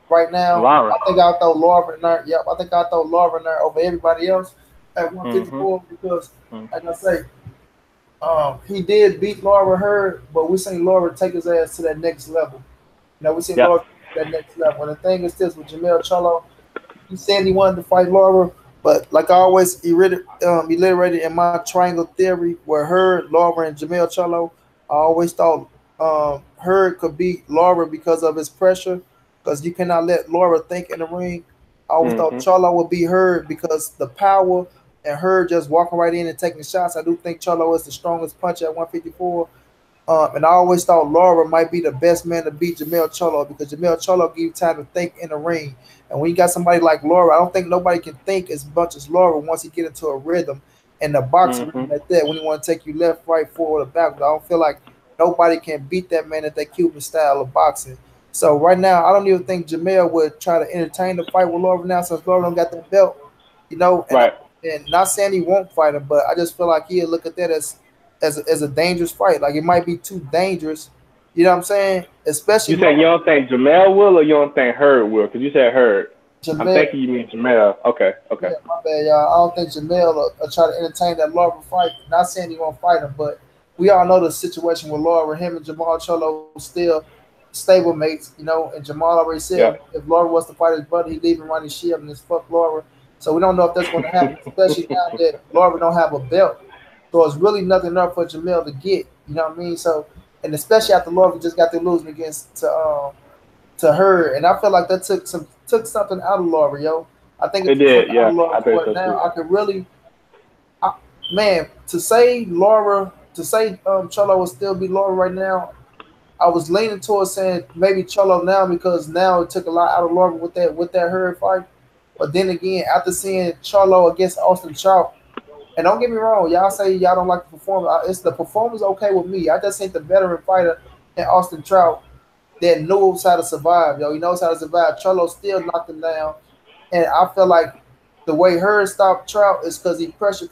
right now, I think I'll throw Laura in there. Yep, I think I'll throw Laura in there over everybody else at 154 because, like I say, he did beat Laura Hurd, but we seen Laura take his ass to that next level. You know, we seen Laura to that next level. And the thing is this with Jamel Charlo, he said he wanted to fight Laura, but like I always reiterated in my triangle theory where Hurd, Laura, and Jamel Charlo, I always thought Hurd could beat Laura because of his pressure, because you cannot let Laura think in the ring. I always thought Charlo would beat Hurd because the power and Hurd just walking right in and taking shots. I do think Charlo is the strongest puncher at 154. And I always thought Laura might be the best man to beat Jamel Charlo because Jamel Charlo give you time to think in the ring. And when you got somebody like Laura, I don't think nobody can think as much as Laura once he get into a rhythm and the boxing like that when he want to take you left, right, forward, or back. I don't feel like nobody can beat that man at that Cuban style of boxing. So right now, I don't even think Jamel would try to entertain the fight with Laura now since Laura don't got that belt, you know. And not saying he won't fight him, but I just feel like he'll look at that as a dangerous fight. Like it might be too dangerous. You know what I'm saying? Especially you saying you don't think Jamel will or you don't think Hurd will? Because you said Hurd. I'm thinking you mean Jamel. Okay. Yeah, my bad, y'all. I don't think Jamel will try to entertain that Laura fight. Not saying he won't fight him, but we all know the situation with Laura. Him and Jamal Charlo still stable mates, you know. And Jamal already said if Laura was to fight his brother, he'd leave him running shield and just fuck Laura. So we don't know if that's going to happen, especially now that Laura don't have a belt. So it's really nothing there for Jamel to get. You know what I mean? So, and especially after Laura just got through losing against to her, and I feel like that took something out of Laura, yo. I think it did. Yeah, I think so now too. I could really, to say Charlo will still be Laura right now. I was leaning towards saying maybe Charlo now because now it took a lot out of Laura with that Hurd fight. But then again, after seeing Charlo against Austin Trout, and don't get me wrong, y'all say y'all don't like the performance. It's the performance okay with me. I just think the veteran fighter in Austin Trout that knows how to survive, yo. He knows how to survive. Charlo still knocked him down. And I feel like the way Hurd stopped Trout is because he pressure,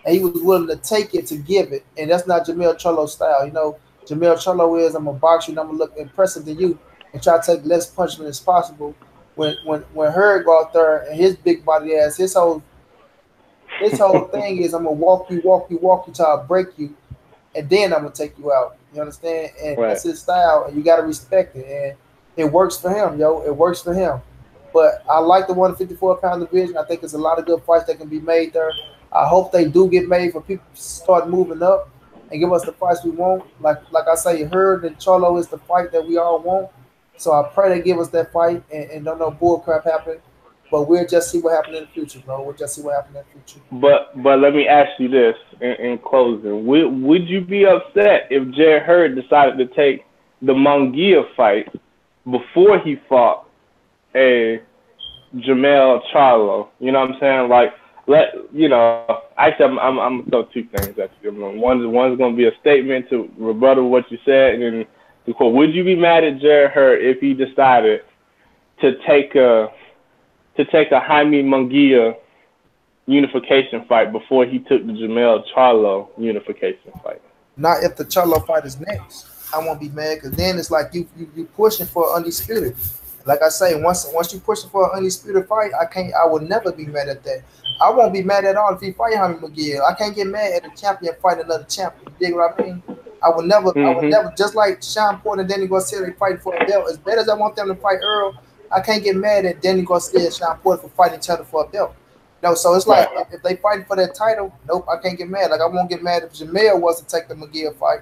and he was willing to take it to give it. And that's not Jamel Charlo's style. You know, Jamel Charlo is I'm gonna box you and I'm gonna look impressive to you and try to take less punishment as possible. When Hurd go out there and his big body ass, his whole thing is I'm gonna walk you till I break you, and then I'm gonna take you out. You understand? And Right. that's his style, and you gotta respect it. And it works for him, yo. It works for him. But I like the 154-pound division. I think there's a lot of good fights that can be made there. I hope they do get made for people to start moving up and give us the fights we want. Like I say, Hurd and Charlo is the fight that we all want. So I pray they give us that fight and don't know bull crap happen. But we'll just see what happens in the future, bro. We'll just see what happens in the future. But let me ask you this in closing: would you be upset if Jared Hurd decided to take the Munguia fight before he fought a Jamel Charlo? You know what I'm saying? Like, actually, I'm gonna throw two things at you. One's gonna be a statement to rebuttal what you said, and then the quote: would you be mad at Jared Hurd if he decided to take a Jaime Munguia unification fight before he took the Jamel Charlo unification fight? Not if the Charlo fight is next. I won't be mad because then it's like you pushing for undisputed. Like I say, once you pushing for an undisputed fight, I will never be mad at that. I won't be mad at all if he fight Jaime McGill. I can't get mad at a champion fight another champion. You dig what I mean? I would never, just like Sean Porter and Danny Garcia, they fighting for a belt. As bad as I want them to fight Earl, I can't get mad at Danny Garcia and Sean Porter for fighting each other for a belt. No, so it's like if they fighting for that title, nope, I can't get mad. Like I won't get mad if Jamel was to take the McGill fight.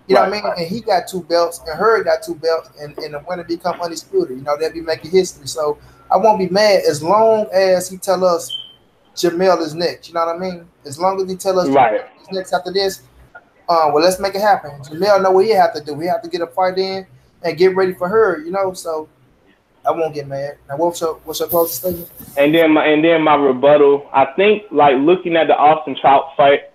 You know what I mean? And he got two belts, and Hurd got two belts, and the winner become undisputed. You know, they'll be making history. So I won't be mad as long as he tell us Jamel is next. You know what I mean? As long as he tell us Jamel is next after this, well, let's make it happen. Jamel know what he have to do. We have to get a fight in and get ready for Hurd. You know, so I won't get mad. Now, what's your closing statement? And then my rebuttal. I think like looking at the Austin Trout fight,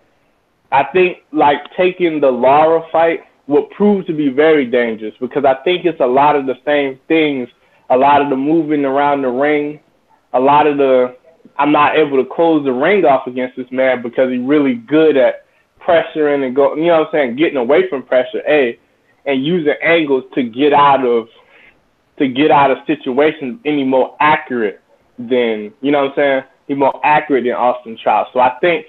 I think like taking the Lara fight would prove to be very dangerous because I think it's a lot of the same things, a lot of the moving around the ring, a lot of the I'm not able to close the ring off against this man because he's really good at pressuring and go, you know what I'm saying, getting away from pressure, and using angles to get out of situations any more accurate than, you know what I'm saying, he's more accurate than Austin Trout. So I think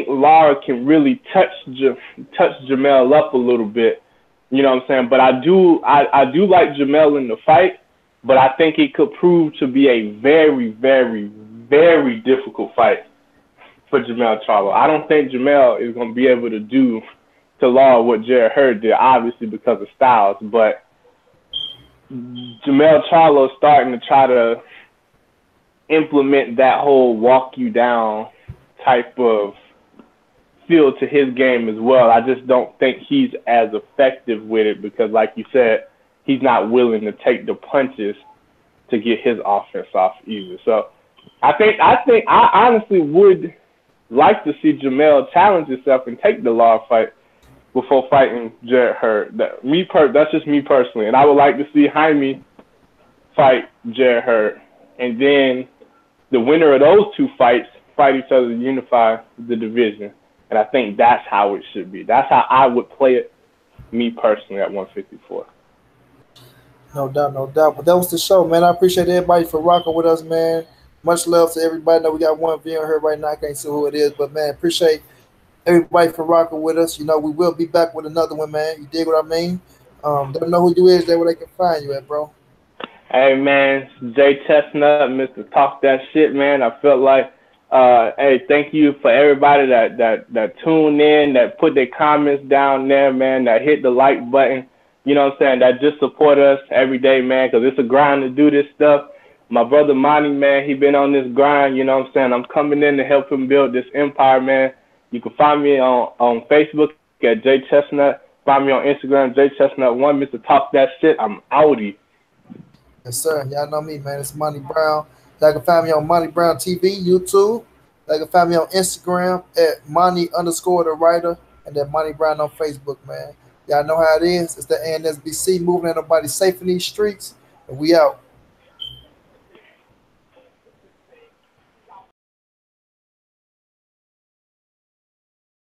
Lara can really touch Jamel up a little bit, you know what I'm saying? But I do like Jamel in the fight, but I think it could prove to be a very, very, very difficult fight for Jamel Charlo. I don't think Jamel is going to be able to do to Lara what Jared Hurd did, obviously because of styles, but Jamel Charlo is starting to try to implement that whole walk you down type of feel to his game as well. I just don't think he's as effective with it because, like you said, he's not willing to take the punches to get his offense off either. So I honestly would like to see Jamel challenge himself and take the Lara fight before fighting Jared Hurd. That's just me personally. And I would like to see Jaime fight Jared Hurd. And then the winner of those two fights fight each other to unify the division. And I think that's how it should be. That's how I would play it, me personally, at 154. No doubt, no doubt. But that was the show, man. I appreciate everybody for rocking with us, man. Much love to everybody. I know we got one view on here right now. I can't see who it is, but, man, appreciate everybody for rocking with us. You know, we will be back with another one, man. You dig what I mean? Don't know who you is, there where they can find you at, bro. Hey, man, J.Chest, Mr. Talk That Shit, man. I felt like, hey, thank you for everybody that tuned in, that put their comments down there, man, that hit the like button. You know what I'm saying? That just support us every day, man, because it's a grind to do this stuff. My brother Monnie, man, he been on this grind, you know what I'm saying? I'm coming in to help him build this empire, man. You can find me on Facebook at J.Chest. Find me on Instagram, J.Chest1, Mr. Talk That Shit. I'm outie. Yes, sir. Y'all know me, man. It's Money Brown. Y'all can find me on Monty Brown TV, YouTube. Y'all can find me on Instagram at Monty underscore the writer and then Monty Brown on Facebook, man. Y'all know how it is. It's the ANSBC moving. Ain't nobody safe in these streets. And we out.